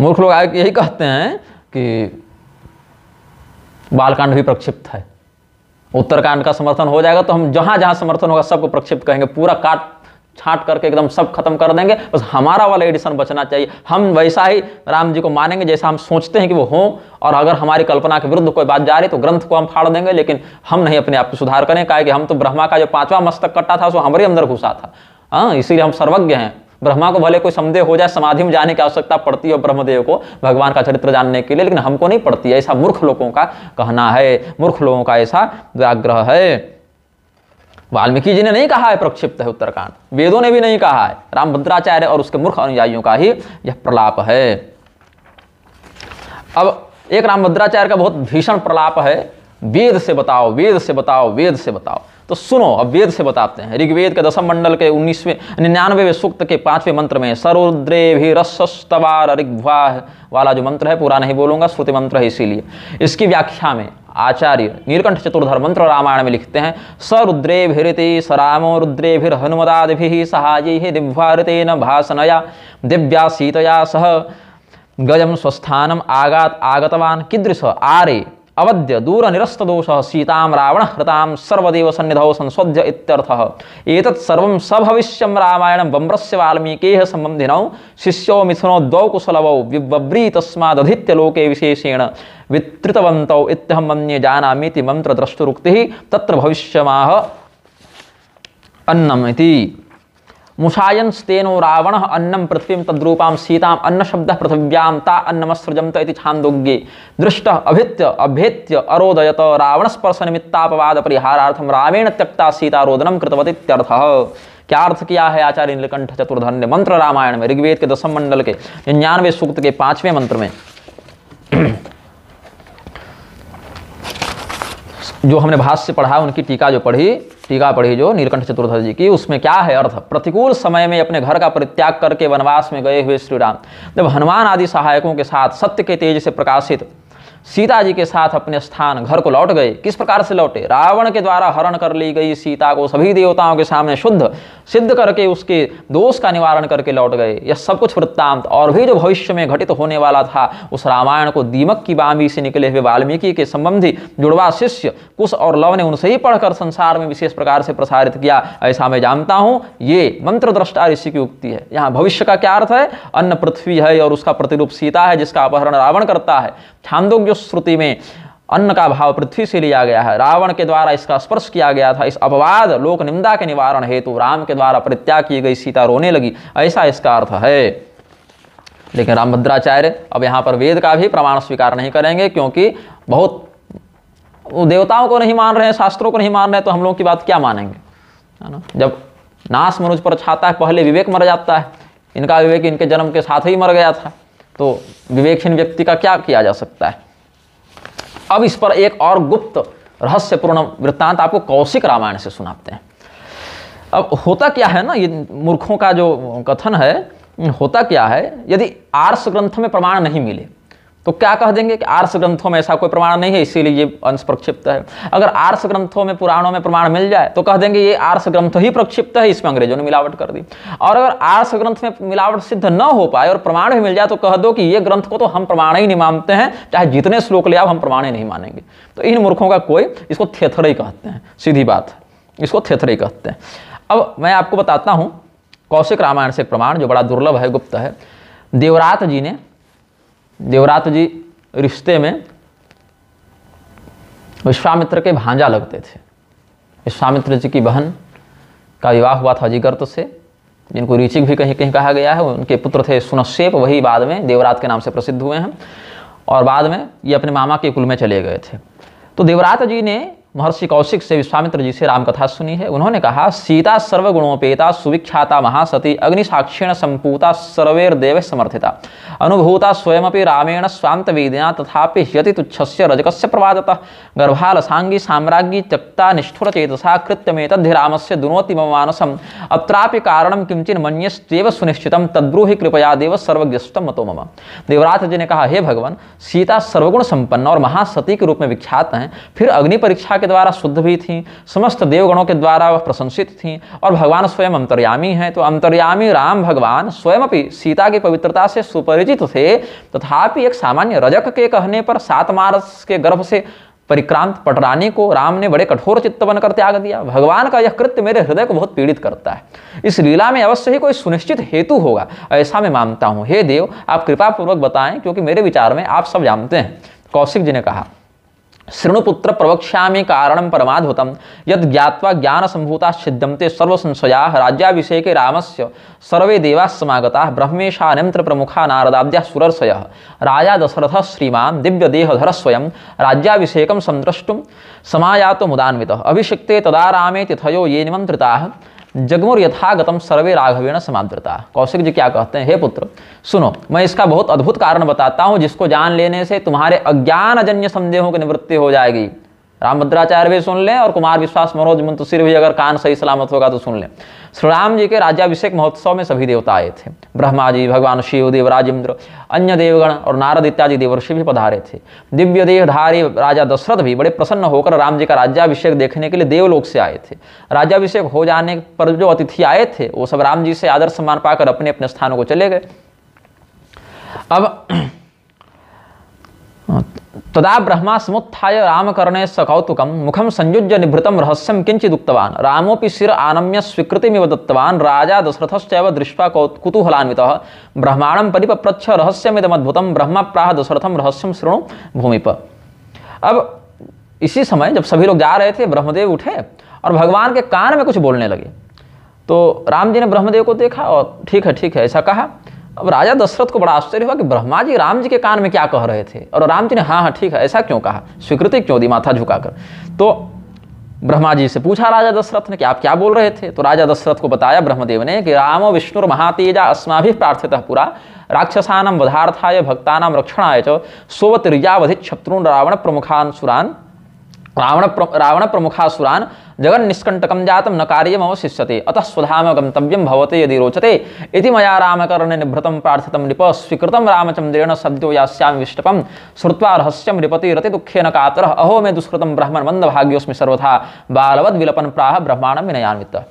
मूर्ख लोग आगे यही कहते हैं कि बालकांड भी प्रक्षिप्त है, उत्तरकांड का समर्थन हो जाएगा तो हम जहां जहां समर्थन होगा सबको प्रक्षिप्त कहेंगे, पूरा काट छांट करके एकदम सब खत्म कर देंगे, बस हमारा वाला एडिशन बचना चाहिए। हम वैसा ही राम जी को मानेंगे जैसा हम सोचते हैं कि वो हो, और अगर हमारी कल्पना के विरुद्ध कोई बात जा रही तो ग्रंथ को हम फाड़ देंगे, लेकिन हम नहीं अपने आप को सुधार करें, कहा कि हम तो ब्रह्मा का जो 5वां मस्तक कटा था वो हमारे अंदर घुसा था, हाँ, इसीलिए हम सर्वज्ञ हैं। ब्रह्मा को भले कोई संदेह हो जाए, समाधि में जाने की आवश्यकता पड़ती है ब्रह्मदेव को भगवान का चरित्र जानने के लिए, लेकिन हमको नहीं पड़ती है, ऐसा मूर्ख लोगों का कहना है, मूर्ख लोगों का ऐसा व्याग्रह है। वाल्मीकि जी ने नहीं कहा है प्रक्षिप्त है उत्तरकांड, वेदों ने भी नहीं कहा है, रामभद्राचार्य और उसके मूर्ख अनुयायियों का ही यह प्रलाप है। अब एक रामभद्राचार्य का बहुत भीषण प्रलाप है, वेद से बताओ, वेद से बताओ, वेद से बताओ। तो सुनो, अब वेद से बताते हैं। ऋग्वेद के 10वें मंडल के 99वें सूक्त के 5वें मंत्र में सरुद्रेभिरस्तवार ऋग्वाह वाला जो मंत्र है, पूरा नहीं बोलूंगा, श्रुति मंत्र है, इसीलिए इसकी व्याख्या में आचार्य नीलकंठ चतुर्धर मंत्र रामायण में लिखते हैं, सरुद्रेभिरिति सरामो रुद्रेभिर हनुमदादिभिः सहायैः दिव्यारितेन भासनया दिव्या सीतया सह गजम स्वस्थानम आगतवान कीदृश आरे अवद्य दूर निरस्त दोष सीतां रावण हृतां सर्वदेव सन्निधौ संस्वद्य इत्यर्थः। एतत् सर्वं सभविष्यं रामायणं वम्रस्य वाल्मीकेः संबंधिनौ शिष्यो मिथुनो द्वौ कुशलवौ विब्री तस्मादधीत्य लोके विशेषेण वितृतवन्तौ इत्यहं मन्ये जानामीति मंत्र द्रष्टुरुक्तिः तत्र भविष्यमाह अन्नमिति। मुषायन स्तेनो रावण अन्नम पृथ्वीं तद्रूपां सीतां अन्न शब्द पृथिव्यां ता अन्नमसृजंत इति छांदोग्ये दृष्ट अभित्य अभेत्य अरोदयत रावण स्पर्श निमित्तापवाद परिहारार्थम रामेण त्यक्ता सीता रोदनम कृतवती इत्यर्थः। क्या अर्थ किया है आचार्य नीलकंठ चतुर्धन ने मंत्र रामायण में ऋग्वेद के 10वें मंडल के 99वें सूक्त के 5वें मंत्र में जो हमने भाष्य पढ़ा, उनकी टीका पढ़ी जो नीलकंठ चतुर्धर जी की, उसमें क्या है अर्थ। प्रतिकूल समय में अपने घर का परित्याग करके वनवास में गए हुए श्री राम जब हनुमान आदि सहायकों के साथ सत्य के तेज से प्रकाशित सीता जी के साथ अपने स्थान घर को लौट गए। किस प्रकार से लौटे? रावण के द्वारा हरण कर ली गई सीता को सभी देवताओं के सामने शुद्ध सिद्ध करके उसके दोष का निवारण करके लौट गए। यह सब कुछ वृत्तांत और भी जो भविष्य में घटित होने वाला था उस रामायण को दीमक की बामी से निकले हुए वाल्मीकि के संबंधी जुड़वा शिष्य कुश और लव ने उनसे ही पढ़कर संसार में विशेष प्रकार से प्रसारित किया, ऐसा मैं जानता हूं। ये मंत्र दृष्टा ऋषि की उक्ति है। यहाँ भविष्य का क्या अर्थ है? अन्न पृथ्वी है और उसका प्रतिरूप सीता है जिसका अपहरण रावण करता है। छांदोग्य श्रुति में अन्न का भाव पृथ्वी से लिया गया है। रावण के द्वारा इसका स्पर्श किया गया था। इस अपवाद लोक निंदा के निवारण हेतु राम के द्वारा परित्याग की गई सीता रोने लगी, ऐसा इसका अर्थ है। लेकिन रामभद्राचार्य अब यहाँ पर वेद का भी प्रमाण स्वीकार नहीं करेंगे, क्योंकि बहुत वो देवताओं को नहीं मान रहे हैं, शास्त्रों को नहीं मान रहे हैं, तो हम लोगों की बात क्या मानेंगे, है ना। जब नाश मनुष्य पर छाता है, पहले विवेक मर जाता है। इनका विवेक इनके जन्म के साथ ही मर गया था, तो विवेकहीन व्यक्ति का क्या किया जा सकता है। अब इस पर एक और गुप्त रहस्यपूर्ण वृत्तांत आपको कौशिक रामायण से सुनाते हैं। अब होता क्या है ना, ये मूर्खों का जो कथन है, होता क्या है, यदि आर्ष ग्रंथ में प्रमाण नहीं मिले तो क्या कह देंगे कि आर्ष ग्रंथों में ऐसा कोई प्रमाण नहीं है, इसीलिए ये अंश प्रक्षिप्त है। अगर आर्ष ग्रंथों में पुराणों में प्रमाण मिल जाए तो कह देंगे ये आर्ष ग्रंथ ही प्रक्षिप्त है, इसमें अंग्रेजों ने मिलावट कर दी। और अगर आर्ष ग्रंथ में मिलावट सिद्ध न हो पाए और प्रमाण भी मिल जाए तो कह दो कि ये ग्रंथ को तो हम प्रमाण ही नहीं मानते हैं, चाहे जितने श्लोक ले आओ हम प्रमाण ही नहीं मानेंगे। तो इन मूर्खों का कोई, इसको थेथरई कहते हैं, सीधी बात है, इसको थेथरई कहते हैं। अब मैं आपको बताता हूँ कौशिक रामायण से प्रमाण जो बड़ा दुर्लभ है, गुप्त है। देवरात जी रिश्ते में विश्वामित्र के भांजा लगते थे। विश्वामित्र जी की बहन का विवाह हुआ था अजिगर्त से, जिनको ऋचिक भी कहीं कहीं कहा गया है। उनके पुत्र थे सुनश्शेप, वही बाद में देवरात के नाम से प्रसिद्ध हुए हैं, और बाद में ये अपने मामा के कुल में चले गए थे। तो देवरात जी ने महर्षि कौशिक से, विश्वामित्र जी से रामकथा सुनी है। उन्होंने कहा, सीता सर्वगुणोपेता सुविख्याता महासती अग्निसाक्षेण संपूता सर्वैर्देव समर्थिता अनुभूता स्वयमपि रामेण स्वांत वेदिना तथापि ह्यति तुच्छस्य रजकस्य प्रवादतः गर्भालसांगी साम्राज्ञी त्यक्ता निष्ठुर चेतसा कृत्यमेतद्धि रामस्य दुनोति मम मानसम् अत्रापि कारणं किंचिन मन्यस्तेव सुनिश्चितं तद्ब्रूहि कृपया देव सर्वज्ञस्तं मतो मम। देवरात जी ने कहा, हे भगवान, सीता सर्वगुण संपन्न और महासती के रूप में विख्यात हैं, फिर अग्नि परीक्षा के द्वारा शुद्ध भी थीं, समस्त देवगणों के द्वारा वह प्रशंसित थीं, और भगवान स्वयं अंतर्यामी हैं। तो अंतर्यामी राम भगवान स्वयं भी सीता की पवित्रता से सुपरिचित थे, तथापि एक सामान्य रजक के कहने पर 7 मास के गर्भ से परिक्रांत पटरानी को राम ने बड़े कठोर चित्त बनकर त्याग दिया। भगवान का यह कृत्य मेरे हृदय को बहुत पीड़ित करता है। इस लीला में अवश्य ही कोई सुनिश्चित हेतु होगा, ऐसा मैं मानता हूँ। हे देव, आप कृपा पूर्वक बताएं, क्योंकि मेरे विचार में आप सब जानते हैं। कौशिक जी ने कहा, शृणुपुत्र प्रवक्ष्यामि कारणं परमाद्भुतं यद् ज्ञात्वा ज्ञान संभूता छिद्यन्ते सर्व संशयाः राज्याभिषेके रामस्य सर्वे देवाः समागताः ब्रह्मेशानंत्र प्रमुखा नारदाद्याः सुरर्षयः राजा दशरथः श्रीमान् दिव्यदेहधरः स्वयं राज्याभिषेकं संद्रष्टुं समायातो मुदान्वितः अभिषिक्ते तदा रामे तिथयो ये निमंत्रिताः जगमुर यथागतम सर्वे राघवेण समादृता। कौशिक जी क्या कहते हैं, हे पुत्र सुनो, मैं इसका बहुत अद्भुत कारण बताता हूं, जिसको जान लेने से तुम्हारे अज्ञान अजन्य संदेहों की निवृत्ति हो जाएगी। रामभद्राचार्य भी सुन लें और कुमार विश्वास मनोज मुंतशिर भी अगर कान सही सलामत होगा तो सुन लें। श्री राम जी के राज्याभिषेक महोत्सव में सभी देवता आए थे। ब्रह्मा जी, भगवान शिव, देवराज इंद्र, अन्य देवगण और नारद इत्यादि देवर्षि भी पधारे थे। दिव्य देहधारी राजा दशरथ भी बड़े प्रसन्न होकर राम जी का राज्याभिषेक देखने के लिए देवलोक से आए थे। राज्याभिषेक हो जाने पर जो अतिथि आए थे वो सब राम जी से आदर सम्मान पाकर अपने अपने स्थानों को चले गए। अब तदा ब्रह्मा समुत्थाय रामकर्णे सकौतुकं मुखम संयुज्य निभृतं रहस्यं किंचिदुक्तवान् रामोऽपि शिर आनम्य स्वीकृतिमिव दत्तवान् राजा दशरथश्चैव दृष्ट्वा कुतूहलान्वितः ब्रह्माणं परिपप्रच्छ रहस्यमिदमद्भुतं ब्रह्मा प्राह दशरथं रहस्यं शृणु भूमिप। अब इसी समय जब सभी लोग जा रहे थे, ब्रह्मदेव उठे और भगवान के कान में कुछ बोलने लगे। तो राम जी ने ब्रह्मदेव को देखा और ठीक है ऐसा कहा। अब राजा दशरथ को बड़ा आश्चर्य हुआ कि ब्रह्मा जी राम जी के कान में क्या कह रहे थे, और राम जी ने हाँ ठीक है ऐसा क्यों कहा, स्वीकृति क्यों दी माथा झुकाकर। तो ब्रह्मा जी से पूछा राजा दशरथ ने कि आप क्या बोल रहे थे। तो राजा दशरथ को बताया ब्रह्मदेव ने कि रामो विष्णुर महातेजा अस्माभिः प्रार्थितः पुरा राक्षसानां वधार्थाय भक्तानां रक्षणाय च सोवतिर्यावधित शत्रून् रावण प्रमुखासुरान् जगन् निष्कंटकं जातं न कार्यम् अवशिष्यते अतः स्वधाम गंतव्यं भवते यदि रोचते इति मया रामकर्णे निभृतं प्रार्थितं नृप स्वीकृतं रामचंद्रेण सद्यो यास्यामि विष्टपं श्रुत्वा रहस्यं नृपतिरति दुःखेन कातरः अहो मे दुष्कृतं ब्राह्मण मंदभाग्योऽस्मि सर्वथा बालवद् विलपन् प्राह ब्रह्माणं विनयान्वितः।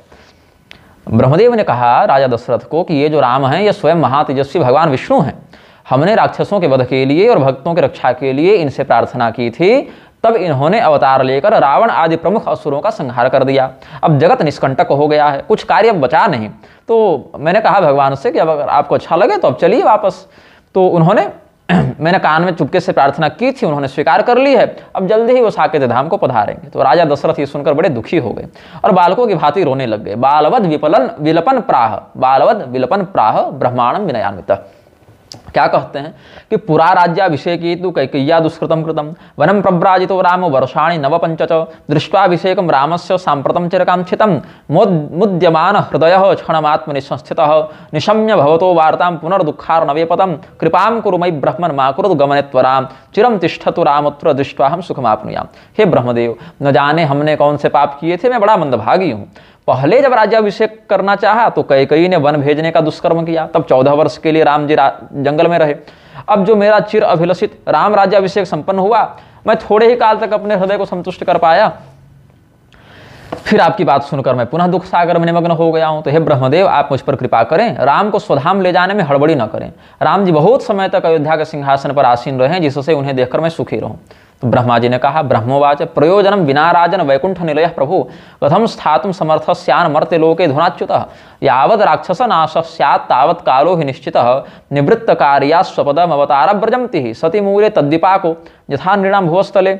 ब्रह्मदेव ने कहा राजा दशरथ को कि ये जो राम हैं ये स्वयं महातेजस्वी भगवान विष्णु हैं। हमने राक्षसों के वध के लिए और भक्तों की रक्षा के लिए इनसे प्रार्थना की थी, तब इन्होंने अवतार लेकर रावण आदि प्रमुख असुरों का संहार कर दिया। अब जगत निष्कंटक हो गया है, कुछ कार्य बचा नहीं। तो मैंने कहा भगवान से कि अब अगर आपको अच्छा लगे तो अब चलिए वापस। तो उन्होंने मैंने कान में चुपके से प्रार्थना की थी, उन्होंने स्वीकार कर ली है, अब जल्दी ही वो साकेत धाम को पधारेंगे। तो राजा दशरथ ये सुनकर बड़े दुखी हो गए और बालकों की भांति रोने लग गए। बालवद विलपन प्राह ब्रह्मांडम विनयान्वितः। क्या कहते हैं कि पुरा राज्याभिषेकी तु कैकेय्या दुष्कृतं कृतं वनं प्रव्राजितो रामो वर्षाणि नवपञ्चच दृष्ट्वाभिषेकं रामस्य साम्प्रतं चिरकाङ्क्षितं मुद्यमान हृदयः क्षणमात्मनिसंस्थितः निशम्य भवतो वार्तां पुनर्दुःखार्णवेपतं कृपां कुरु मयि ब्रह्मन् मा कुरु गमने त्वरां चिरं तिष्ठतु रामत्र दृष्ट्वा हम सुखमाप्नुयाम्। हे ब्रह्मदेव, न जाने हमने कौन से पाप किए थे, मैं बड़ा मंदभागी हूँ। पहले जब राज्याभिषेक करना चाहा तो कैकेयी ने वन भेजने का दुष्कर्म किया, तब 14 वर्ष के लिए राम जी जंगल में रहे। अब जो मेरा चिर अभिलषित राम राज्याभिषेक संपन्न हुआ, मैं थोड़े ही काल तक अपने हृदय को संतुष्ट कर पाया, फिर आपकी बात सुनकर मैं पुनः दुख सागर में निमग्न हो गया हूं। तो हे ब्रह्मदेव, आप मुझ पर कृपा करें, राम को स्वधाम ले जाने में हड़बड़ी न करें। राम जी बहुत समय तक अयोध्या के सिंहासन पर आसीन रहे, जिससे उन्हें देखकर मैं सुखी रहूं। तो ब्रह्मा जी ने कहा ब्रह्मोवाच प्रयोजनम विना राजन वैकुंठ निलयः प्रभु कथम स्थातुं समर्थस्यान् मर्त्य लोके धुनाच्युतः यावद् राक्षस नाशः स्यात् तावत् कालो हि निश्चितः निवृत्त कार्या स्वपदम अवतार व्रजन्ति सति मूले तद्विपाको यथा नृणां भुवस्थले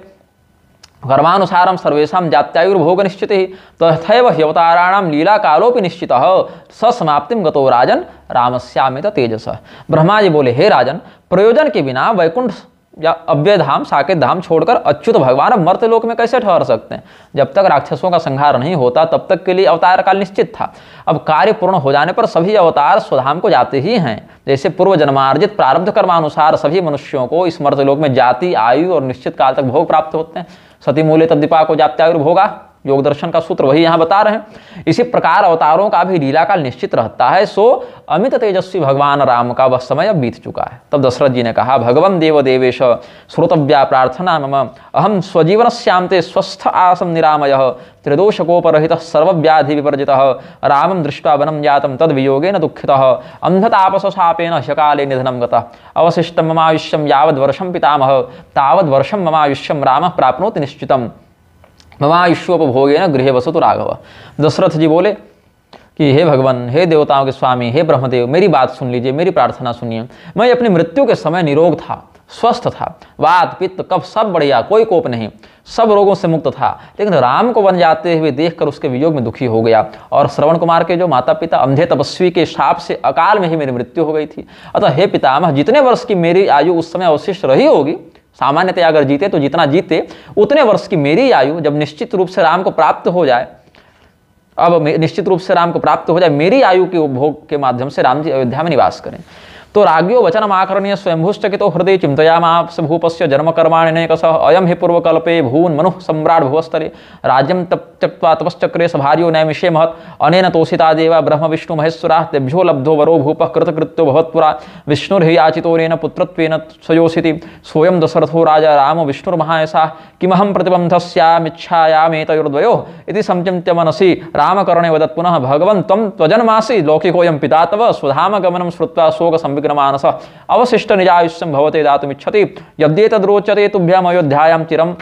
कर्मानुसारं सर्वेषां जात्यायुर्भोग निश्चितिः तथैव ह्यवताराणां लीला कालोपि निश्चितः ससमाप्तिं गतो राजन रामस्यामित तेजसः। ब्रह्मा जी बोले, हे राजन, प्रयोजन के बिना वैकुंठ या अव्यय धाम साकेत धाम छोड़कर अच्युत भगवान अब मर्त्य लोक में कैसे ठहर सकते हैं। जब तक राक्षसों का संहार नहीं होता तब तक के लिए अवतार काल निश्चित था। अब कार्य पूर्ण हो जाने पर सभी अवतार स्वधाम को जाते ही हैं। जैसे पूर्व जन्मार्जित प्रारब्ध कर्मानुसार सभी मनुष्यों को इस मर्त्य लोक में जाति, आयु और निश्चित काल तक भोग प्राप्त होते हैं। सती मूले तद्दीपा को जात्यायुर्भोगा, योग दर्शन का सूत्र वही यहाँ बता रहे हैं। इसी प्रकार अवतारों का भी लीला काल निश्चित रहता है। सो अमित तेजस्वी भगवान राम का वह समय अब बीत चुका है। तब दशरथ जी ने कहा, भगवन् देव देवेश श्रोतव्या प्रार्थना मम अहम स्वजीवनस्यान्ते स्वस्थ आसम निरामयः त्रिदोषकोपरहितः सर्वव्याधि विवर्जितः रामं दृष्ट्वा वनं जातं तद्वियोगेन दुःखितः अन्धतापसशापेन ह्यकाले निधनं गतः अवशिष्टं ममायुष्यं यावद्वर्षं पितामहः तावद्वर्षं ममायुष्यं रामः प्राप्नोति निश्चितम् ममायुष्योपभोगेन गृहे वसतु राघव। दशरथ जी बोले कि हे भगवान, हे देवताओं के स्वामी, हे ब्रह्मदेव, मेरी बात सुन लीजिए, मेरी प्रार्थना सुनिए। मैं अपनी मृत्यु के समय निरोग था, स्वस्थ था, वात पित्त कफ सब बढ़िया, कोई कोप नहीं, सब रोगों से मुक्त था। लेकिन राम को वन जाते हुए देखकर उसके वियोग में दुखी हो गया और श्रवण कुमार के जो माता पिता अंधे तपस्वी के शाप से अकाल में ही मेरी मृत्यु हो गई थी। अतः हे पितामह, जितने वर्ष की मेरी आयु उस समय अवशिष्ट रही होगी, सामान्यतः अगर जीते तो जितना जीते उतने वर्ष की मेरी आयु जब निश्चित रूप से राम को प्राप्त हो जाए, अब निश्चित रूप से राम को प्राप्त हो जाए, मेरी आयु के उपभोग के माध्यम से राम जी अयोध्या में निवास करें। तो राज्ञो वचनम आकर्ण्य स्वयंभुश्चकितो हृदय चिंतयामास भूपस्य जन्म कर्माण्यनेकशः अयम हि पूर्वकल्पे भून् मनुः सम्राट भुवस्तरे राज्यं त्यक्त्वा तपश्चक्रे सभार्यो नैमिषे महत् अनेन तोषिता देवा ब्रह्म विष्णु महेश्वराः तेभ्यो लब्धो वरो भूपः कृतकृत्यो भवत्पुरा विष्णुर्हि याचितोरेन पुत्रत्वेन स्वयोषिति स्वयं दशरथो राजा रामो विष्णुर्महायशः किमहं प्रतिबन्धस्यामिच्छायामेतयोर्द्वयोः इति संचिन्त्य मनसि रामकर्णे वदत् पुनः भगवन् त्वं त्वजन्मासि लौकिकोऽयं पिता तव स्वधाम गमनं श्रुत्वा शोक मानस अवशिष्ट निजायुष्यं भवते दातुमिच्छति यद्येतद्रोचते तुभ्यम् अयोध्यायां चिरं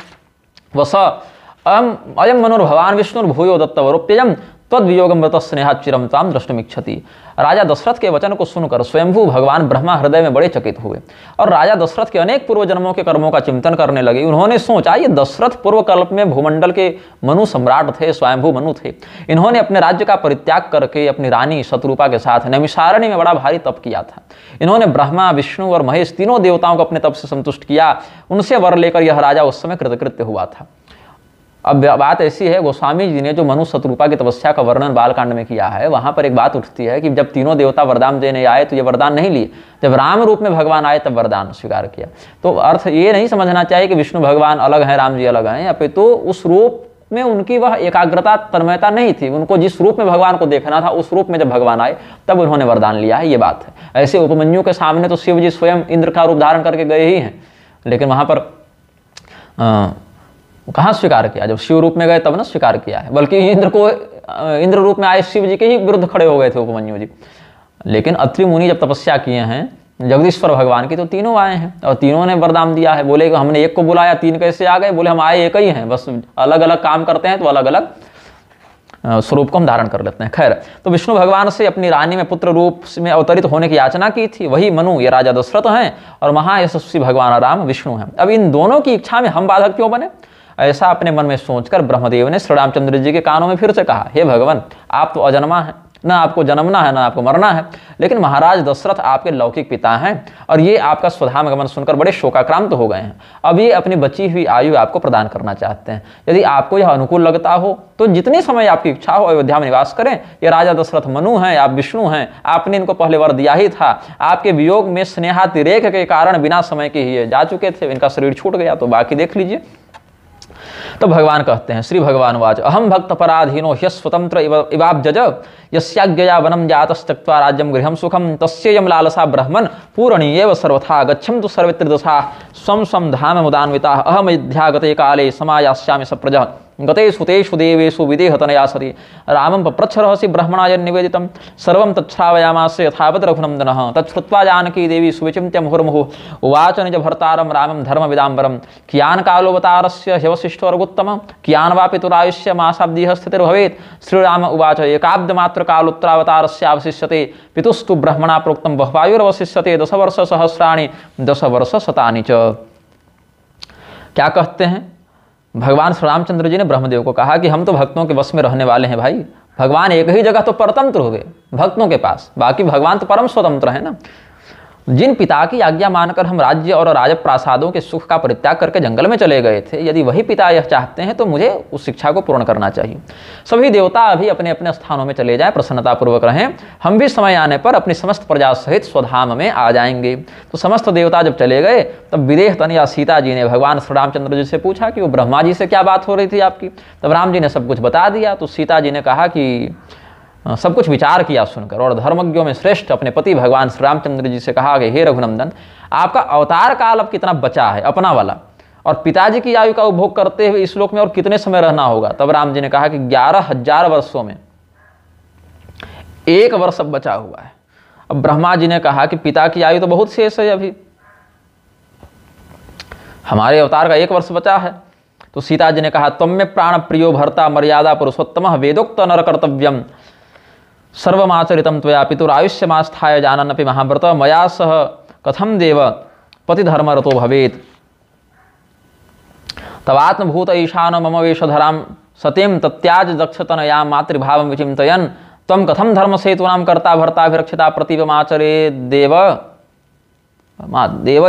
वस अयं मनुर्भवान् विष्णुर्भूयो दत्तवरोप्ययं त्वद्वियोगम व्रत स्नेहा चिरम ताम द्रष्टुमिच्छति। राजा दशरथ के वचन को सुनकर स्वयंभू भगवान ब्रह्मा हृदय में बड़े चकित हुए और राजा दशरथ के अनेक पूर्व जन्मों के कर्मों का चिंतन करने लगे। उन्होंने सोचा, ये दशरथ पूर्व कल्प में भूमंडल के मनु सम्राट थे, स्वयंभू मनु थे। इन्होंने अपने राज्य का परित्याग करके अपनी रानी शतरूपा के साथ नैमिषारण्य में बड़ा भारी तप किया था। इन्होंने ब्रह्मा, विष्णु और महेश तीनों देवताओं को अपने तप से संतुष्ट किया। उनसे वर लेकर यह राजा उस समय कृतकृत्य हुआ था। अब बात ऐसी है, गोस्वामी जी ने जो मनु शतरूपा की तपस्या का वर्णन बालकांड में किया है, वहां पर एक बात उठती है कि जब तीनों देवता वरदान देने आए तो ये वरदान नहीं लिए, जब राम रूप में भगवान आए तब वरदान स्वीकार किया। तो अर्थ ये नहीं समझना चाहिए कि विष्णु भगवान अलग हैं, राम जी अलग हैं, अपितु तो उस रूप में उनकी वह एकाग्रता, तन्मयता नहीं थी। उनको जिस रूप में भगवान को देखना था उस रूप में जब भगवान आए तब उन्होंने वरदान लिया है, ये बात है। ऐसे उपमन्यु के सामने तो शिव जी स्वयं इंद्र का रूप धारण करके गए ही हैं, लेकिन वहां पर कहाँ स्वीकार किया? जब शिव रूप में गए तब ना स्वीकार किया है, बल्कि इंद्र रूप में आए शिव जी के ही विरुद्ध खड़े हो गए थे उपमन्यु जी। लेकिन अत्रि मुनि जब तपस्या किए हैं जगदीश्वर भगवान की, तो तीनों आए हैं और तीनों ने वरदान दिया है। बोले कि हमने एक को बुलाया, तीन कैसे आ गए? बोले हम आए एक ही हैं, बस अलग अलग काम करते हैं तो अलग अलग स्वरूप को हम धारण कर लेते हैं। खैर, तो विष्णु भगवान से अपनी रानी में पुत्र रूप में अवतरित होने की याचना की थी। वही मनु, ये राजा दशरथ हैं, और महायशस्वी भगवान राम विष्णु हैं। अब इन दोनों की इच्छा में हम बाधक क्यों बने? ऐसा अपने मन में सोचकर ब्रह्मदेव ने श्री रामचंद्र जी के कानों में फिर से कहा, हे भगवान, आप तो अजन्मा हैं, ना आपको जन्मना है ना आपको मरना है, लेकिन महाराज दशरथ आपके लौकिक पिता हैं और ये आपका स्वधाम गमन सुनकर बड़े शोकाक्रांत हो गए हैं। अब ये अपनी बची हुई आयु आपको प्रदान करना चाहते हैं। यदि आपको यह अनुकूल लगता हो तो जितनी समय आपकी इच्छा हो अयोध्या में निवास करें। ये राजा दशरथ मनु हैं, आप विष्णु हैं, आपने इनको पहले वर दिया ही था। आपके वियोग में स्नेहातिरेक के कारण बिना समय के ही जा चुके थे, इनका शरीर छूट गया, तो बाकी देख लीजिए। तो भगवान कहते हैं, श्री भगवान वाच, अहम भक्त पराधीनो ह्यस्वतंत्र इवाब्जज यस्याज्ञया वनम जातस्तक्त्वा राज्यम गृहम सुखम तस्येयं लालसा ब्रह्मन् पूरणीयेव सर्वथा गच्छन्तु सर्वत्र दशा स्वं स्वं धाम मुदान्विताः अहमयोध्यागते काले समायास्यामि सप्रजः गतेषु तेषु देवेषु विदेहतनया सति रामं पप्रच्छ रहसि ब्रह्मणा यन्निवेदितं सर्वं तच्छ्रावयामास यथावत् रघुनन्दनः तच्छ्रुत्वा जानकी देवी सुविचिन्त्य मुहुर्मुहुः उवाच निज भर्तारं रामं धर्मविदाम्बरं कियान् कालोऽवतारस्य ह्यवशिष्टो रघुत्तमः कियान् वा पितुरायुष्यमासाब्दीः स्थितिर्भवेत् श्रीराम उवाच एकाब्दमात्रकालोत्तरावतारस्यावशिष्यते पितुस्तु ब्रह्मणा प्रोक्तं बह्वायुरवशिष्यते 10 वर्ष सहस्राणि 10 वर्ष शतानि च। क्या कहते हैं? भगवान श्री रामचंद्र जी ने ब्रह्मदेव को कहा कि हम तो भक्तों के वश में रहने वाले हैं भाई। भगवान एक ही जगह तो परतंत्र हो गए भक्तों के पास, बाकी भगवान तो परम स्वतंत्र है ना। जिन पिता की आज्ञा मानकर हम राज्य और राजप्रासादों के सुख का परित्याग करके जंगल में चले गए थे, यदि वही पिता यह चाहते हैं तो मुझे उस शिक्षा को पूर्ण करना चाहिए। सभी देवता अभी अपने अपने स्थानों में चले जाएं, प्रसन्नतापूर्वक रहें। हम भी समय आने पर अपनी समस्त प्रजा सहित स्वधाम में आ जाएंगे। तो समस्त देवता जब चले गए तब विदेह तनया सीता जी ने भगवान श्री रामचंद्र जी से पूछा कि वो ब्रह्मा जी से क्या बात हो रही थी आपकी। तब राम जी ने सब कुछ बता दिया। तो सीता जी ने कहा कि सब कुछ विचार किया सुनकर, और धर्मज्ञों में श्रेष्ठ अपने पति भगवान श्री रामचंद्र जी से कहा कि हे रघुनंदन, आपका अवतार काल अब कितना बचा है अपना वाला, और पिताजी की आयु का उपभोग करते हुए इस लोक में और कितने समय रहना होगा। तब राम जी ने कहा कि 11,000 वर्षों में 1 वर्ष अब बचा हुआ है। अब ब्रह्मा जी ने कहा कि पिता की आयु तो बहुत शेष है, अभी हमारे अवतार का 1 वर्ष बचा है। तो सीता जी ने कहा, त्वं में प्राण प्रियो भर्ता मर्यादा पुरुषोत्तमः वेदोक्त नर कर्तव्यम सर्वमाचरितं त्वया पितुरायुष्यमास्थाय जानन्नपि महाव्रत मया सह कथम देव पतिधर्मरतो भवेत् तवात्मभूत ईशान मम वेशधरां सतीं तत्याज दक्षतनयां मातृभावं विचिन्तयन् त्वं कथं धर्मसेतूनां कर्ता भर्ताभिरक्षिता प्रतिवमाचरे देव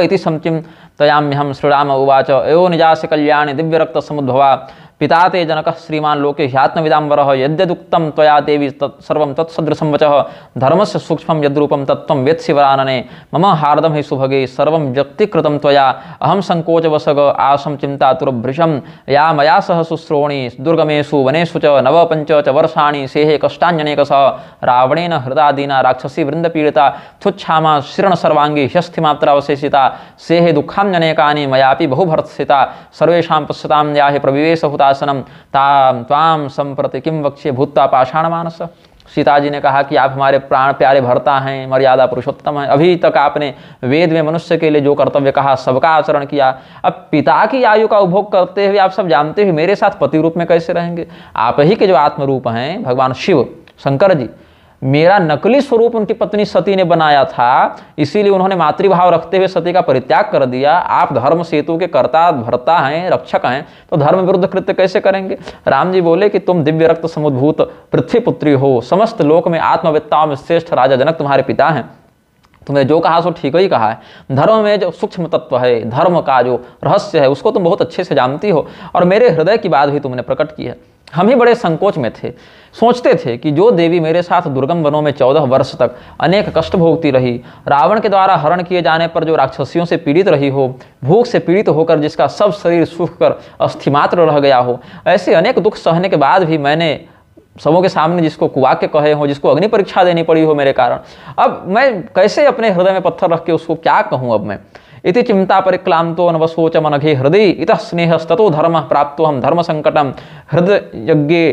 इति संचिन्तयाम्यहं। श्रीराम उवाच अयो निजास्य कल्याणि दिव्यरक्तसमुद्भवा पिता ते जनकः श्रीमान् लोके ह्यात्मविदाम्बरः यद्यदुक्तं त्वया देवी सर्वं तत्सदृशं वचः धर्मस्य सूक्ष्मं यद्रूपं तत्त्वं वेत्सि वरानने मम हार्दं हि सुभगे सर्वं व्यक्तिकृतं त्वया अहं संकोचवसग आसं चिन्तातुरभृशं या मया सह शुश्रोणि दुर्गमेषु वनेषु च 9-5 च वर्षाणि सेहे कष्टान्यनेकशः रावणेन हृदादीना राक्षसी वृन्दपीडिता तुच्छामा शिरण सर्वांगी ह्यस्थिमात्रावशेषिता सेहे दुःखान्यनेकानि मयापि बहुभर्त्सिता सर्वेषां पश्यतां याहि प्रविवेश हुतासनं तां त्वां संप्रति किं वक्ष्ये भूत्वा पाषाणमानस। सीता जी ने कहा कि आप हमारे प्राण प्यारे भर्ता हैं, मर्यादा पुरुषोत्तम हैं, अभी तक आपने वेद में मनुष्य के लिए जो कर्तव्य कहा सबका आचरण किया, अब पिता की आयु का उपभोग करते हुए आप सब जानते हुए मेरे साथ पति रूप में कैसे रहेंगे? आप ही के जो आत्मरूप हैं भगवान शिव शंकर जी, मेरा नकली स्वरूप उनकी पत्नी सती ने बनाया था, इसीलिए उन्होंने मातृभाव रखते हुए सती का परित्याग कर दिया। आप धर्म सेतु के कर्ता भर्ता हैं, रक्षक हैं, तो धर्म विरुद्ध कृत्य कैसे करेंगे? राम जी बोले कि तुम दिव्य रक्त समुद्भूत पृथ्वी पुत्री हो, समस्त लोक में आत्मवेत्ताओं में श्रेष्ठ राजा जनक तुम्हारे पिता हैं, तुमने जो कहा सो ठीक ही कहा है। धर्म में जो सूक्ष्म तत्व है, धर्म का जो रहस्य है, उसको तुम बहुत अच्छे से जानती हो और मेरे हृदय की बात भी तुमने प्रकट की है। हम ही बड़े संकोच में थे, सोचते थे कि जो देवी मेरे साथ दुर्गम वनों में 14 वर्ष तक अनेक कष्ट भोगती रही, रावण के द्वारा हरण किए जाने पर जो राक्षसियों से पीड़ित रही हो, भूख से पीड़ित होकर जिसका सब शरीर सूख कर अस्थिमात्र रह गया हो, ऐसे अनेक दुख सहने के बाद भी मैंने सबों के सामने जिसको कुवाक्य कहे हो, जिसको अग्नि परीक्षा देनी पड़ी हो मेरे कारण, अब मैं कैसे अपने हृदय में पत्थर रख के उसको क्या कहूँ? अब मैं इति चिंता परिक्लांतो अनवसोच मनघे हृदय इतः स्नेहस्ततो धर्म प्राप्तो हम धर्म संकटम हृदय यज्ञे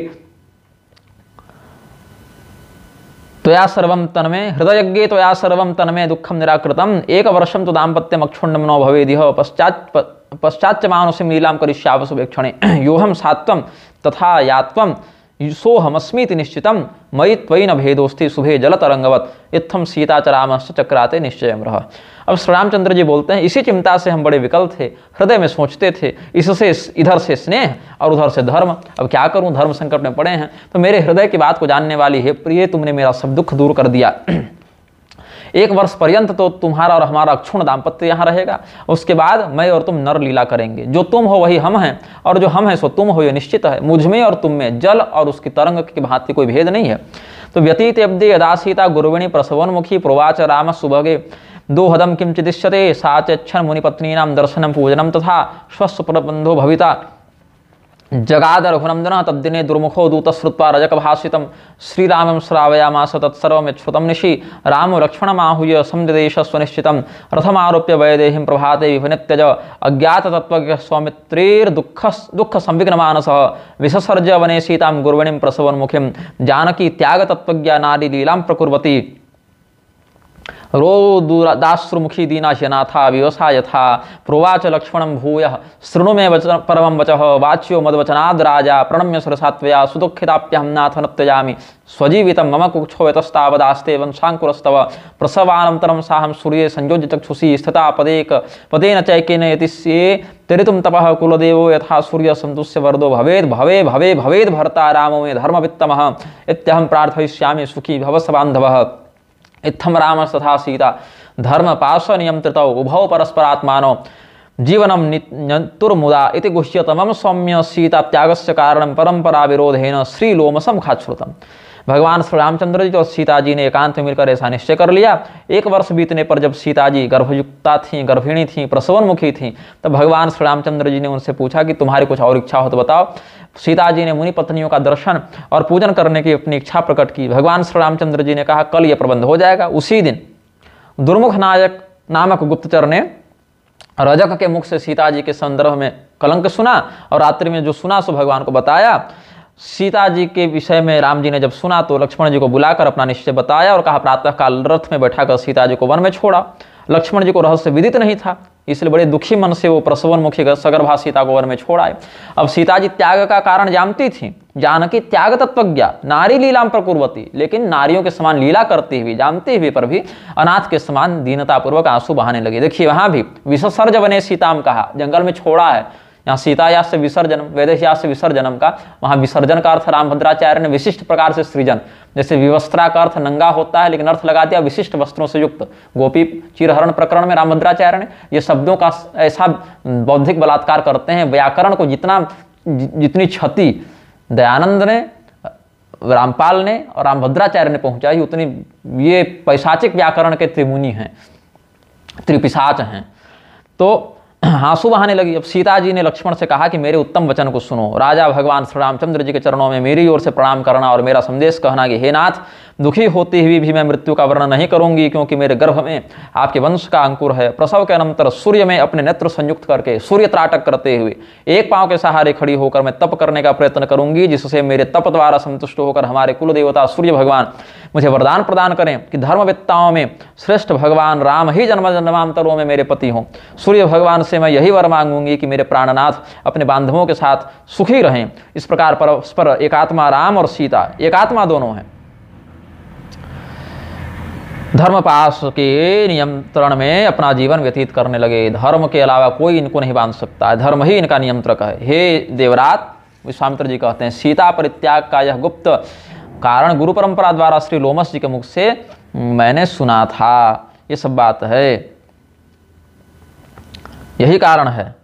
त्वया सर्वं तन्मे हृदय यज्ञे त्वया सर्वं तन्मे दुःखम निराकृतम एक वर्षम तो दाम्पत्यम अक्षुण्णम न भवेदिह पश्चाच्च मानुषीं लीलां करिष्याव शुभेक्षणे योहम सात्वं तथा यात्वं सोहमस्मीति निश्चितम मयि त्वयि न भेदोस्ति शुभे जलतरंगवत इत्थम सीता च रामश्च चक्राते निश्चयम रह। अब श्री रामचंद्र जी बोलते हैं, इसी चिंता से हम बड़े विकल थे, हृदय में सोचते थे, इससे इधर से स्नेह और उधर से धर्म, अब क्या करूं, धर्म संकट में पड़े हैं। तो मेरे हृदय की बात को जानने वाली हे प्रिय, तुमने मेरा सब दुख दूर कर दिया। एक वर्ष पर्यंत तो तुम्हारा और हमारा अक्षुण्ण दाम्पत्य यहाँ रहेगा, उसके बाद मैं और तुम नर लीला करेंगे। जो तुम हो वही हम हैं और जो हम हैं सो तुम हो, ये निश्चित है। मुझ में और तुम में जल और उसकी तरंग की भांति कोई भेद नहीं है। तो व्यतीत अब्दे यदा सीता गुरुविणी प्रसवोन्मुखी प्रोवाच राम सुभगे दोहदम किम चिदिष्यते सा चक्षण मुनिपत्नीनां दर्शनम पूजनम तथा स्वस्वप्रबंधो भविता जगाद रघुनंदन तद्दिने दुर्मुखो दूत श्रुत्वा रजक भाषितम श्रीरामं श्रावयामास तत्सर्वं यच्छ्रुतं निशि रामो लक्ष्मणमाहुय समिदेश स्वनिश्चितं रथमारोप्य वैदेहीं प्रभाते विपनित्यज अज्ञात तत्त्वज्ञ दुःख संविघ्नमानसः विससर्ज वने सीतां गुरुवणीं प्रसवोन्मुखीं जानकी त्याग तत्त्वज्ञा नारी लीलां प्रकुर्वती रोदाश्रुमुखी दीनाशनाथा व्यवसा यथा प्रोवाच लक्ष्मणं भूयः शृणु मे वचन परमं वचः वाच्यो मद्वचनाद् राजा प्रणम्य सरसात्वया सुदुःखिताप्यहं नाथ न त्यजामि स्वजीवितं मम कुक्षो यतस्तावदास्ते वंशाङ्कुरस्तव प्रसवानन्तरं साहं सूर्ये संयोज्य चक्षुषी स्थिता पदेन चैकेन यतिष्ये तरितुं तपः कुलदेवो यथा सूर्य संतुष्य वरदो भवेद् भर्ता रामो मे धर्मवित्तमः इत्यहं प्रार्थयिष्यामि सुखी भव बान्धवः इत्थम राम तथा सीता धर्म पाश नियंत्रितौ उभौ परस्परात्मानो जीवनम नितुर्मुदा इति गुह्यतमं सौम्य सीता त्यागस्य कारणं परंपरा विरोधेन श्रीलोमसं खाच्छ्रुतम्। भगवान श्री रामचंद्र जी और सीता जी ने एकांत में मिलकर ऐसा निश्चय कर लिया। एक वर्ष बीतने पर जब सीता जी गर्भयुक्ता थीं, गर्भिणी थीं, प्रसवोन्मुखी थीं, तब भगवान श्री रामचंद्र जी ने उनसे पूछा कि तुम्हारी कुछ और इच्छा हो तो बताओ। सीता जी ने मुनि पत्नियों का दर्शन और पूजन करने की अपनी इच्छा प्रकट की। भगवान श्री रामचंद्र जी ने कहा कल यह प्रबंध हो जाएगा। उसी दिन दुर्मुख नायक नामक गुप्तचर ने रजक के मुख से सीता जी के संदर्भ में कलंक सुना और रात्रि में जो सुना सो भगवान को बताया। सीता जी के विषय में राम जी ने जब सुना तो लक्ष्मण जी को बुलाकर अपना निश्चय बताया और कहा प्रातः काल रथ में बैठाकर सीता जी को वन में छोड़ा। लक्ष्मण जी को रहस्य विदित नहीं था, इसलिए बड़े दुखी मन से वो प्रसवोन्मुखी सगर्भा सीता को वन में छोड़ाए। अब सीता जी त्याग का कारण जानती थी, जानकी त्याग तत्वज्ञा नारी लीलां प्रकुर्वती, लेकिन नारियों के समान लीला करती हुई जानते हुए पर भी अनाथ के समान दीनतापूर्वक आंसू बहाने लगे। देखिए वहां भी विससर्ज वने सीताम कहा, जंगल में छोड़ा है। यहाँ सीताया से विसर्जनम, वैदेह्या से विसर्जनम का, वहाँ विसर्जन का अर्थ रामभद्राचार्य ने विशिष्ट प्रकार से सृजन, जैसे विवस्त्रा का अर्थ नंगा होता है लेकिन अर्थ लगा दिया विशिष्ट वस्त्रों से युक्त। गोपी चिरहरण प्रकरण में रामभद्राचार्य ने ये शब्दों का ऐसा बौद्धिक बलात्कार करते हैं, व्याकरण को जितनी क्षति दयानंद ने, रामपाल ने और रामभद्राचार्य ने पहुंचाई, उतनी ये पैशाचिक व्याकरण के त्रिमुनि हैं, त्रिपिशाच हैं। तो आंसू बहाने लगी। अब सीता जी ने लक्ष्मण से कहा कि मेरे उत्तम वचन को सुनो। राजा भगवान श्री रामचंद्र जी के चरणों में मेरी ओर से प्रणाम करना और मेरा संदेश कहना कि हे नाथ, दुखी होती हुई भी मैं मृत्यु का वर्णन नहीं करूंगी, क्योंकि मेरे गर्भ में आपके वंश का अंकुर है। प्रसव के अनंतर सूर्य में अपने नेत्र संयुक्त करके सूर्य त्राटक करते हुए एक पांव के सहारे खड़ी होकर मैं तप करने का प्रयत्न करूंगी, जिससे मेरे तप द्वारा संतुष्ट होकर हमारे कुल देवता सूर्य भगवान मुझे वरदान प्रदान करें कि धर्मवेत्ताओं में श्रेष्ठ भगवान राम ही जन्म जन्मांतरों में मेरे पति हों। सूर्य भगवान से मैं यही वर मांगूंगी कि मेरे प्राणनाथ अपने बांधवों के साथ सुखी रहें। इस प्रकार परस्पर एकात्मा राम और सीता, एकात्मा दोनों हैं, धर्मपाश के नियंत्रण में अपना जीवन व्यतीत करने लगे। धर्म के अलावा कोई इनको नहीं बांध सकता है, धर्म ही इनका नियंत्रक है। हे देवराज, विश्वामित्र जी कहते हैं, सीता परित्याग का यह गुप्त कारण गुरु परंपरा द्वारा श्री लोमस जी के मुख से मैंने सुना था। ये सब बात है, यही कारण है।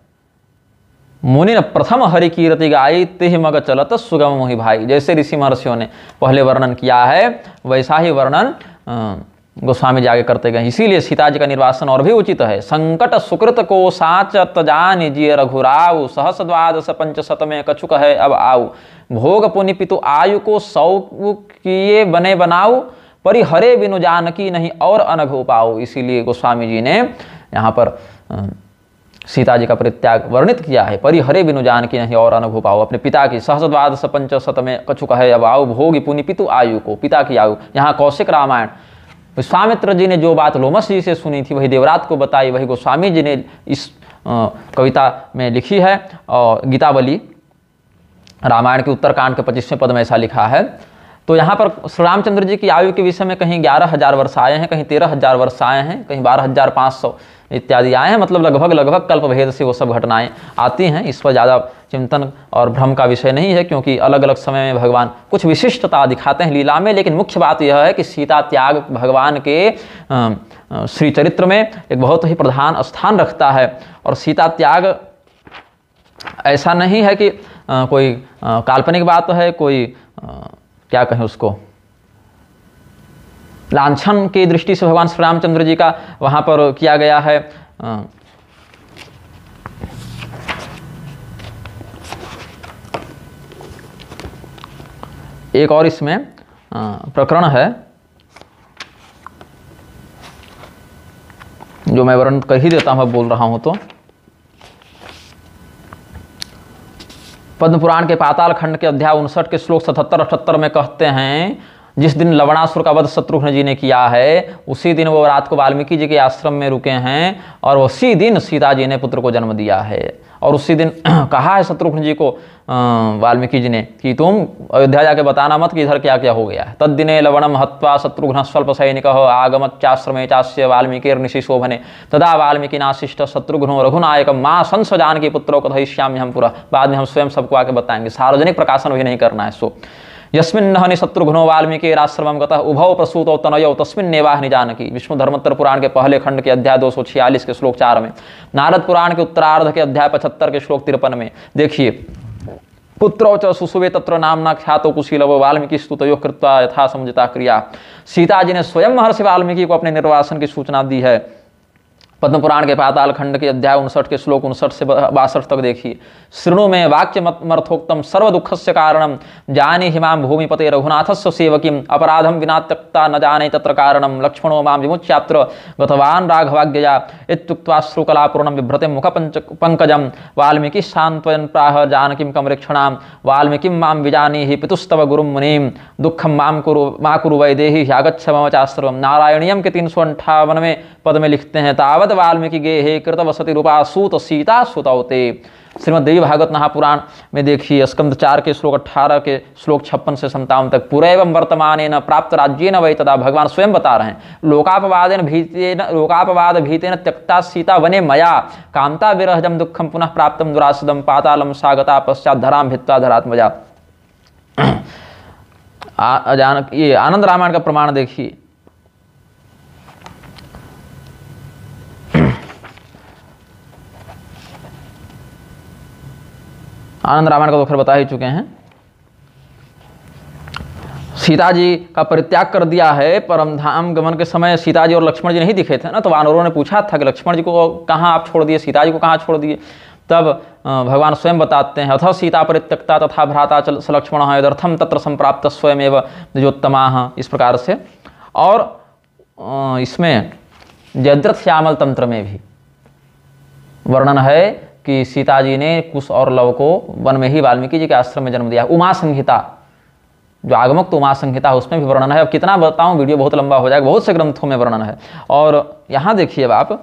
मुनि ने प्रथम हरि कीर्ति गाई तिह मग चलत सुगम मोहि भाई। जैसे ऋषि महर्षियों ने पहले वर्णन किया है, वैसा ही वर्णन गोस्वामी जी आगे करते गए। इसीलिए सीता जी का निर्वासन और भी उचित है। संकट सुकृत को साच तजान जी रघुराव, सहस द्वादश पंचशत में कछुक है अब आऊ। भोग पुनि पितु आयु को सौ किए बने बनाऊ, परि हरे बिनु जानकी नहीं और अनघ उपाऊ। इसीलिए गोस्वामी जी ने यहाँ पर सीता जी का परित्याग वर्णित किया है। परि हरे बिनु जानकी नहीं और अनघ उपाऊ। अपने पिता की सहस द्वादश पंचशत में कछुक है अब आऊ, भोग पुनि पितु आयु को, पिता की आयु। यहाँ कौशिक रामायण विश्वामित्र जी ने जो बात लोमस जी से सुनी थी वही देवरात को बताई, वही गोस्वामी जी ने इस कविता में लिखी है। और गीतावली रामायण के उत्तरकांड के 25वें पद में ऐसा लिखा है। तो यहाँ पर श्री रामचंद्र जी की आयु के विषय में कहीं 11,000 वर्ष आए हैं, कहीं 13,000 वर्ष आए हैं, कहीं 12,500 इत्यादि आए हैं। मतलब लगभग कल्प भेद से वो सब घटनाएं आती हैं। इस पर ज़्यादा चिंतन और भ्रम का विषय नहीं है, क्योंकि अलग अलग समय में भगवान कुछ विशिष्टता दिखाते हैं लीला में। लेकिन मुख्य बात यह है कि सीता त्याग भगवान के श्री चरित्र में एक बहुत ही प्रधान स्थान रखता है। और सीता त्याग ऐसा नहीं है कि कोई काल्पनिक बात है, कोई क्या कहें उसको, लांछन की दृष्टि से भगवान श्री रामचंद्र जी का वहाँ पर किया गया है। एक और इसमें प्रकरण है जो मैं वर्णन कर ही देता हूँ, मैं बोल रहा हूँ तो। पद्म पुराण के पाताल खंड के अध्याय 59 के श्लोक 77-78 में कहते हैं, जिस दिन लवणासुर का वध शत्रुघ्न जी ने किया है, उसी दिन वो रात को वाल्मीकि जी के आश्रम में रुके हैं, और उसी दिन सीता जी ने पुत्र को जन्म दिया है। और उसी दिन कहा है शत्रुघ्न जी को वाल्मीकि जी ने कि तुम अयोध्या जाके बताना मत कि इधर क्या क्या हो गया है। तद्दिने लवणम हत्वा शत्रुघ्न स्वल्प सैनिकः आगमत् चाश्रमे चास्य वाल्मीकिर्निशि शोभने तदा वाल्मीकि नाशिष्ट शत्रुघ्नो रघुनायक मां संस जानकी पुत्रो कथयिष्यामि हम पुरा। बाद में हम स्वयं सबको आके बताएंगे, सार्वजनिक प्रकाशन भी नहीं करना है। सो यस्मिन्नहनि शत्रुघ्नो वाल्मीकिराश्रमं गतः उभौ प्रसूतौ तनयौ तस्मिन्नेवाहनि जानकी। विष्णु धर्मोत्तर पुराण के पहले खंड के अध्याय 246 के श्लोक 4 में, नारद पुराण के उत्तरार्ध के अध्याय 75 के श्लोक 53 में देखिए, पुत्रो च सुसुवे तत्र नामना ख्यातो कुशीलवो वाल्मीकि स्तुतयो कृत्वा यथा समुचिता क्रिया। सीता जी ने स्वयं महर्षि वाल्मीकि को अपने निर्वासन की सूचना दी है। पद्म पुराण के पाताल खंड के अध्याय 59 के श्लोक 59 से 62 तक देखिए, शृणु में वाक्य मर्थोक्तम सर्व दुखस्य कारणम जाने हिमाम भूमिपते रघुनाथस्य सेवकीम अपराधम विना त्यक्ता न जाने तत्र कारणम लक्ष्मणो माम विमुच्यात्र गतवान राघवाज्ञया इत्युक्त्वाश्रुकलापूर्णं बिभ्रते मुख पंकजम वाल्मीकि शान्त्वयन् प्राह जानकीं कमरेक्षणाम वाल्मीकिं माम विजानीहि पितुस्तव गुरुं मुनिं दुःखं मा कुरु वैदेही ह्यागच्छ मम चाश्रमं। नारायणीयम के 358वें पद में लिखते हैं, तावत वाल्मीकि गेहे कृत वसति रूपा सूत सीता सुतौते। श्रीमद् देवी भागवत महापुराण में देखिए, स्कंद 4 के श्लोक 18 के श्लोक 56 से 57 तक, पूरैवं वर्तमानेन प्राप्त राज्येन वै तदा, भगवान स्वयं बता रहे हैं, लोकापवाद भीतेन त्यक्ता सीता वने मया कामता विरहजम दुखम पुनः प्राप्तम दुरासदम पातालम सागता पश्चात धराम भित्वा धरात्मजा। ये आनंद रामायण का प्रमाण देखिए, आनंद रामायण का तो खैर बता ही चुके हैं। सीता जी का परित्याग कर दिया है। परमधाम गमन के समय सीता जी और लक्ष्मण जी नहीं दिखे थे ना, तो वानरों ने पूछा था कि लक्ष्मण जी को कहाँ आप छोड़ दिए, सीता जी को कहाँ छोड़ दिए। तब भगवान स्वयं बताते हैं, अथ सीता परित्यक्ता तथा भ्राता च लक्ष्मण यदर्थम तत्र संप्राप्त स्वयमेव द्विजोत्तमा, इस प्रकार से। और इसमें जयद्रथ श्यामल तंत्र में भी वर्णन है कि सीता जी ने कुश और लव को वन में ही वाल्मीकि जी के आश्रम में जन्म दिया। उमा संहिता, जो आगमक उमा संहिता है, उसमें भी वर्णन है। अब कितना बताऊं, वीडियो बहुत लंबा हो जाएगा, बहुत से ग्रंथों में वर्णन है। और यहाँ देखिए आप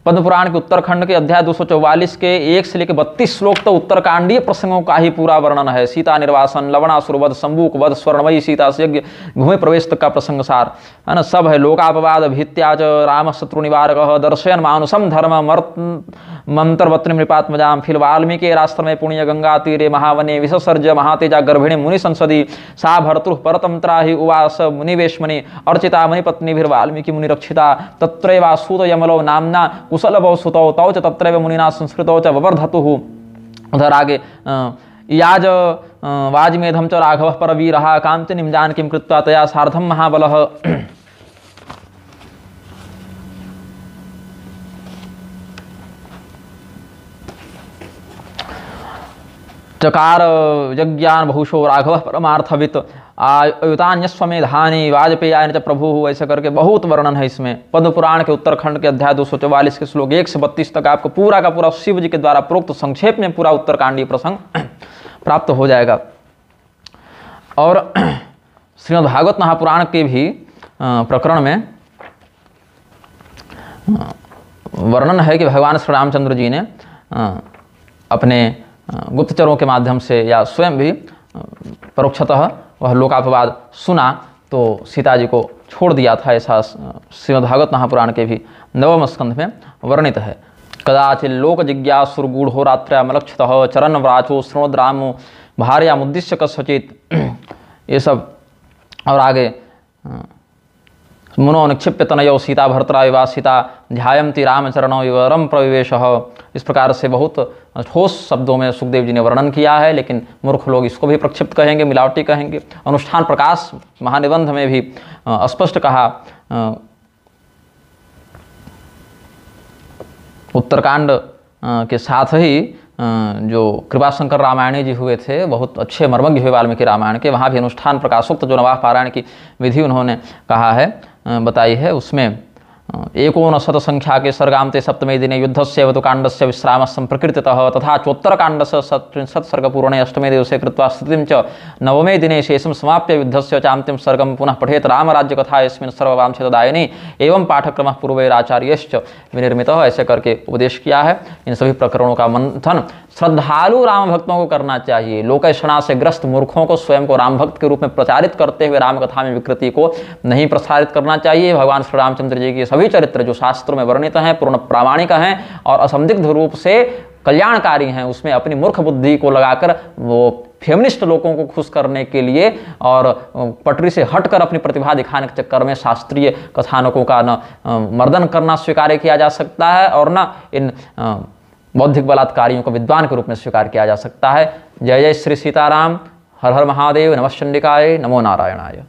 पद्म पुराण के उत्तरखंड के अध्याय 244 के 1 से लेकर 32 श्लोक तो उत्तरकांडीय प्रसंगों का ही पूरा वर्णन है। सीता निर्वासन, लवणासुर वध, शंबुक वध, स्वर्णमयी सीता से यज्ञ, भूमि प्रवेश तक का प्रसंग सार है ना, सब है। लोकापवाद, भीत्याच, राम शत्रु निवारक, दर्शयन मानुषम धर्म, मंत्रवत्नि नृपात्मजाम, फिर वाल्मीकि राष्ट्रमय पुण्य गंगा तीरे महावने विससर्ज महातेजा गर्भिणी मुनि संसदी सा भर्तृ परतंत्रा ही उवास मुनिवेशमणि अर्चिता मुनिपत्नी वाल्मीकि मुनि रक्षिता तत्रैवासूत यमलो नामना कुशल भव सुतौ तौ च तत्रैव मुनिना संस्कृतौ च ववर्धतुः। उधर आगे याज वाजमेधम च राघवः परवीरः कांचनीं जानकीं कृत्वा तया सार्धं महाबलः। चकार यज्ञान बहुशो राघव परमार्थवित आयुतान्यस्वमेधानी वाजपेयानि च प्रभु, ऐसे करके बहुत वर्णन है इसमें। पद्म पुराण के उत्तरखंड के अध्याय 244 के श्लोक 1 से 32 तक आपको पूरा का पूरा शिव जी के द्वारा प्रोक्त संक्षेप में पूरा उत्तरकांडीय प्रसंग प्राप्त हो जाएगा। और श्रीमद् भागवत महापुराण के भी प्रकरण में वर्णन है कि भगवान श्री रामचंद्र जी ने अपने गुप्तचरों के माध्यम से या स्वयं भी परोक्षतः वह लोकापवाद सुना तो सीता जी को छोड़ दिया था। ऐसा श्रीमद्भागवत महापुराण के भी 9वें स्कंध में वर्णित है। कदाचित लोक जिज्ञासुर्गूढ़ो रात्रमलक्षतः चरण व्राचो श्रोद्रामो भार्यामुद्दिश्य कस्यचित्, ये सब। और आगे मुनो निक्षिप्य तनयो सीता भर्तरा विवासिता ध्यायन्ति रामचरणो विवरम प्रविवेशः, इस प्रकार से बहुत ठोस शब्दों में सुखदेव जी ने वर्णन किया है। लेकिन मूर्ख लोग इसको भी प्रक्षिप्त कहेंगे, मिलावटी कहेंगे। अनुष्ठान प्रकाश महानिबंध में भी स्पष्ट कहा। उत्तरकांड के साथ ही जो कृपाशंकर रामायणी जी हुए थे, बहुत अच्छे मर्मज्ञ हुए वाल्मीकि रामायण के, वहाँ भी अनुष्ठान प्रकाशोक्त जो नवाह पारायण की विधि उन्होंने कहा है, बताई है। उसमें 19 संख्या के सर्गान्ते सप्तमे दिने युद्धस्य वधुकाण्डस्य विश्राम संप्रकृतितः तथा चोत्तरकाण्डस्य 37 सर्गपूर्णे अष्टमे दिवसे कृत्वा स्थितिं च नवमे दिने शेषं समाप्य युद्धस्य चान्तिम सर्गं पुनः पठेत रामराज्यकथा यस्मिन् सर्ववांछितदायिनी एवं पाठक्रमः पूर्वैराचार्यश्च विनिर्मितः, ऐसे करके उपदेश किया है। इन सभी प्रकरणों का मंथन श्रद्धालु राम भक्तों को करना चाहिए। लोकैषणा से ग्रस्त मूर्खों को स्वयं को राम भक्त के रूप में प्रचारित करते हुए राम कथा में विकृति को नहीं प्रसारित करना चाहिए। भगवान श्री रामचंद्र जी के सभी चरित्र जो शास्त्रों में वर्णित हैं पूर्ण प्रामाणिक हैं और असंदिग्ध रूप से कल्याणकारी हैं। उसमें अपनी मूर्ख बुद्धि को लगाकर वो फेमिनिस्ट लोगों को खुश करने के लिए और पटरी से हटकर अपनी प्रतिभा दिखाने के चक्कर में शास्त्रीय कथानकों का न मर्दन करना स्वीकार किया जा सकता है और न इन बौद्धिक बलात्कारियों को विद्वान के रूप में स्वीकार किया जा सकता है। जय जय श्री सीताराम, हर हर महादेव, नमः चंडिकाय, नमो नारायणाय।